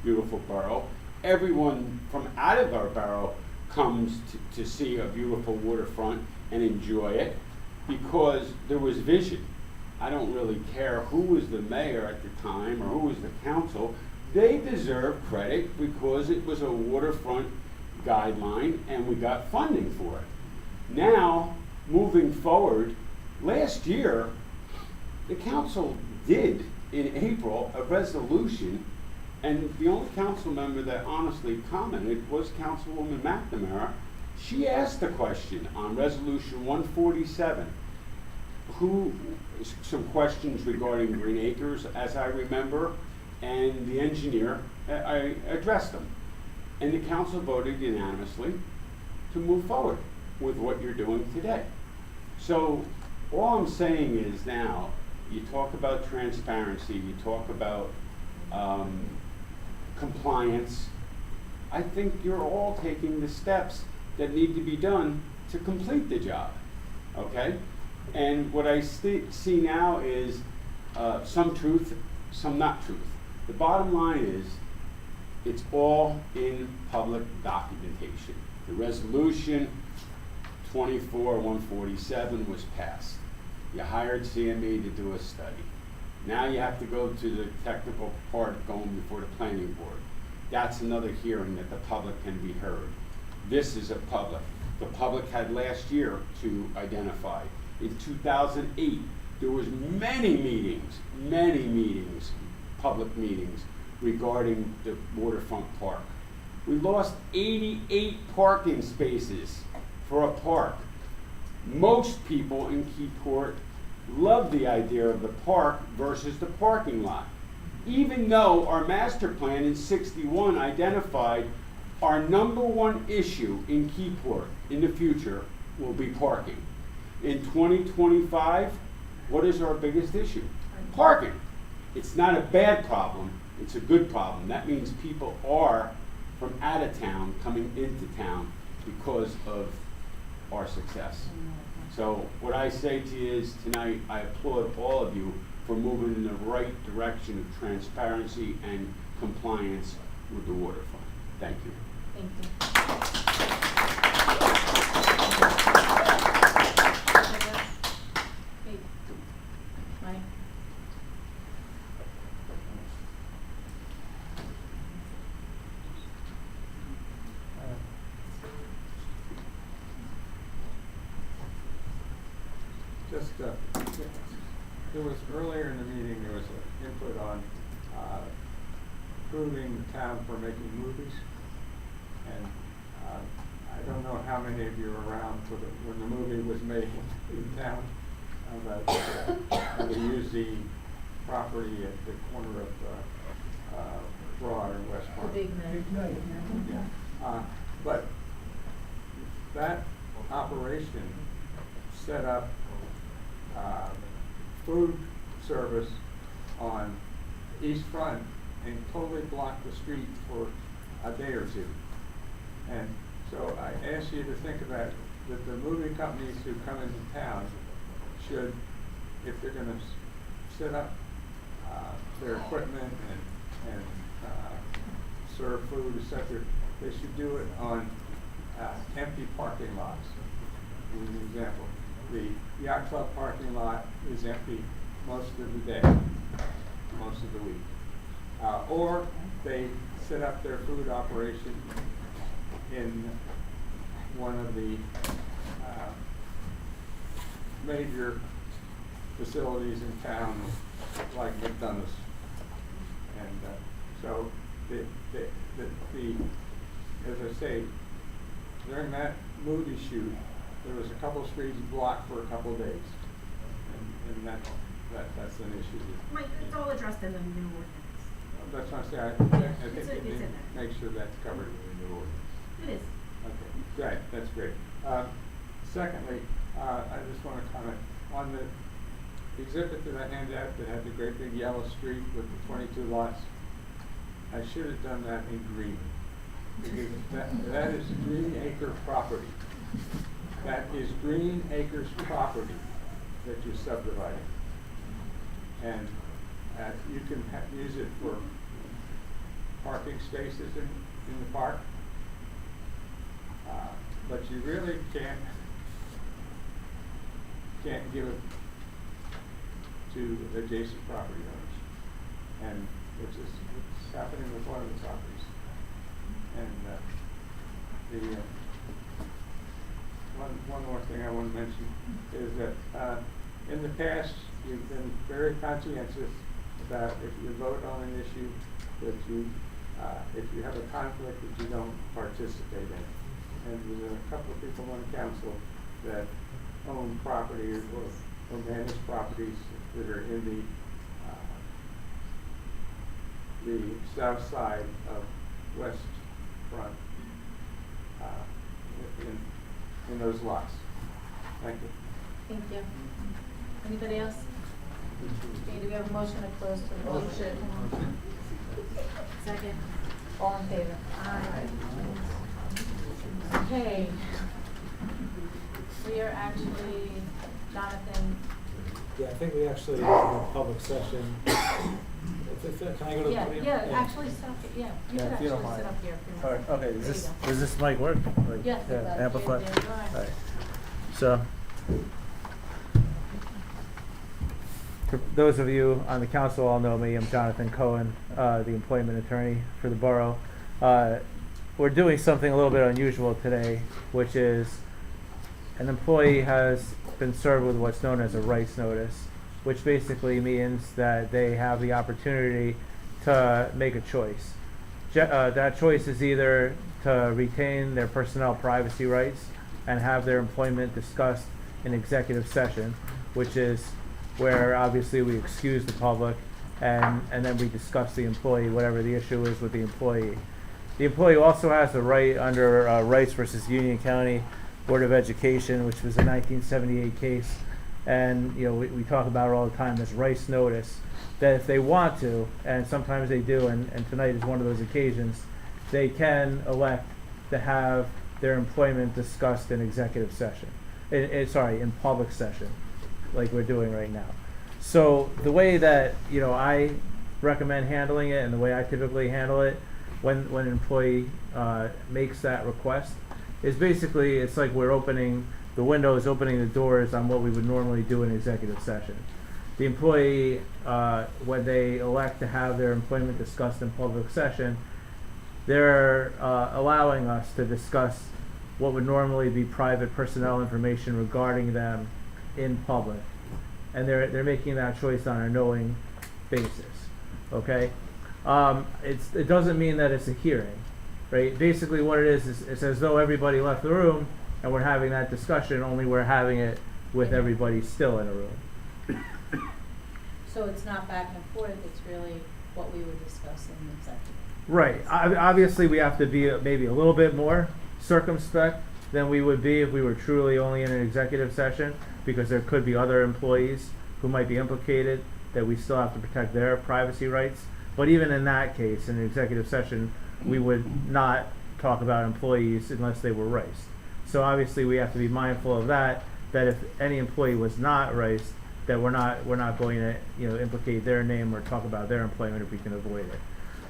beautiful borough. Everyone from out of our borough comes to see a beautiful waterfront and enjoy it because there was vision. I don't really care who was the mayor at the time or who was the council. They deserve credit because it was a waterfront guideline and we got funding for it. Now, moving forward, last year, the council did in April a resolution, and the only council member that honestly commented was Councilwoman McNamara. She asked the question on Resolution 147, some questions regarding Green Acres, as I remember, and the engineer, I addressed them. And the council voted unanimously to move forward with what you're doing today. So all I'm saying is now, you talk about transparency, you talk about compliance. I think you're all taking the steps that need to be done to complete the job, okay? And what I see now is some truth, some not truth. The bottom line is, it's all in public documentation. The resolution 24-147 was passed. You hired CME to do a study. Now you have to go to the technical part going before the planning board. That's another hearing that the public can be heard. This is a public. The public had last year to identify. In 2008, there was many meetings, public meetings regarding the waterfront park. We lost 88 parking spaces for a park. Most people in Keyport love the idea of the park versus the parking lot. Even though our master plan in 61 identified our #1 issue in Keyport in the future will be parking. In 2025, what is our biggest issue? Parking. It's not a bad problem, it's a good problem. That means people are from out of town coming into town because of our success. So what I say to you is tonight, I applaud all of you for moving in the right direction of transparency and compliance with the waterfront. Thank you. Thank you. Hey, Mike? Just, there was, earlier in the meeting, there was an input on approving the town for making movies. And I don't know how many of you were around for when the movie was made in town. But they used the property at the corner of Broad and West Park. The big night. Yeah. But that operation set up food service on East Front and totally blocked the street for a day or two. And so I ask you to think about that the movie companies who come into town should, if they're going to set up their equipment and serve food, etc., they should do it on empty parking lots. As an example, the yacht club parking lot is empty most of the day, most of the week. Or they set up their food operation in one of the major facilities in town, like McDonald's. And so as I say, during that movie shoot, there was a couple streets blocked for a couple days, and that's an issue. Mike, it's all addressed in the new ordinance. That's what I'm saying. I think It's we in need there. to make sure that's covered in the new ordinance. It is. Okay, great, that's great. Secondly, I just want to comment on the exhibit that I handed out that had the great big yellow street with the 22 lots. I should have done that in green, because that is Green Acre property. That is Green Acres property that you're subdividing. And you can use it for parking spaces in the park. But you really can't give it to adjacent property owners. And which is what's happening with one of the properties. And one more thing I want to mention is that in the past you've been very conscientious about if you vote on an issue that you, if you have a conflict, that you don't participate in. And there's a couple of people on council that own property or manage properties that are in the south side of West Front in those lots. Thank you. Thank you. Anybody else? Okay, do we have a motion to close to the public? Motion. Second. All in favor? Aye. Okay. We are actually, Jonathan. Yeah, I think we actually have a public session. Can I go to the podium? Yeah, actually stop it, yeah. You can if you don't actually sit mind. up here. if you All want. right, okay, There you go. does this mic work? Like, Yes, it does. amplify? There you are. All right. So, for those of you on the council all know me, I'm Jonathan Cohen, the employment attorney for the borough. We're doing something a little bit unusual today, which is an employee has been served with what's known as a rights notice, which basically means that they have the opportunity to make a choice. That choice is either to retain their personnel privacy rights and have their employment discussed in executive session, which is where obviously we excuse the public and then we discuss the employee, whatever the issue is with the employee. The employee also has the right under Rights versus Union County Board of Education, which was a 1978 case, and we talk about it all the time, this rights notice, that if they want to, and sometimes they do, and tonight is one of those occasions, they can elect to have their employment discussed in executive session, in public session, like we're doing right now. So the way that I recommend handling it, and the way I typically handle it, when an employee makes that request, is basically, it's like we're opening the windows, opening the doors on what we would normally do in executive session. The employee, when they elect to have their employment discussed in public session, they're allowing us to discuss what would normally be private personnel information regarding them in public. And they're making that choice on a knowing basis, okay? It doesn't mean that it's a hearing, right? Basically what it is it's as though everybody left the room and we're having that discussion, only we're having it with everybody still in a room. So it's not back and forth, it's really what we would discuss in the executive. Right. Obviously, we have to be maybe a little bit more circumspect than we would be if we were truly only in an executive session, because there could be other employees who might be implicated that we still have to protect their privacy rights. But even in that case, in an executive session, we would not talk about employees unless they were riced. So obviously, we have to be mindful of that if any employee was not riced, that we're not going to implicate their name or talk about their employment if we can avoid it.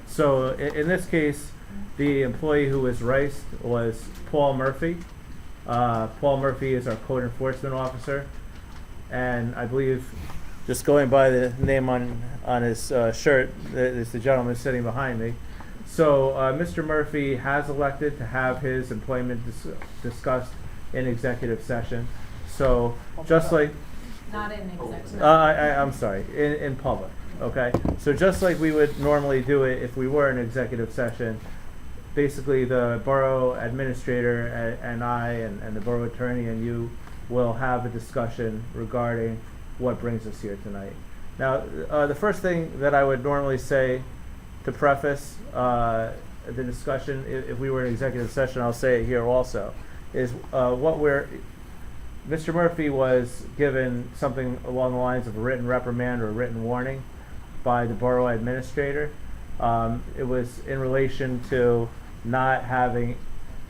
So in this case, the employee who was riced was Paul Murphy. Paul Murphy is our code enforcement officer, and I believe, just going by the name on his shirt, is the gentleman sitting behind me. So Mr. Murphy has elected to have his employment discussed in executive session. So just like Not in executive. I'm sorry, in public, okay? So just like we would normally do it if we were in executive session, basically the borough administrator and I and the borough attorney and you will have a discussion regarding what brings us here tonight. Now, the first thing that I would normally say to preface the discussion, if we were in executive session, I'll say it here also, is Mr. Murphy was given something along the lines of a written reprimand or a written warning by the borough administrator. It was in relation to not having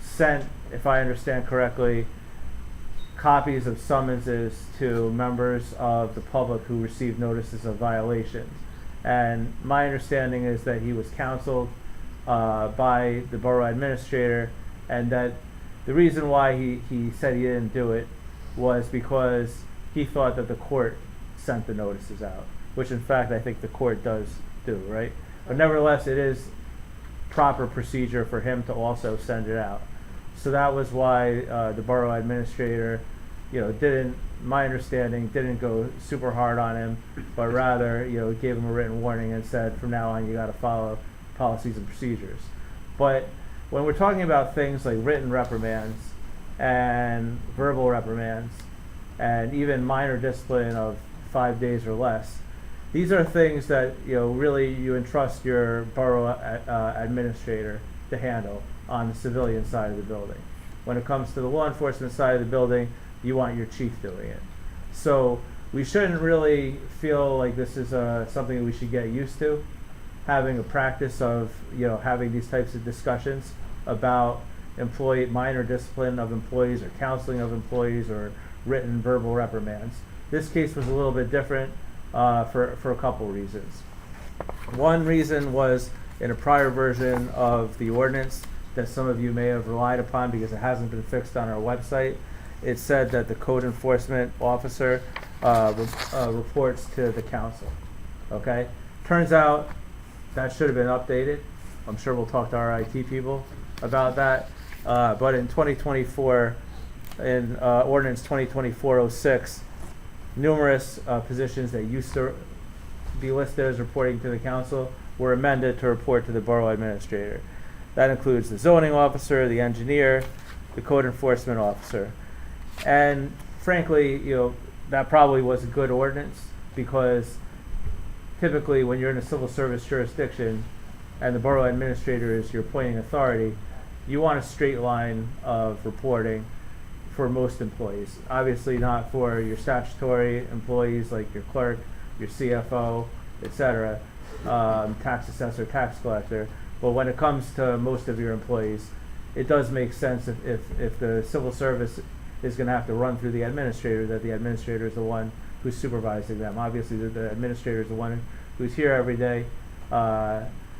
sent, if I understand correctly, copies of summonses to members of the public who received notices of violations. And my understanding is that he was counseled by the borough administrator, and that the reason why he said he didn't do it was because he thought that the court sent the notices out, which in fact I think the court does do, right? But nevertheless, it is proper procedure for him to also send it out. So that was why the borough administrator, my understanding, didn't go super hard on him, but rather, gave him a written warning and said, from now on, you got to follow policies and procedures. But when we're talking about things like written reprimands and verbal reprimands and even minor discipline of 5 days or less, these are things that really you entrust your borough administrator to handle on the civilian side of the building. When it comes to the law enforcement side of the building, you want your chief doing it. So we shouldn't really feel like this is something that we should get used to, having a practice of having these types of discussions about minor discipline of employees or counseling of employees or written verbal reprimands. This case was a little bit different for a couple reasons. One reason was in a prior version of the ordinance that some of you may have relied upon because it hasn't been fixed on our website. It said that the code enforcement officer reports to the council. Okay? Turns out that should have been updated. I'm sure we'll talk to our IT people about that. But in 2024, in Ordinance 2024-06, numerous positions that used to be listed as reporting to the council were amended to report to the borough administrator. That includes the zoning officer, the engineer, the code enforcement officer. And frankly, that probably was a good ordinance, because typically when you're in a civil service jurisdiction and the borough administrator is your appointing authority, you want a straight line of reporting for most employees. Obviously not for your statutory employees like your clerk, your CFO, etc., tax assessor, tax collector. But when it comes to most of your employees, it does make sense if the civil service is going to have to run through the administrator, that the administrator is the one who's supervising them. Obviously, the administrator is the one who's here every day,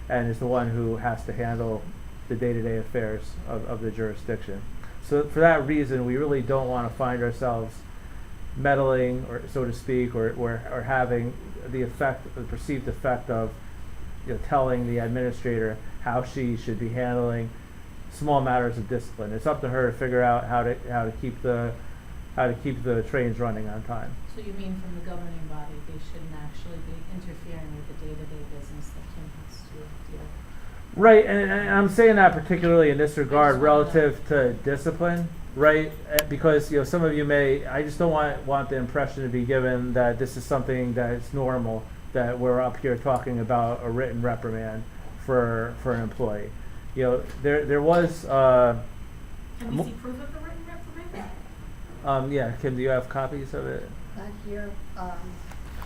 and is the one who has to handle the day-to-day affairs of the jurisdiction. So for that reason, we really don't want to find ourselves meddling, or so to speak, or having the perceived effect of, telling the administrator how she should be handling small matters of discipline. It's up to her to figure out how to keep the trains running on time. So you mean from the governing body, they shouldn't actually be interfering with the day-to-day business that Kim has to deal with? Right, and I'm saying that particularly in this regard relative to discipline, right? Because some of you I just don't want the impression to be given that this is something that is normal, that we're up here talking about a written reprimand for an employee. There was. Can we see proof of the written reprimand? Yeah, Kim, do you have copies of it? Not here,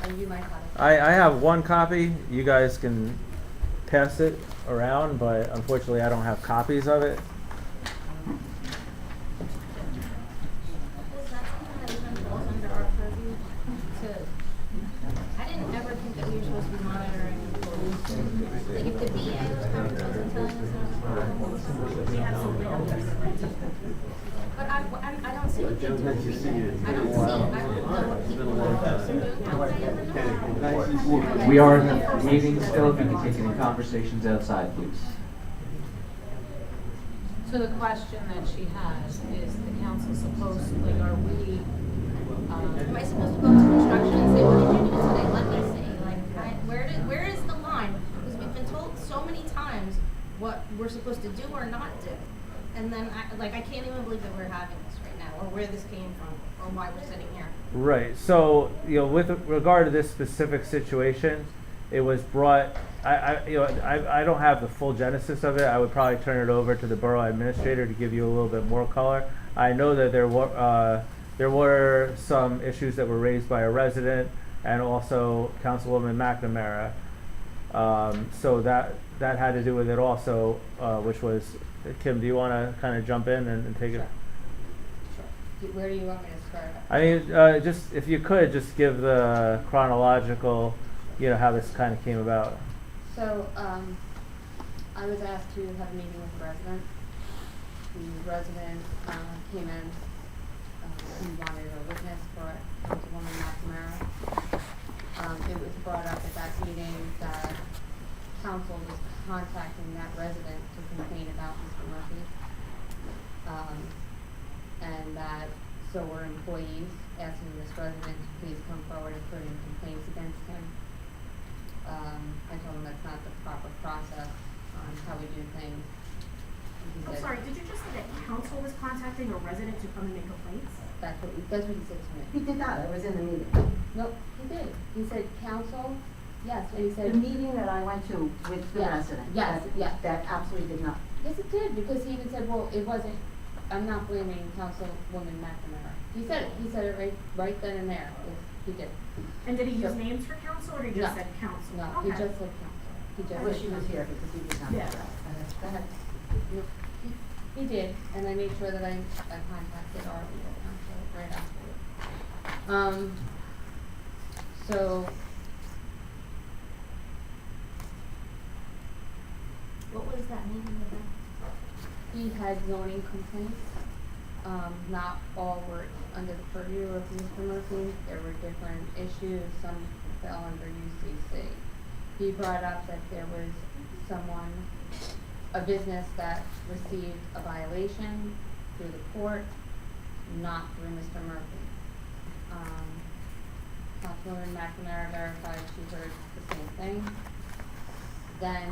and you might have it. I have one copy. You guys can pass it around, but unfortunately I don't have copies of it. Is that something that even falls under our purview? I didn't ever think that we were supposed to be monitoring employees. Like if the BA was coming to us and telling us We have some legal records. but I don't see what they do. I don't see, I don't know what people are doing. We are in the meeting still. If you can take any conversations outside, please. So the question that she has is the council supposed, are we, Am I supposed to go to construction and say, what did you do today? Let me see. Where is the line? Because we've been told so many times what we're supposed to do or not do. And then I can't even believe that we're having this right now, or where this came from, or why we're sitting here. Right. So, with regard to this specific situation, it was brought. I don't have the full genesis of it. I would probably turn it over to the borough administrator to give you a little bit more color. I know that there were some issues that were raised by a resident and also Councilwoman McNamara. So that had to do with it also, which was, Kim, do you want to kind of jump in and take it? Sure. Where do you want me to start? I mean, just if you could just give the chronological, how this kind of came about. So, I was asked to have a meeting with a resident. The resident came in, he wanted a witness for Councilwoman McNamara. It was brought up at that meeting that council was contacting that resident to complain about Mr. Murphy. And that so were employees asking this resident to please come forward and put in complaints against him. I told him that's not the proper process on how we do things. I'm sorry, did you just say that council was contacting a resident to come and make complaints? That's what he said to me. He did not, I was in the meeting. Nope, he did. He said, council, yes, and he said. The meeting that I went to with the Yes, resident. yes, yes. That absolutely did not. Yes, it did, because he even said, well, it wasn't, I'm not blaming Councilwoman McNamara. He said it right then and there. Yes, he did. And did he use names for council, or he just No. said council? No, he just said council. He just I wish said he was council. here because he did not. Yeah. Go ahead. He did, and I made sure that I contacted our legal counsel right afterwards. So, what was that meeting about? He had zoning complaints. Not all were under the purview of Mr. Murphy. There were different issues. Some fell under UCC. He brought up that there was a business that received a violation through the court, not through Mr. Murphy. Councilwoman McNamara verified she heard the same thing. Then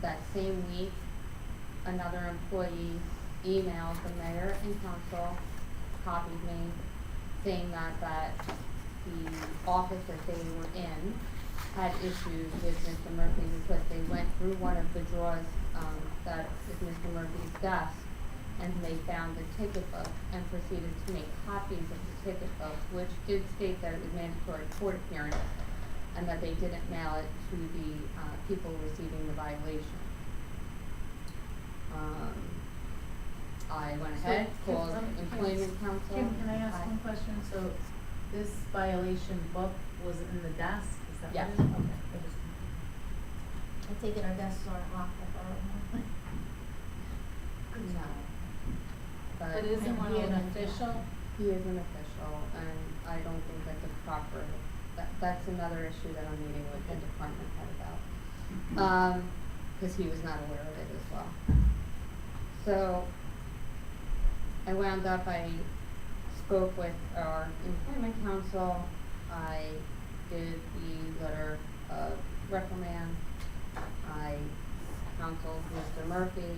that same week, another employee emailed the mayor and council, copied me, saying that the office that they were in had issues with Mr. Murphy because they went through one of the drawers that is Mr. Murphy's desk, and they found the ticket book and proceeded to make copies of the ticket book, which did state that it was mandatory court appearance and that they didn't mail it to the people receiving the violation. I went ahead, called employment counsel. Kim, can I ask one question? So this violation book was in the desk? Is that Yes. what it is? Okay. I take it our desks aren't locked at Boro. No. But isn't he an official? He is an official, and I don't think that's a proper, that's another issue that I'm meeting with the department head about. Cause he was not aware of it as well. So, I wound up, I spoke with our employment council, I did the letter of reprimand, I counseled Mr. Murphy,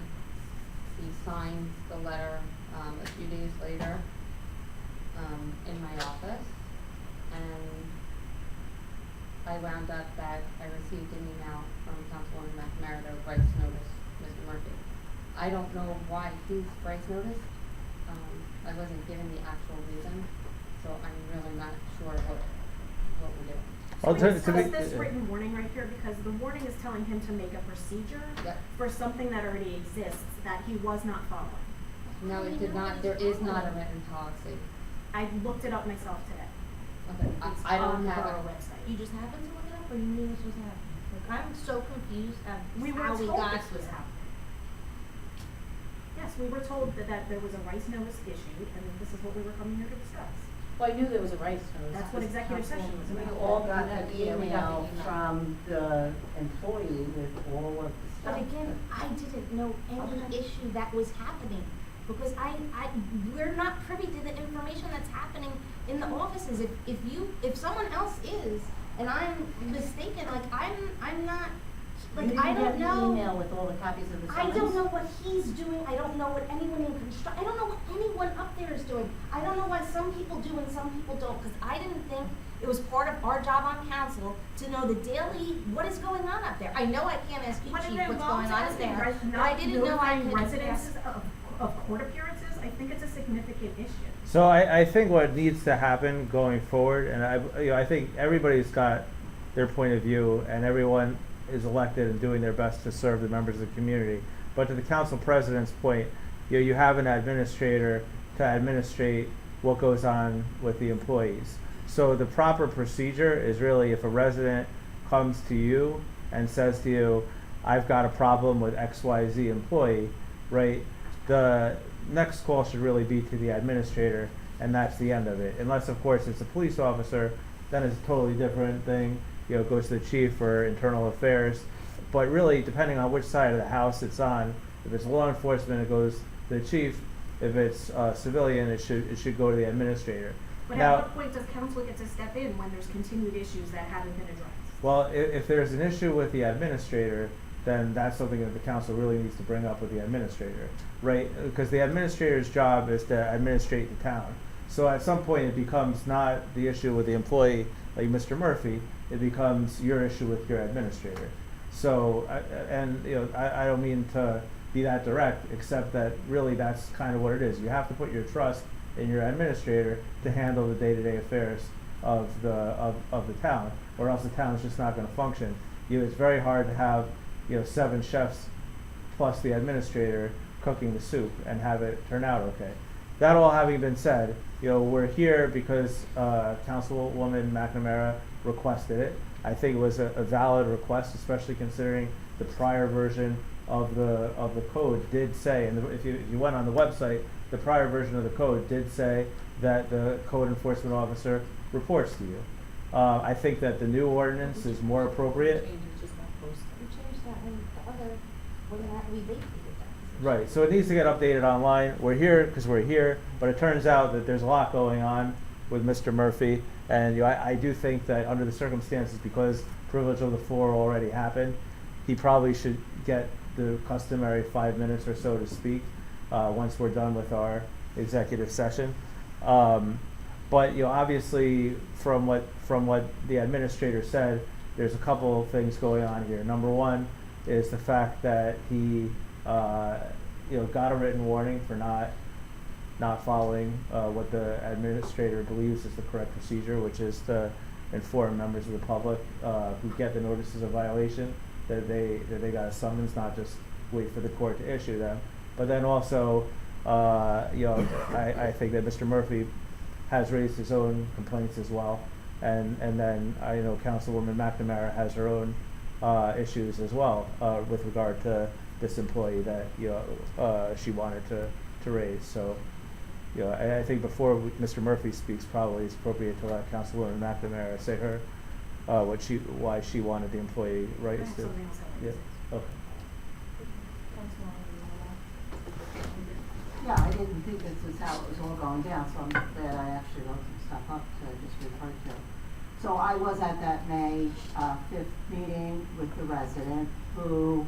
he signed the letter, a few days later, in my office, and I wound up that I received an email from Councilwoman McNamara to rights notice Mr. Murphy. I don't know why he's rights noticed. I wasn't given the actual reason, so I'm really not sure what we're doing. So we discussed this written warning right here because the warning is telling him to make a procedure for something that already exists that he was not following. No, it did not. There is not a written policy. I looked it up myself today. Okay, I don't have our it. website. You just happened to look it up, or you knew this was happening? Like, I'm so confused at We were how we told got this was here. happening. Yes, we were told that there was a rights notice issued, and this is what we were coming here to discuss. Well, I knew there was a rights notice. That's what executive session was We about. all got an Yeah, we got the email email. from the employee with all of the stuff. But again, I didn't know any issue that was happening, because we're not privy to the information that's happening in the offices. If someone else is, and I'm mistaken, like, I'm not, like, I don't You didn't get the know. email with all the copies of the I summons? don't know what he's doing, I don't know what anyone in I don't know what anyone up there is doing. I don't know why some people do and some people don't, because I didn't think it was part of our job on council to know the daily, what is going on up there. I know I can't ask you, But chief, it what's involves going on in asking there, but I not didn't know I notifying could residents ask. of court appearances. I think it's a significant issue. So I think what needs to happen going forward, and I think everybody's got their point of view, and everyone is elected and doing their best to serve the members of the community. But to the council president's point, you have an administrator to administrate what goes on with the employees. So the proper procedure is really if a resident comes to you and says to you, I've got a problem with XYZ employee, right? The next call should really be to the administrator, and that's the end of it. Unless, of course, it's a police officer, then it's a totally different thing. It goes to the chief for internal affairs. But really, depending on which side of the house it's on, if it's law enforcement, it goes to the chief. If it's civilian, it should go to the administrator. But Now, at what point does council get to step in when there's continued issues that haven't been addressed? well, if there's an issue with the administrator, then that's something that the council really needs to bring up with the administrator, right? Because the administrator's job is to administrate the town. So at some point, it becomes not the issue with the employee, like Mr. Murphy, it becomes your issue with your administrator. So, I don't mean to be that direct, except that really that's kind of what it is. You have to put your trust in your administrator to handle the day-to-day affairs of the town, or else the town is just not going to function. It's very hard to have 7 chefs plus the administrator cooking the soup and have it turn out okay. That all having been said, we're here because Councilwoman McNamara requested it. I think it was a valid request, especially considering the prior version of the code did say, and if you went on the website, the prior version of the code did say that the code enforcement officer reports to you. I think that the new ordinance is more appropriate. We changed that when we vacated that. Right, so it needs to get updated online. We're here because we're here, but it turns out that there's a lot going on with Mr. Murphy, and I do think that under the circumstances, because privilege of the floor already happened, he probably should get the customary 5 minutes or so to speak once we're done with our executive session. But obviously, from what the administrator said, there's a couple of things going on here. Number one is the fact that he got a written warning for not following what the administrator believes is the correct procedure, which is to inform members of the public who get the notices of violation that they got a summons, not just wait for the court to issue them. But then also, I think that Mr. Murphy has raised his own complaints as well, and then I know Councilwoman McNamara has her own issues as well, with regard to this employee that, she wanted to raise. So, I think before Mr. Murphy speaks, probably it's appropriate to let Councilwoman McNamara say her, why she wanted the employee raised. Yeah, okay. Yeah, I didn't think this was how it was all going down, so I'm glad I actually wrote some stuff up to just refer to. So I was at that May 5th meeting with the resident who,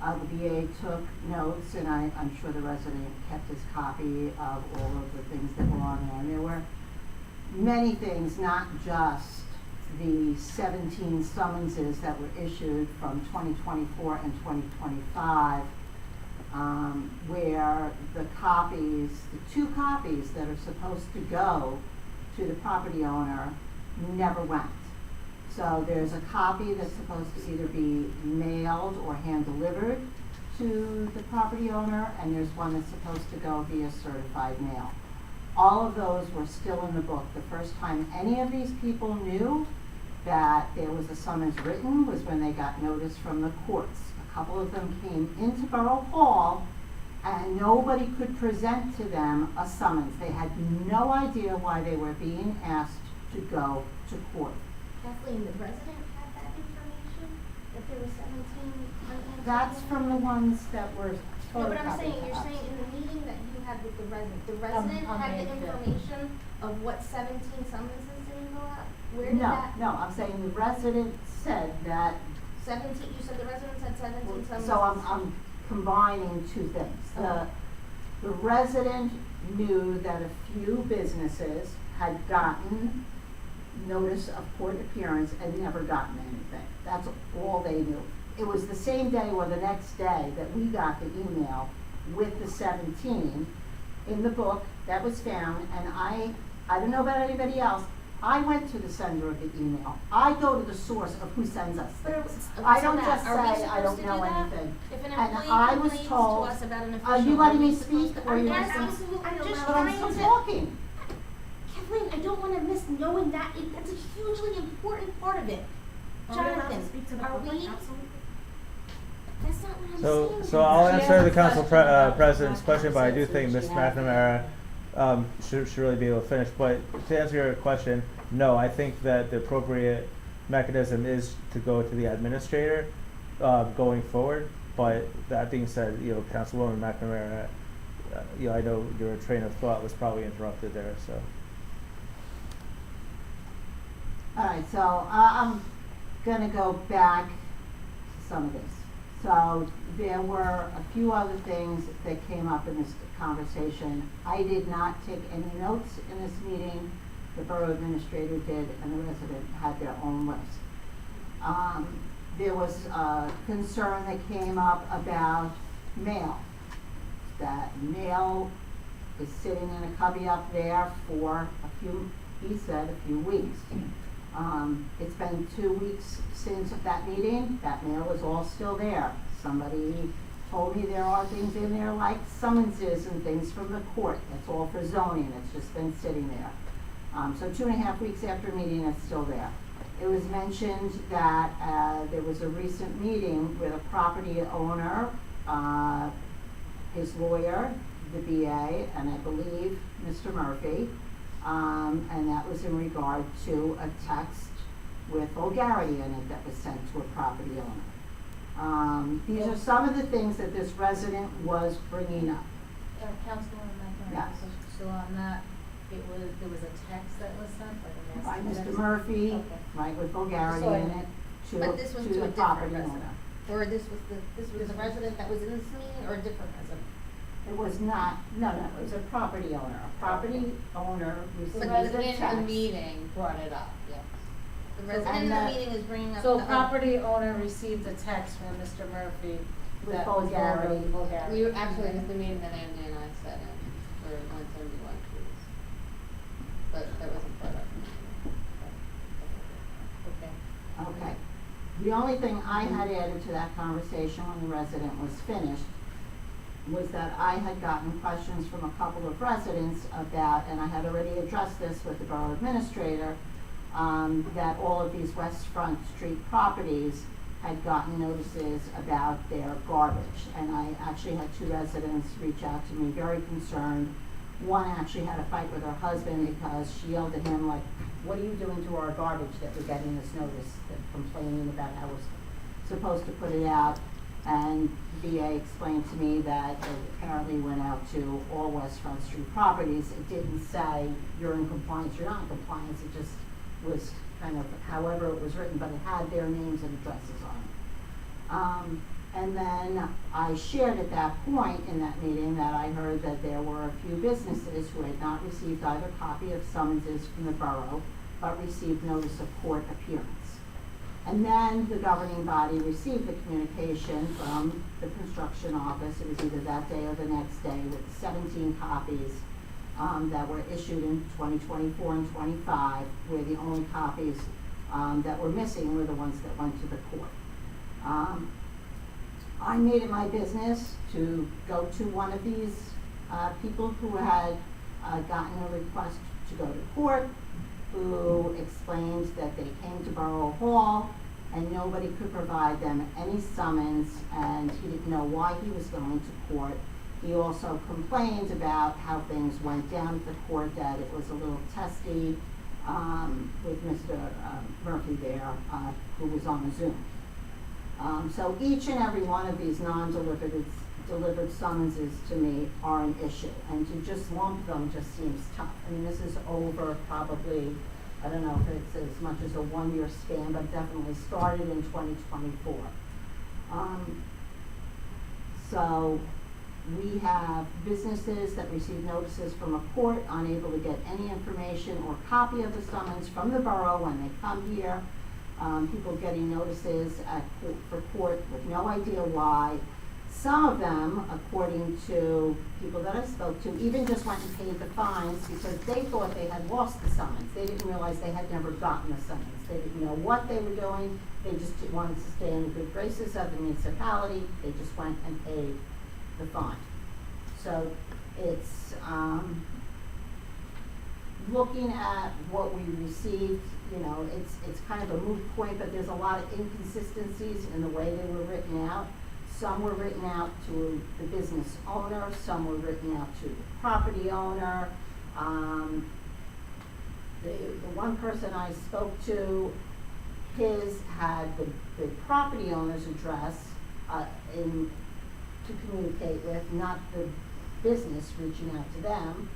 the BA took notes, and I'm sure the resident kept his copy of all of the things that were on there. And there were many things, not just the 17 summonses that were issued from 2024 and 2025, where the two copies that are supposed to go to the property owner never went. So there's a copy that's supposed to either be mailed or hand-delivered to the property owner, and there's one that's supposed to go via certified mail. All of those were still in the book. The first time any of these people knew that there was a summons written was when they got notice from the courts. A couple of them came into Borough Hall and nobody could present to them a summons. They had no idea why they were being asked to go to court. Kathleen, the resident had that information, that there were 17 unanswered? That's from the ones that were No, but I'm photocopied saying, to you're us. saying in the meeting that you had with the resident had the information of what 17 summonses didn't go out? Where did that? No, I'm saying the resident said that. 17, you said the resident said 17 summonses? So I'm combining two things. The resident knew that a few businesses had gotten notice of court appearance and never gotten anything. That's all they knew. It was the same day or the next day that we got the email with the 17 in the book that was found, and I don't know about anybody else, I went to the sender of the email. I go to the source of who sends us things. I don't just say I don't know anything. If an And employee I was complains told, to us about an are official, you letting are we me supposed speak to- or you're I'm just? absolutely But I'm trying still to- talking. Kathleen, I don't want to miss knowing that. That's a hugely important part of it. Are we allowed to Jonathan, speak to the are public? we? Absolutely. That's not what I'm saying. So I'll She answer has the a council question about president's the question, but I do process think that Ms. she has. McNamara should really be able to finish. But to answer your question, no, I think that the appropriate mechanism is to go to the administrator going forward. But that being said, Councilwoman McNamara, I know your train of thought was probably interrupted there. So. All right, so I'm gonna go back to some of this. So there were a few other things that came up in this conversation. I did not take any notes in this meeting. The borough administrator did, and the resident had their own list. There was a concern that came up about mail. That mail is sitting in a cubby up there for he said a few weeks. It's been 2 weeks since that meeting. That mail is all still there. Somebody told me there are things in there like summonses and things from the court. That's all for zoning. It's just been sitting there. So 2.5 weeks after meeting, it's still there. It was mentioned that there was a recent meeting with a property owner, his lawyer, the BA, and I believe Mr. Murphy, and that was in regard to a text with vulgarity in it that was sent to a property owner. These are some of the things that this resident was bringing up. Councilwoman McNamara, Yes. so on that, there was a text that was sent, like a By nasty Mr. text? Murphy, Okay. right, with vulgarity So- in it, But this was to to the a different property resident? owner. Or this was the resident that was in this meeting, or a different resident? It was not, no, it was a property owner. A property owner The received a resident in the text. meeting brought it up, yes. The resident in the meeting is bringing up. So the- property owner received a text from Mr. Murphy With that was vulgarity. vulgarity. We were, actually, it was the meeting that Andy and I sat in for 171 trees. But that wasn't part of it. Okay. Okay. The only thing I had added to that conversation when the resident was finished was that I had gotten questions from a couple of residents about, and I had already addressed this with the borough administrator, that all of these West Front Street properties had gotten notices about their garbage. And I actually had 2 residents reach out to me, very concerned. One actually had a fight with her husband because she yelled at him like, "What are you doing to our garbage that we're getting this notice?" Complaining about how we're supposed to put it out. And VA explained to me that it apparently went out to all West Front Street properties. It didn't say you're in compliance, you're not in compliance. It just was kind of however it was written, but it had their names and addresses on it. And then I shared at that point in that meeting that I heard that there were a few businesses who had not received either copy of summonses from the borough, but received notice of court appearance. And then the governing body received the communication from the construction office, it was either that day or the next day, with 17 copies that were issued in 2024 and 25, where the only copies that were missing were the ones that went to the court. I made it my business to go to one of these people who had gotten a request to go to court, who explained that they came to Borough Hall and nobody could provide them any summons, and he didn't know why he was going to court. He also complained about how things went down at the court, that it was a little testy with Mr. Murphy there, who was on a Zoom. So each and every one of these delivered summonses to me are an issue, and to just lump them just seems tough. I mean, this is over probably, I don't know if it's as much as a 1-year span, but definitely started in 2024. So we have businesses that receive notices from a court, unable to get any information or copy of the summons from the borough when they come here. People getting notices for court with no idea why. Some of them, according to people that I spoke to, even just went and paid the fines because they thought they had lost the summons. They didn't realize they had never gotten the summons. They didn't know what they were doing. They just wanted to stay in the good graces of the municipality. They just went and paid the fine. So it's looking at what we received, you know, it's kind of a moot point, but there's a lot of inconsistencies in the way they were written out. Some were written out to the business owner, some were written out to the property owner. The one person I spoke to, his had the property owner's address to communicate with, not the business reaching out to them.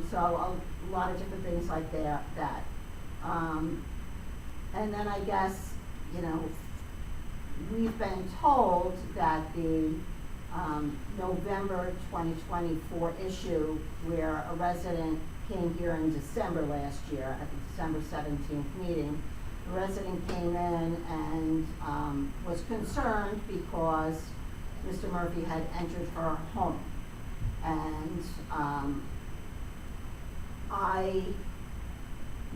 So a lot of different things like that. And then I guess, you know, we've been told that the November 2024 issue where a resident came here in December last year at the December 17th meeting, the resident came in and was concerned because Mr. Murphy had entered her home. And I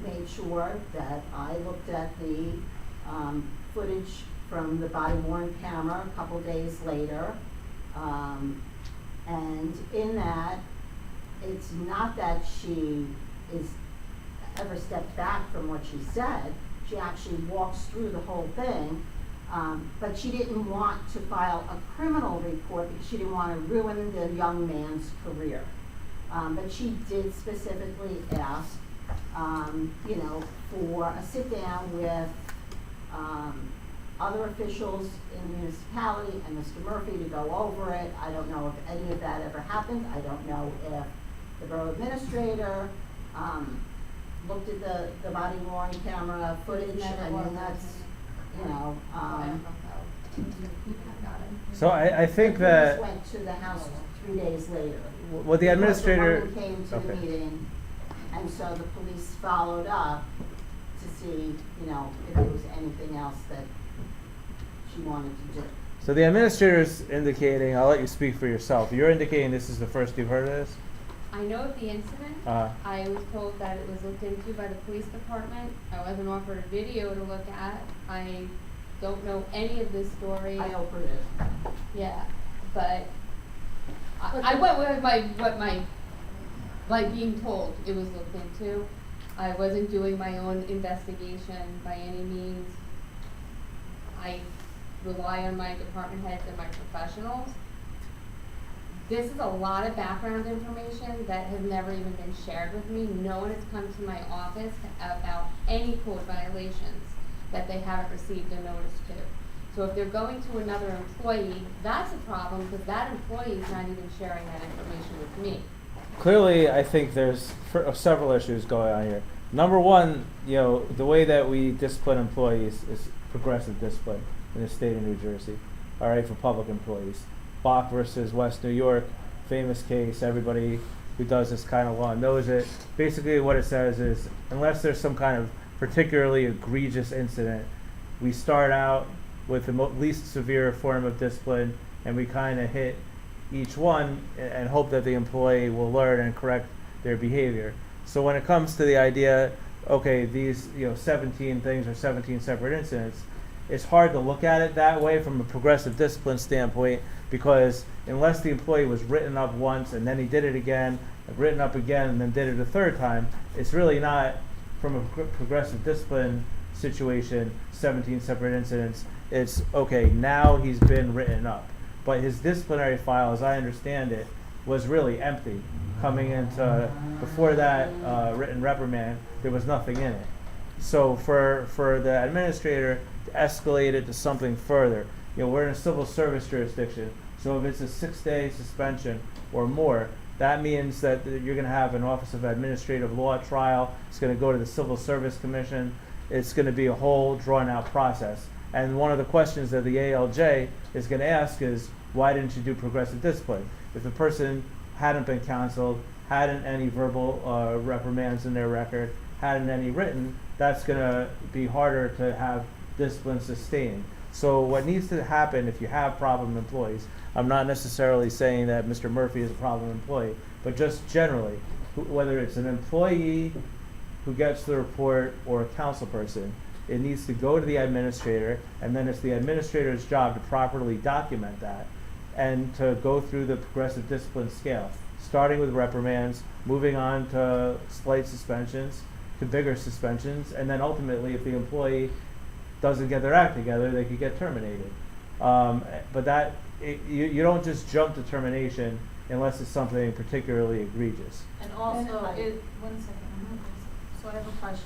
made sure that I looked at the footage from the body-worn camera a couple days later. And in that, it's not that she is ever stepped back from what she said. She actually walks through the whole thing. But she didn't want to file a criminal report because she didn't want to ruin the young man's career. But she did specifically ask, you know, for a sit-down with other officials in the municipality and Mr. Murphy to go over it. I don't know if any of that ever happened. I don't know if the borough administrator looked at the body-worn camera footage. I mean, that's, you know. So I think that. The police went to the house 3 days later. Well, the administrator. The woman came to the meeting, and so the police followed up to see, you know, if there was anything else that she wanted to do. So the administrator's indicating, I'll let you speak for yourself. You're indicating this is the first you've heard of this? I know of the incident. I was told that it was looked into by the police department. I wasn't offered a video to look at. I don't know any of this story. I opened it. Yeah, but I went with like being told it was looked into. I wasn't doing my own investigation by any means. I rely on my department heads and my professionals. This is a lot of background information that has never even been shared with me. No one has come to my office about any code violations that they haven't received a notice to. So if they're going to another employee, that's a problem because that employee is not even sharing that information with me. Clearly, I think there's several issues going on here. Number one, the way that we discipline employees is progressive discipline in the state of New Jersey, all right, for public employees. Bach versus West New York, famous case. Everybody who does this kind of law knows it. Basically, what it says is, unless there's some kind of particularly egregious incident, we start out with the least severe form of discipline, and we kind of hit each one and hope that the employee will learn and correct their behavior. So when it comes to the idea, okay, these 17 things or 17 separate incidents, it's hard to look at it that way from a progressive discipline standpoint, because unless the employee was written up once and then he did it again, written up again, and then did it a third time, it's really not, from a progressive discipline situation, 17 separate incidents. It's, okay, now he's been written up. But his disciplinary file, as I understand it, was really empty. Coming into, before that written reprimand, there was nothing in it. So for the administrator to escalate it to something further, we're in a civil service jurisdiction, so if it's a 6-day suspension or more, that means that you're going to have an Office of Administrative Law trial. It's going to go to the Civil Service Commission. It's going to be a whole drawn-out process. And one of the questions that the ALJ is going to ask is, why didn't you do progressive discipline? If the person hadn't been counseled, hadn't any verbal reprimands in their record, hadn't any written, that's going to be harder to have discipline sustained. So what needs to happen if you have problem employees, I'm not necessarily saying that Mr. Murphy is a problem employee, but just generally, whether it's an employee who gets the report or a council person, it needs to go to the administrator, and then it's the administrator's job to properly document that and to go through the progressive discipline scale, starting with reprimands, moving on to slight suspensions, to bigger suspensions, and then ultimately, if the employee doesn't get their act together, they could get terminated. But you don't just jump to termination unless it's something particularly egregious. And also, one second, so I have a question.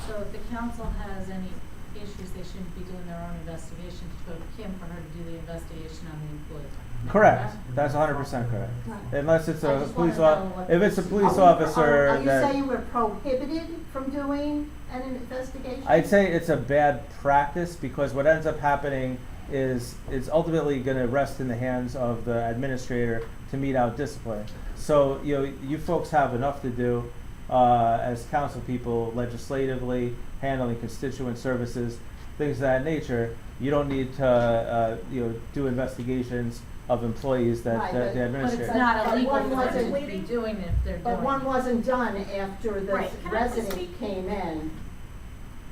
So if the council has any issues, they shouldn't be doing their own investigation to go to Kim for her to do the investigation on the employee. Correct. That's 100% correct. Unless it's I a just police wanna know officer. what If it's a police Are officer you that saying we're prohibited from doing an investigation? I'd say it's a bad practice, because what ends up happening is it's ultimately going to rest in the hands of the administrator to mete out discipline. So you folks have enough to do as council people, legislatively, handling constituent services, things of that nature. You don't need to do investigations of employees that Right, the but administrator. But it's not But illegal one for them to wasn't- be doing it if they're doing it. But one wasn't done after the Right. Can I just resident speak? came in.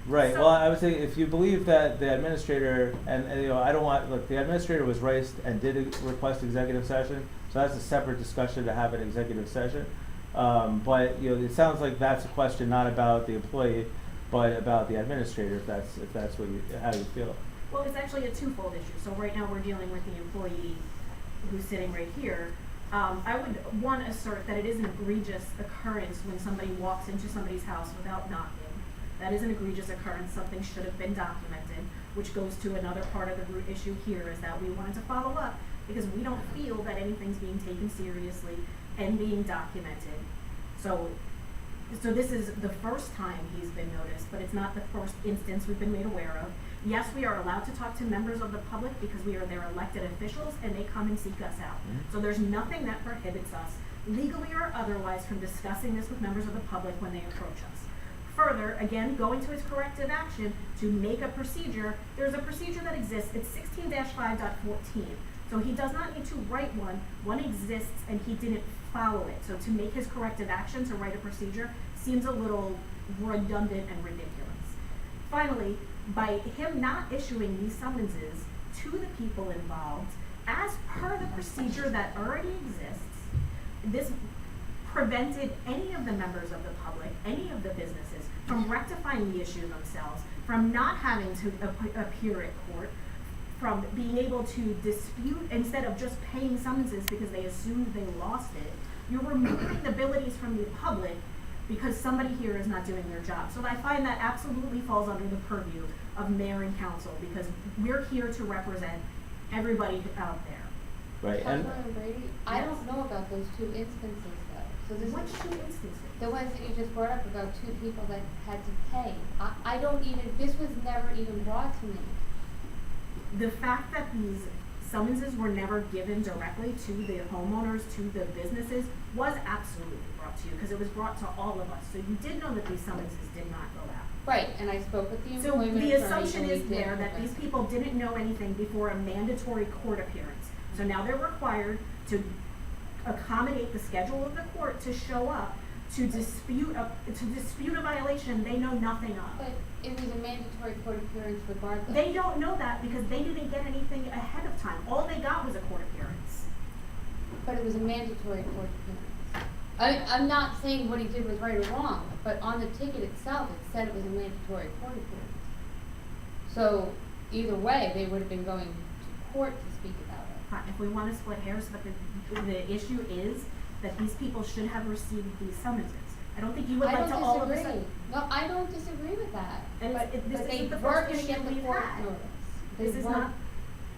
Right. So- Well, I would say if you believe that the administrator and I don't want, look, the administrator was raised and did request executive session, so that's a separate discussion to have an executive session. But it sounds like that's a question not about the employee, but about the administrator. If that's what how you feel. Well, it's actually a twofold issue. So right now we're dealing with the employee who's sitting right here. I would, one, assert that it is an egregious occurrence when somebody walks into somebody's house without knocking. That is an egregious occurrence. Something should have been documented, which goes to another part of the root issue here, is that we wanted to follow up because we don't feel that anything's being taken seriously and being documented. So this is the first time he's been noticed, but it's not the first instance we've been made aware of. Yes, we are allowed to talk to members of the public because we are their elected officials and they come and seek us out. So there's nothing that prohibits us, legally or otherwise, from discussing this with members of the public when they approach us. Further, again, going to his corrective action to make a procedure, there's a procedure that exists. It's 16-5.14. So he does not need to write one. One exists and he didn't follow it. So to make his corrective action to write a procedure seems a little redundant and ridiculous. Finally, by him not issuing these summonses to the people involved, as per the procedure that already exists, this prevented any of the members of the public, any of the businesses, from rectifying the issue themselves from not having to appear at court, from being able to dispute instead of just paying summonses because they assumed they lost it. You're removing the abilities from the public because somebody here is not doing their job. So I find that absolutely falls under the purview of mayor and council, because we're here to represent everybody out there. Right, and Councilwoman Brady, I don't know about those 2 instances though. So this Which is 2 instances? the ones that you just brought up about 2 people that had to pay. I don't even, this was never even brought to me. The fact that these summonses were never given directly to the homeowners, to the businesses, was absolutely brought to you, because it was brought to all of us. So you did know that these summonses did not go out. Right, and I spoke with the So employment the attorney. assumption and we is did there that progress. these people didn't know anything before a mandatory court appearance. So now they're required to accommodate the schedule of the court to show up to dispute a violation they know nothing of. But it was a mandatory court appearance regardless. They don't know that because they didn't get anything ahead of time. All they got was a court appearance. But it was a mandatory court appearance. I'm not saying what he did was right or wrong, but on the ticket itself, it said it was a mandatory court appearance. So either way, they would have been going to court to speak about it. Fine, if we want to split hairs, but the issue is that these people should have received these summonses. I don't think you would like to all of a sudden. No, I don't disagree with that. And but this but they isn't the were first going to issue get the we've court had. notice. This is not.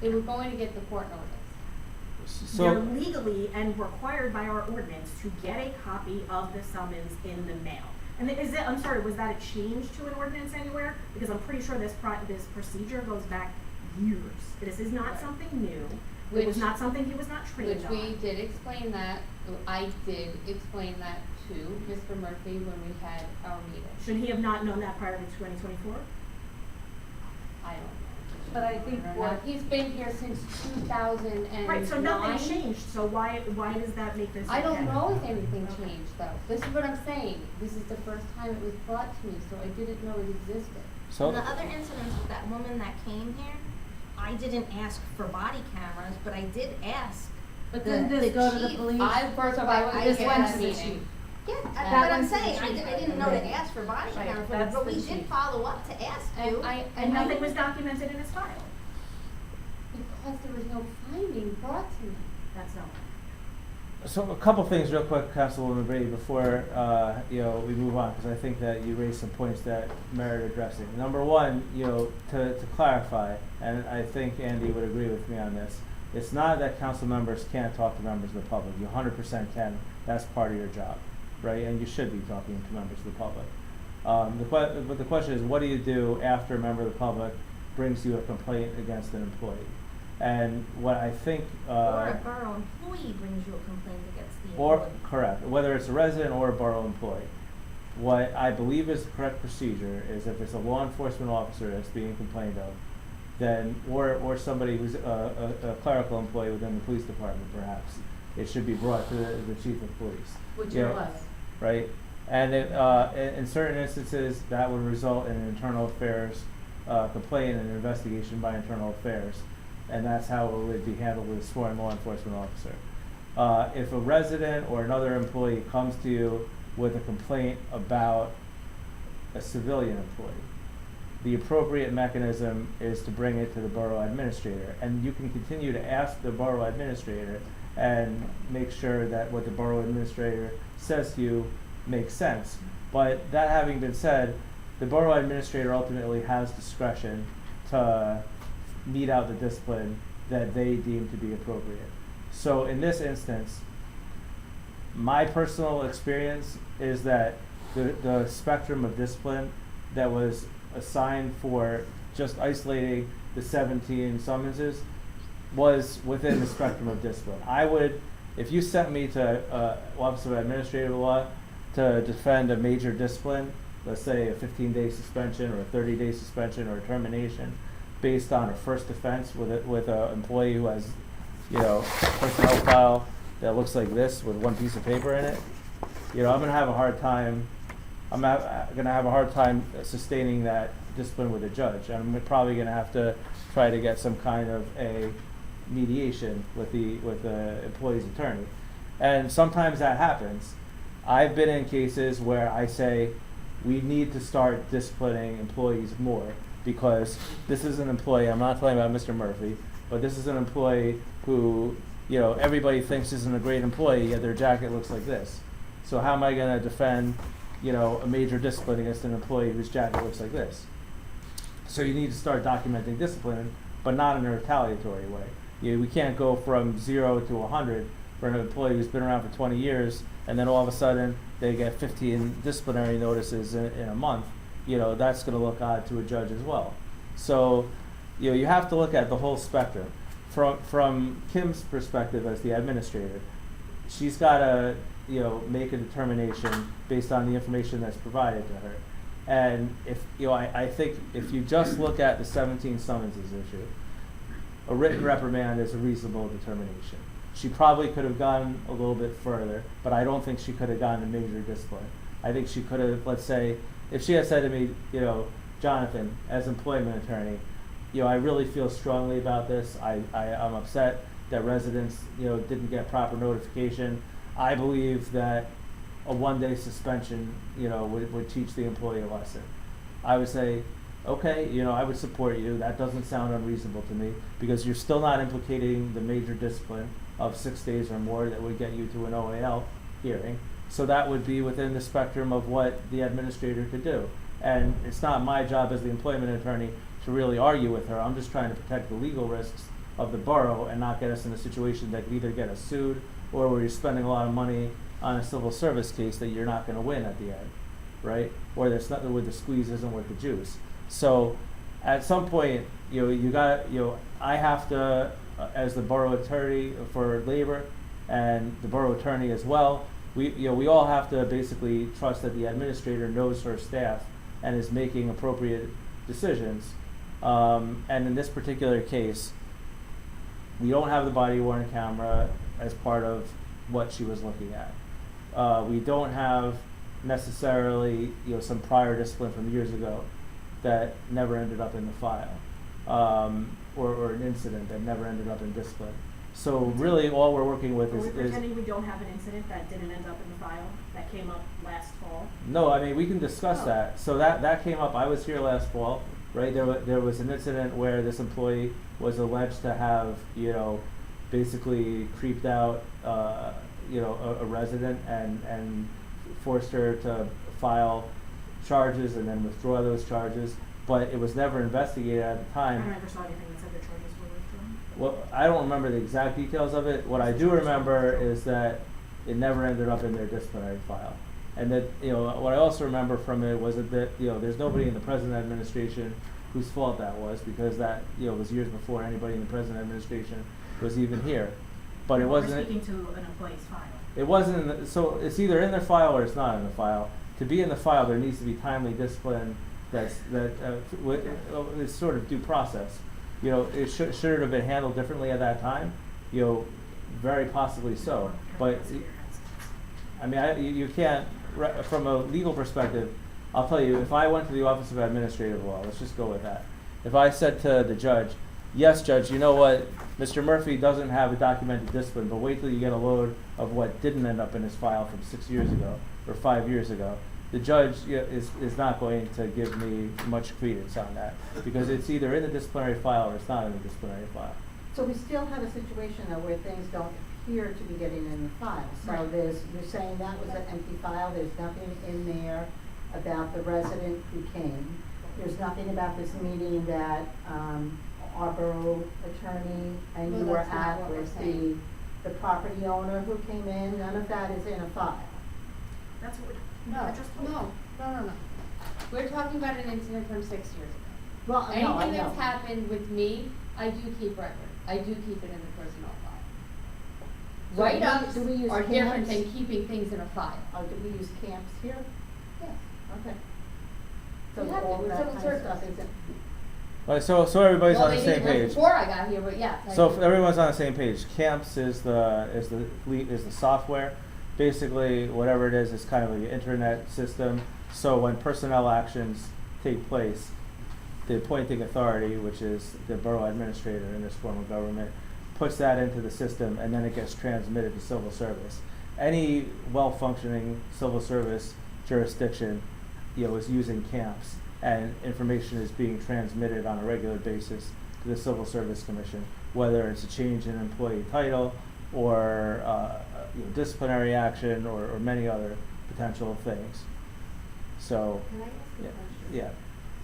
They were going to get the court notice. They're legally and required by our ordinance to get a copy of the summons in the mail. And I'm sorry, was that a change to an ordinance anywhere? Because I'm pretty sure this procedure goes back years. This is not something new. It was not something he was not trained on. Which we did explain that. I did explain that to Mr. Murphy when we had our meeting. Should he have not known that prior to 2024? I don't know. But I think what He's been here since 2009. Right, so nothing changed, so why does that make this I don't okay? know if anything changed though. This is what I'm saying. This is the first time it was brought to me, so I didn't know it existed. And the other incidents with that woman that came here, I didn't ask for body cameras, but I did ask. But didn't this go to the chief. police? First of all, I This was went at to the the meeting. Yeah, That but I'm was the saying, I chief. didn't know to ask for body Right, cameras, that's but the we did chief. follow up to ask And you. And nothing was documented in his file. Because there was no finding brought to me. That's not. So a couple things real quick, Councilwoman Brady, before we move on, because I think that you raised some points that merit addressing. Number one, to clarify, and I think Andy would agree with me on this, it's not that council members can't talk to members of the public. You 100% can. That's part of your job, right? And you should be talking to members of the public. But the question is, what do you do after a member of the public brings you a complaint against an employee? And what I think Or a borough employee brings you a complaint against the employee. correct, whether it's a resident or a borough employee. What I believe is the correct procedure is if it's a law enforcement officer that's being complained of, then or somebody who's a clerical employee within the police department, perhaps, it should be brought to the chief of police. Which it was. Right, and in certain instances that would result in an internal affairs complaint and an investigation by internal affairs. And that's how it would be handled with a sworn law enforcement officer. If a resident or another employee comes to you with a complaint about a civilian employee, the appropriate mechanism is to bring it to the borough administrator. And you can continue to ask the borough administrator and make sure that what the borough administrator says to you makes sense. But that having been said, the borough administrator ultimately has discretion to mete out the discipline that they deem to be appropriate. So in this instance, my personal experience is that the spectrum of discipline that was assigned for just isolating the 17 summonses was within the spectrum of discipline. I would, if you sent me to Office of Administrative Law to defend a major discipline, let's say a 15-day suspension or a 30-day suspension or a termination, based on a first offense with an employee who has, personnel file that looks like this with one piece of paper in it, I'm gonna have a hard time. I'm gonna have a hard time sustaining that discipline with a judge. I'm probably gonna have to try to get some kind of a mediation with the employee's attorney, and sometimes that happens. I've been in cases where I say, we need to start disciplining employees more, because this is an employee, I'm not talking about Mr. Murphy, but this is an employee who, you know, everybody thinks isn't a great employee, yet their jacket looks like this. So how am I gonna defend, you know, a major discipline against an employee whose jacket looks like this? So you need to start documenting discipline, but not in a retaliatory way. We can't go from 0 to 100 for an employee who's been around for 20 years, and then all of a sudden they get 15 disciplinary notices in a month. You know, that's going to look odd to a judge as well. So, you know, you have to look at the whole spectrum. From Kim's perspective as the administrator, she's got to, you know, make a determination based on the information that's provided to her. And if, you know, I think if you just look at the 17 summonses issue, a written reprimand is a reasonable determination. She probably could have gone a little bit further, but I don't think she could have gone to major discipline. I think she could have, let's say, if she had said to me, you know, Jonathan, as employment attorney, you know, I really feel strongly about this. I'm upset that residents, you know, didn't get proper notification. I believe that a one-day suspension, you know, would teach the employee a lesson. I would say, okay, you know, I would support you. That doesn't sound unreasonable to me, because you're still not implicating the major discipline of 6 days or more that would get you to an OAL hearing. So that would be within the spectrum of what the administrator could do. And it's not my job as the employment attorney to really argue with her. I'm just trying to protect the legal risks of the borough and not get us in a situation that could either get us sued or where you're spending a lot of money on a civil service case that you're not going to win at the end, right? Or there's nothing where the squeeze isn't worth the juice. So at some point, you know, you got, you know, I have to, as the borough attorney for labor and the borough attorney as well, we all have to basically trust that the administrator knows her staff and is making appropriate decisions. And in this particular case, we don't have the body worn camera as part of what she was looking at. We don't have necessarily, you know, some prior discipline from years ago that never ended up in the file, or an incident that never ended up in discipline. So really, all we're working with Are we is pretending we don't have an incident that didn't end up in the file, that came up last fall? no. I mean, we can discuss Oh. that. So that came up. I was here last fall, right? There was an incident where this employee was alleged to have, you know, basically creeped out, you know, a resident and forced her to file charges and then withdraw those charges. But it was never investigated at the time. I never saw anything that said the charges were withdrawn. Well, I don't remember the exact details of it. What I do remember is that it never ended up in their disciplinary file. And that, you know, what I also remember from it was that, you know, there's nobody in the present administration whose fault that was, because that, you know, was years before anybody in the present administration was even here. But it wasn't. We're speaking to an employee's file. It wasn't in the, so it's either in their file or it's not in the file. To be in the file, there needs to be timely discipline it's sort of due process. You know, it should it have been handled differently at that time? You know, very possibly so. But I mean, you can't, from a legal perspective, I'll tell you, if I went to the Office of Administrative Law, let's just go with that. If I said to the judge, yes, judge, you know what, Mr. Murphy doesn't have a documented discipline, but wait till you get a load of what didn't end up in his file from 6 years ago or 5 years ago. The judge is not going to give me much credence on that, because it's either in the disciplinary file or it's not in the disciplinary file. So we still have a situation though where things don't appear to be getting in the file. So Right. you're saying that was an empty file, there's nothing in there about the resident who came. There's nothing about this meeting that, our borough attorney and Well, you were that's not at what we're with saying. the property owner who came in, none of that is in a file. That's what No, we're just told. no. We're talking about an incident from 6 years ago. Well, I know. Anything that's happened with me, I do keep record. I do keep it in the personnel file. So Write-ups do we use are different camps? than keeping things in a file. Do we use camps here? Yes. Okay. So We have all to, of that civil kind of service. stuff isn't. Right, so everybody's Well, on the they same did it page. before I got here, but yes. I So do. if everyone's on the same page. Camps is the software. Basically, whatever it is kind of like an internet system. So when personnel actions take place, the appointing authority, which is the borough administrator in this form of government, puts that into the system, and then it gets transmitted to civil service. Any well-functioning civil service jurisdiction is using camps, and information is being transmitted on a regular basis to the Civil Service Commission, whether it's a change in employee title or disciplinary action or many other potential things. So, Can I ask a yeah, question? yeah.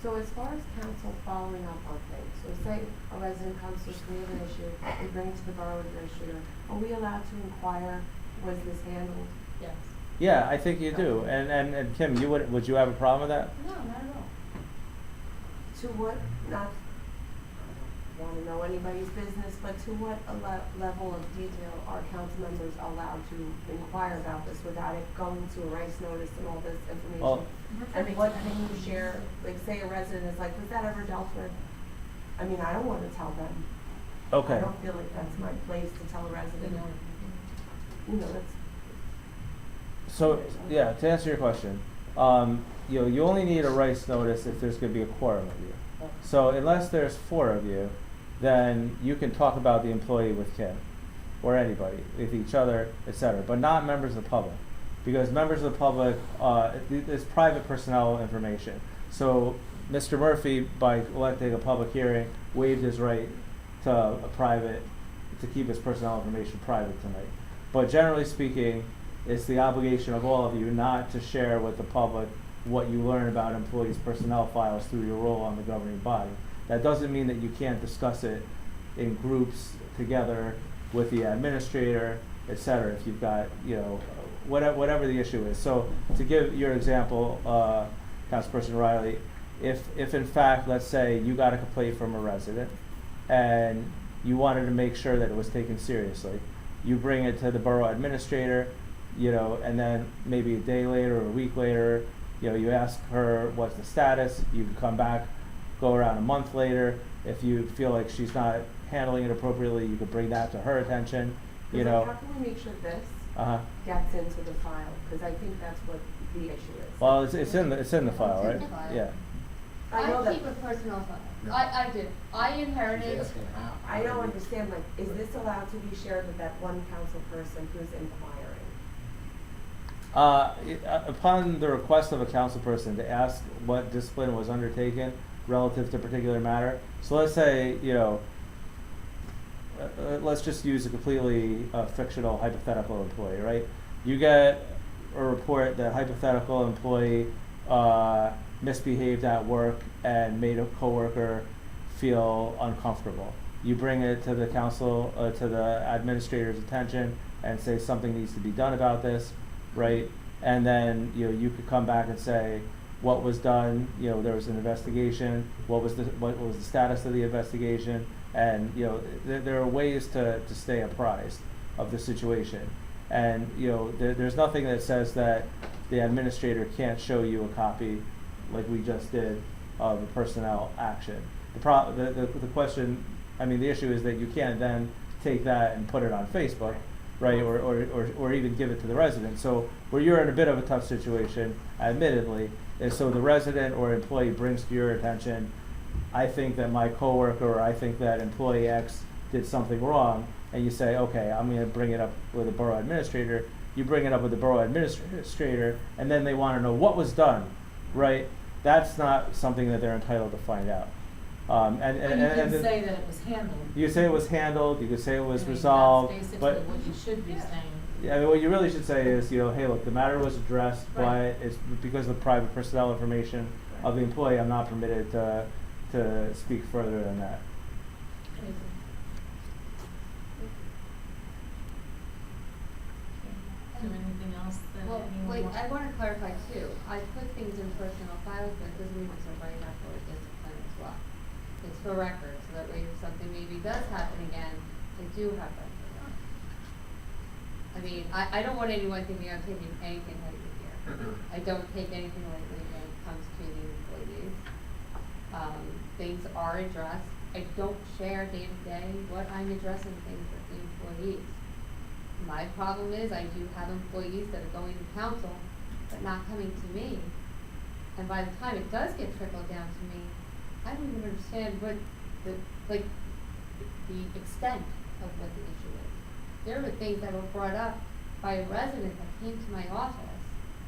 So as far as council following up on things, so say a resident comes to us, we have an issue, we bring it to the borough administrator, are we allowed to inquire, was this handled? Yes. Yeah, I think you do. And Kim, would you have a problem with that? No, not at all. To what, not want to know anybody's business, but to what level of detail are council members allowed to inquire about this without it going to a rice notice and all this information? Well, and what can you share, like say a resident is like, was that ever dealt with? I mean, I don't want to tell them. Okay. I don't feel like that's my place to tell a resident. You know, that's. So, yeah, to answer your question, you only need a rice notice if there's going to be a quorum of you. So unless there's 4 of you, then you can talk about the employee with Kim or anybody, with each other, etc., but not members of the public, because members of the public, it's private personnel information. So Mr. Murphy, by electing a public hearing, waived his right to keep his personnel information private tonight. But generally speaking, it's the obligation of all of you not to share with the public what you learn about employees' personnel files through your role on the governing body. That doesn't mean that you can't discuss it in groups together with the administrator, et cetera, if you've got, whatever the issue is. So to give your example, Councilperson Riley, if in fact, let's say you got a complaint from a resident and you wanted to make sure that it was taken seriously, you bring it to the borough administrator, and then maybe a day later or a week later, you ask her what's the status, you can come back, go around a month later. If you feel like she's not handling it appropriately, you could bring that to her attention, How can we make sure this gets into the file? Because I think that's what the issue is. Well, it's in the file, right? Yeah. I keep a personal file. I do. I inherited. I don't understand, is this allowed to be shared with that one council person who's inquiring? Upon the request of a council person to ask what discipline was undertaken relative to a particular matter. So let's say, let's just use a completely fictional hypothetical employee, right? You get a report that hypothetical employee misbehaved at work and made a coworker feel uncomfortable. You bring it to the council, to the administrator's attention and say something needs to be done about this, right? And then, you could come back and say what was done, there was an investigation, what was the status of the investigation, and, there are ways to stay apprised of the situation. And, there's nothing that says that the administrator can't show you a copy, like we just did, of a personnel action. The question, the issue is that you can't then take that and put it on Facebook, right, or even give it to the resident. So where you're in a bit of a tough situation, admittedly, is so the resident or employee brings to your attention, I think that my coworker or I think that employee X did something wrong, and you say, okay, I'm going to bring it up with the borough administrator. You bring it up with the borough administrator, and then they want to know what was done, right? That's not something that they're entitled to find out. And you can say that it was handled. You say it was handled. You could say it was resolved. That's basically but what you should be saying. Yeah, what you really should say is, hey, look, the matter was addressed, Right. but it's because of the private personnel information of the employee. I'm not permitted to speak further than that. Is there anything else that Well, anyone wait, wants? I want to clarify too. I put things in personal files, but it doesn't mean it's a right up or discipline as well. It's for record, so that way if something maybe does happen again, I do have record. I don't want anyone thinking I'm taking anything lightly here. I don't take anything lightly when it comes to the employees. Things are addressed. I don't share day to day what I'm addressing things with the employees. My problem is I do have employees that are going to council, but not coming to me. And by the time it does get trickled down to me, I don't even understand what the extent of what the issue is. There were things that were brought up by a resident that came to my office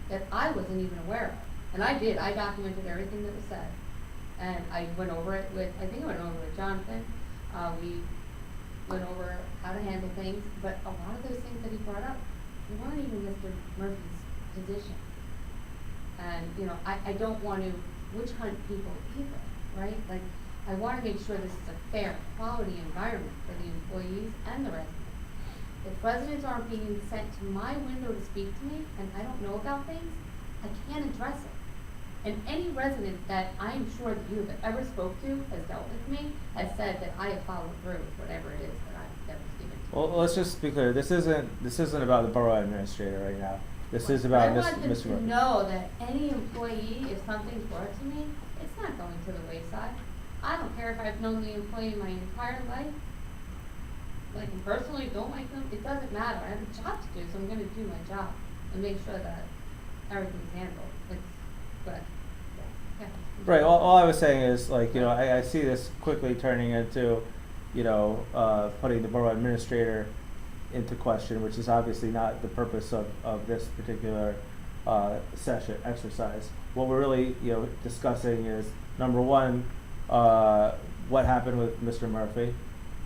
that I wasn't even aware of. And I did, I documented everything that was said. And I went over it with, I think I went over it with Jonathan. We went over how to handle things, but a lot of those things that he brought up, they weren't even Mr. Murphy's position. And, you know, I don't want to witch hunt people either, right? Like, I want to make sure this is a fair, quality environment for the employees and the residents. If residents aren't being sent to my window to speak to me, and I don't know about things, I can't address it. And any resident that I am sure that you have ever spoke to, has dealt with me, has said that I have followed through with whatever it is that was given to me. Well, let's just be clear. This isn't about the borough administrator right now. This is about I want them Mr. to Murphy. know that any employee, if something's brought to me, it's not going to the wayside. I don't care if I've known the employee my entire life. Like, personally, don't like them, it doesn't matter. I have a job to do, so I'm gonna do my job and make sure that everything's handled. It's good. Yeah. Right. All I was saying is, like, you know, I see this quickly turning into, you know, putting the borough administrator into question, which is obviously not the purpose of this particular session exercise. What we're really, you know, discussing is, number one, what happened with Mr. Murphy,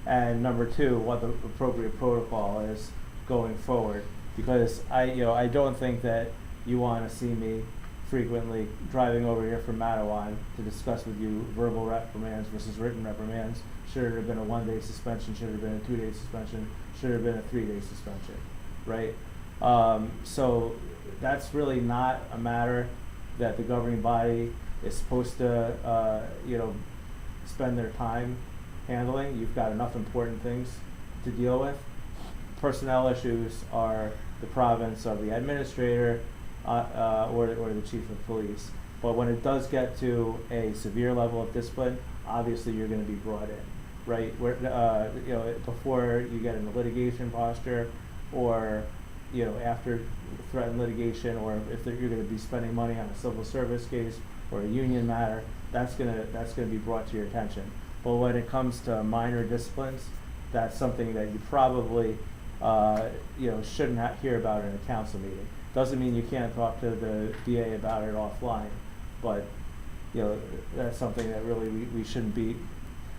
and number two, what the appropriate protocol is going forward. Because I don't think that you want to see me frequently driving over here from Matawan to discuss with you verbal reprimands versus written reprimands. Should it have been a 1-day suspension? Should it have been a 2-day suspension? Should it have been a 3-day suspension? Right? So that's really not a matter that the governing body is supposed to, you know, spend their time handling. You've got enough important things to deal with. Personnel issues are the province of the administrator or the chief of police. But when it does get to a severe level of discipline, obviously you're going to be brought in, right? Where, you know, before you get in a litigation posture, or, you know, after threatened litigation, or if you're going to be spending money on a civil service case or a union matter, that's gonna be brought to your attention. But when it comes to minor disciplines, that's something that you probably you know, shouldn't hear about in a council meeting. Doesn't mean you can't talk to the DA about it offline, but, you know, that's something that really we shouldn't be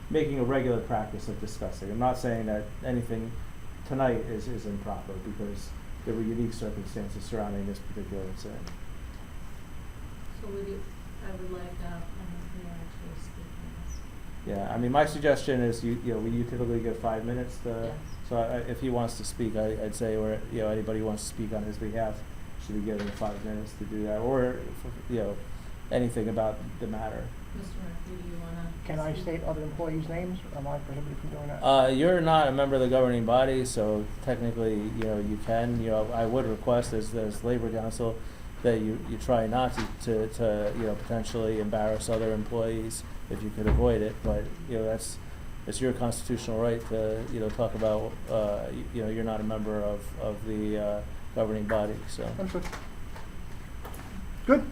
making a regular practice of discussing. I'm not saying that anything tonight is improper, because there were unique circumstances surrounding this particular incident. So I would like to actually speak on this. Yeah, I mean, my suggestion is you typically give 5 minutes to. Yes. So if he wants to speak, I'd say, or, you know, anybody who wants to speak on his behalf should be given 5 minutes to do that, or, you know, anything about the matter. Mr. Murphy, do you want to? Can I state other employees' names, or am I prohibited from doing that? You're not a member of the governing body, so technically, you know, you can. You know, I would request as labor council that you try not to you know, potentially embarrass other employees if you could avoid it. But, you know, it's your constitutional right to, you know, talk about, you know, you're not a member of the governing body, so. Understood. Good,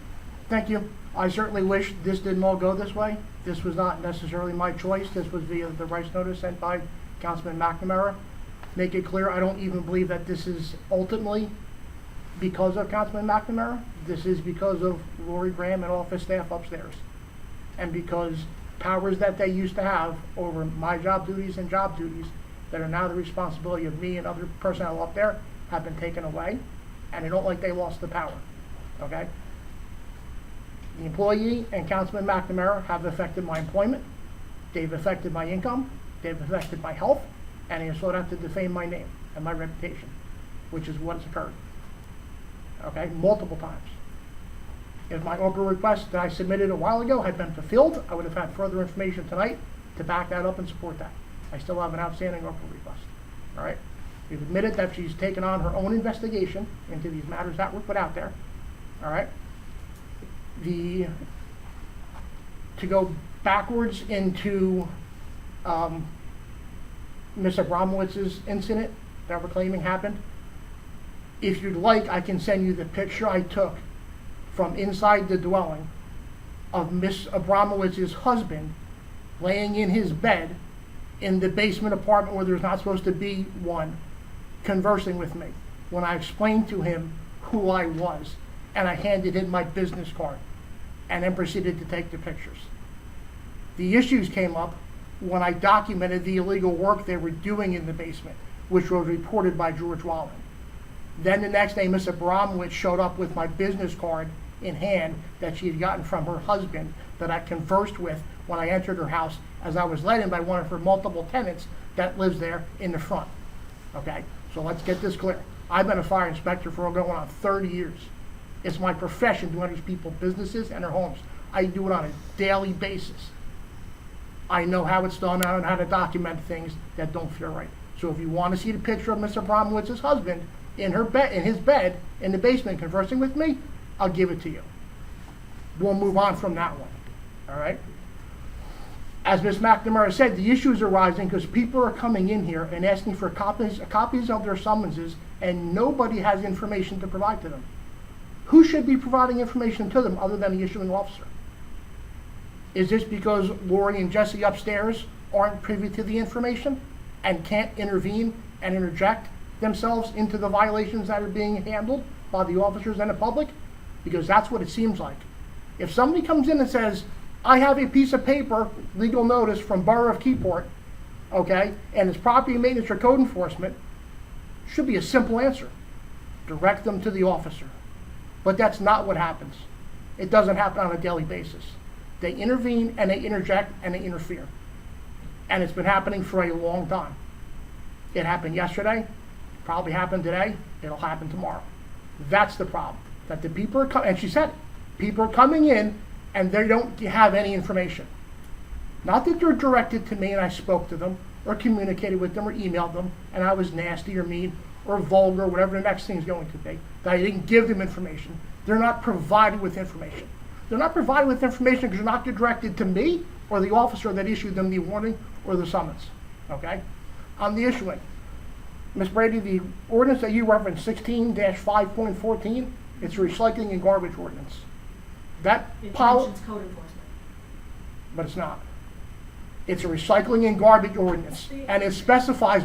thank you. I certainly wish this didn't all go this way. This was not necessarily my choice. This was via the rights notice sent by Councilman McNamara. Make it clear, I don't even believe that this is ultimately because of Councilman McNamara. This is because of Lori Graham and office staff upstairs. And because powers that they used to have over my job duties and job duties that are now the responsibility of me and other personnel up there have been taken away, and I don't like they lost the power, okay? The employee and Councilman McNamara have affected my employment, they've affected my income, they've affected my health, and they have sought out to defame my name and my reputation, which is what has occurred, okay, multiple times. If my Oprah request that I submitted a while ago had been fulfilled, I would have had further information tonight to back that up and support that. I still have an outstanding Oprah request, all right? We've admitted that she's taken on her own investigation into these matters that were put out there, all right? To go backwards into Ms. Abramowitz's incident that we're claiming happened, if you'd like, I can send you the picture I took from inside the dwelling of Ms. Abramowitz's husband laying in his bed in the basement apartment where there's not supposed to be one, conversing with me, when I explained to him who I was and I handed him my business card. and then proceeded to take the pictures. The issues came up when I documented the illegal work they were doing in the basement, which was reported by George Wallen. Then the next day, Miss Abramowitz showed up with my business card in hand that she had gotten from her husband that I conversed with when I entered her house as I was let in by one of her multiple tenants that lives there in the front. Okay, so let's get this clear. I've been a fire inspector for going on 30 years. It's my profession to manage people's businesses and their homes. I do it on a daily basis. I know how it's done. I know how to document things that don't feel right. So if you want to see the picture of Mr. Abramowitz's husband in his bed in the basement conversing with me, I'll give it to you. We'll move on from that one. All right? As Ms. McNamara said, the issue is arising because people are coming in here and asking for copies of their summonses, and nobody has information to provide to them. Who should be providing information to them other than the issuing officer? Is this because Lori and Jesse upstairs aren't privy to the information and can't intervene and interject themselves into the violations that are being handled by the officers and the public? Because that's what it seems like. If somebody comes in and says, I have a piece of paper, legal notice from Borough of Keyport, okay, and it's property maintenance or code enforcement, should be a simple answer. Direct them to the officer. But that's not what happens. It doesn't happen on a daily basis. They intervene and they interject and they interfere. And it's been happening for a long time. It happened yesterday, probably happened today, it'll happen tomorrow. That's the problem. That the people are coming, and she said it, people are coming in and they don't have any information. Not that they're directed to me and I spoke to them or communicated with them or emailed them and I was nasty or mean or vulgar or whatever the next thing is going to be, that I didn't give them information. They're not provided with information. They're not provided with information because they're not directed to me or the officer that issued them the warning or the summons, okay? On the issuing, Ms. Brady, the ordinance that you referenced, 16-5.14, it's a recycling and garbage ordinance. That It mentions code enforcement. but it's not. It's a recycling and garbage ordinance, and it specifies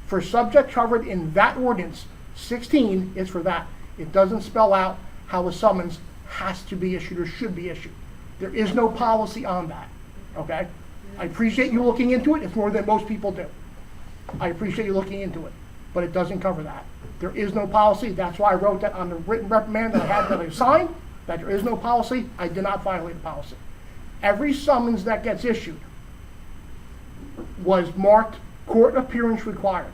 for subject covered in that ordinance, 16 is for that. It doesn't spell out how a summons has to be issued or should be issued. There is no policy on that, okay? I appreciate you looking into it. It's more than most people do. I appreciate you looking into it, but it doesn't cover that. There is no policy. That's why I wrote that on the written reprimand that I had that I signed, that there is no policy. I did not violate the policy. Every summons that gets issued was marked court appearance required.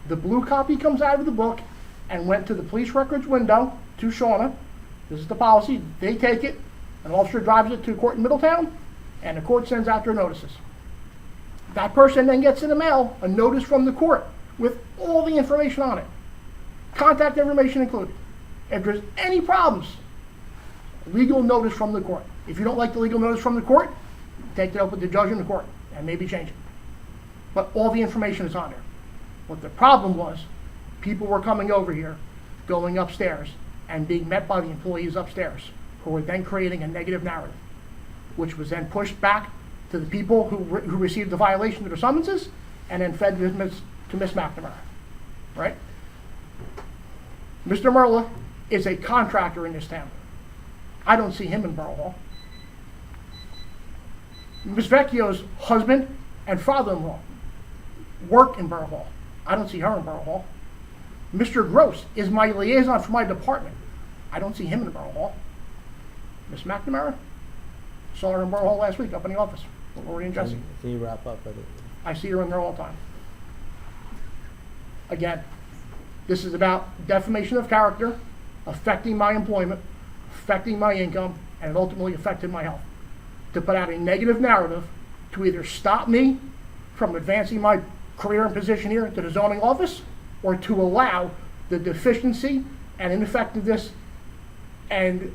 The blue copy comes out of the book and went to the police records window to Shauna. This is the policy. They take it, an officer drives it to court in Middletown, and the court sends out their notices. That person then gets in the mail a notice from the court with all the information on it, contact information included. If there's any problems, legal notice from the court. If you don't like the legal notice from the court, take it up with the judge in the court and maybe change it. But all the information is on there. What the problem was, people were coming over here, going upstairs, and being met by the employees upstairs, who were then creating a negative narrative, which was then pushed back to the people who received the violation of their summonses, and then fed to Ms. McNamara, right? Mr. Merla is a contractor in this town. I don't see him in Borough Hall. Ms. Vecchio's husband and father-in-law work in Borough Hall. I don't see her in Borough Hall. Mr. Gross is my liaison for my department. I don't see him in Borough Hall. Ms. McNamara, saw her in Borough Hall last week up in the office with Lori and Jesse. Can you wrap up with it? I see her in there all the time. Again, this is about defamation of character, affecting my employment, affecting my income, and it ultimately affected my health. To put out a negative narrative to either stop me from advancing my career and position here to the zoning office, or to allow the deficiency and ineffectiveness and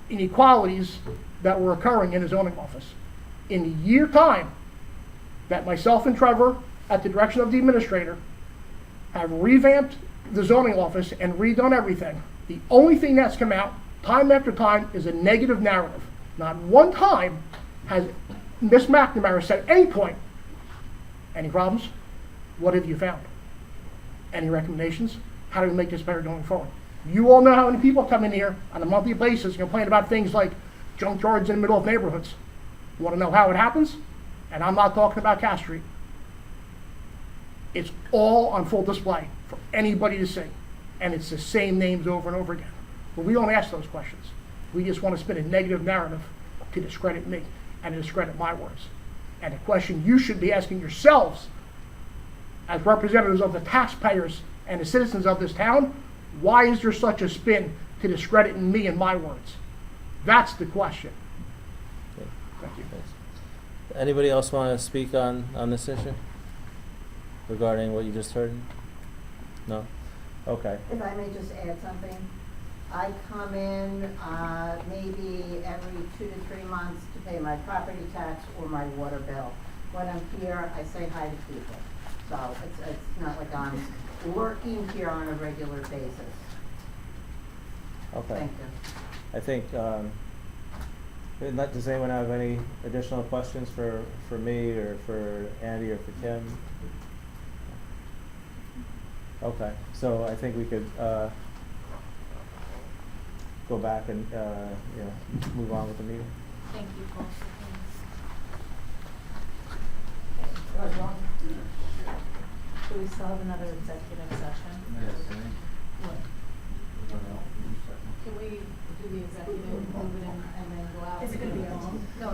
inequalities that were occurring in the zoning office. In a year time that myself and Trevor, at the direction of the administrator, have revamped the zoning office and redone everything, the only thing that's come out time after time is a negative narrative. Not one time has Ms. McNamara said at any point, any problems? What have you found? Any recommendations? How do we make this better going forward? You all know how many people come in here on a monthly basis and complain about things like junkyards in the middle of neighborhoods. Want to know how it happens? And I'm not talking about Cass Street. It's all on full display for anybody to see. And it's the same names over and over again. But we don't ask those questions. We just want to spin a negative narrative to discredit me and to discredit my words. And the question you should be asking yourselves as representatives of the taxpayers and the citizens of this town, why is there such a spin to discredit me and my words? That's the question. Okay. Thank you. Thanks. Anybody else want to speak on this issue regarding what you just heard? No? Okay. If I may just add something, I come in maybe every 2 to 3 months to pay my property tax or my water bill. When I'm here, I say hi to people. So it's not like I'm working here on a regular basis. Okay. Thank you. I think, does anyone have any additional questions for me or for Andy or for Kim? Okay, so I think we could go back and move on with the meeting. Thank you, Paul. Do we still have another executive session? What? Can we do the executive, move it in, and then go out? Is it gonna be long? No.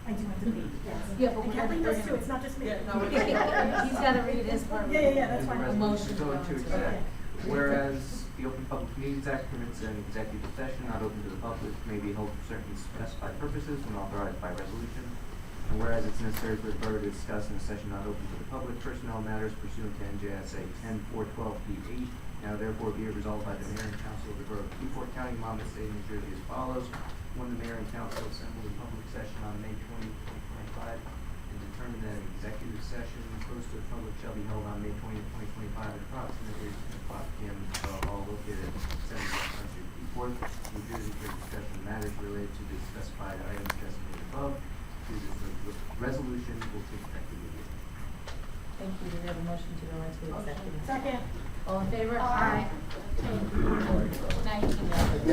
I do have to read, yes. Yeah, but And we're Kathleen gonna does too, it's not just me. He's gotta read his part. Yeah, that's fine. A motion. Go into Okay. exec. Whereas the Open Public Meetings Act permits an executive session not open to the public may be held for certain specified purposes when authorized by resolution. And whereas it's necessary for the borough to discuss in a session not open to the public personnel matters pursuant to NJSA 10-412 now therefore be it resolved by the mayor and council of the borough of Keyport County, Monmouth State, New Jersey as follows. When the mayor and council assemble in public session on May 20, 2025, and determine that an executive session closed to the public shall be held on May 20, 2025 at approximately 10 p.m. all located at 7 Country Keyport, New Jersey for discussion of matters related to the specified items designated above. The resolution will take effect immediately. Thank you. Do we have a motion to go into executive? Second. All in favor? Aye. Night.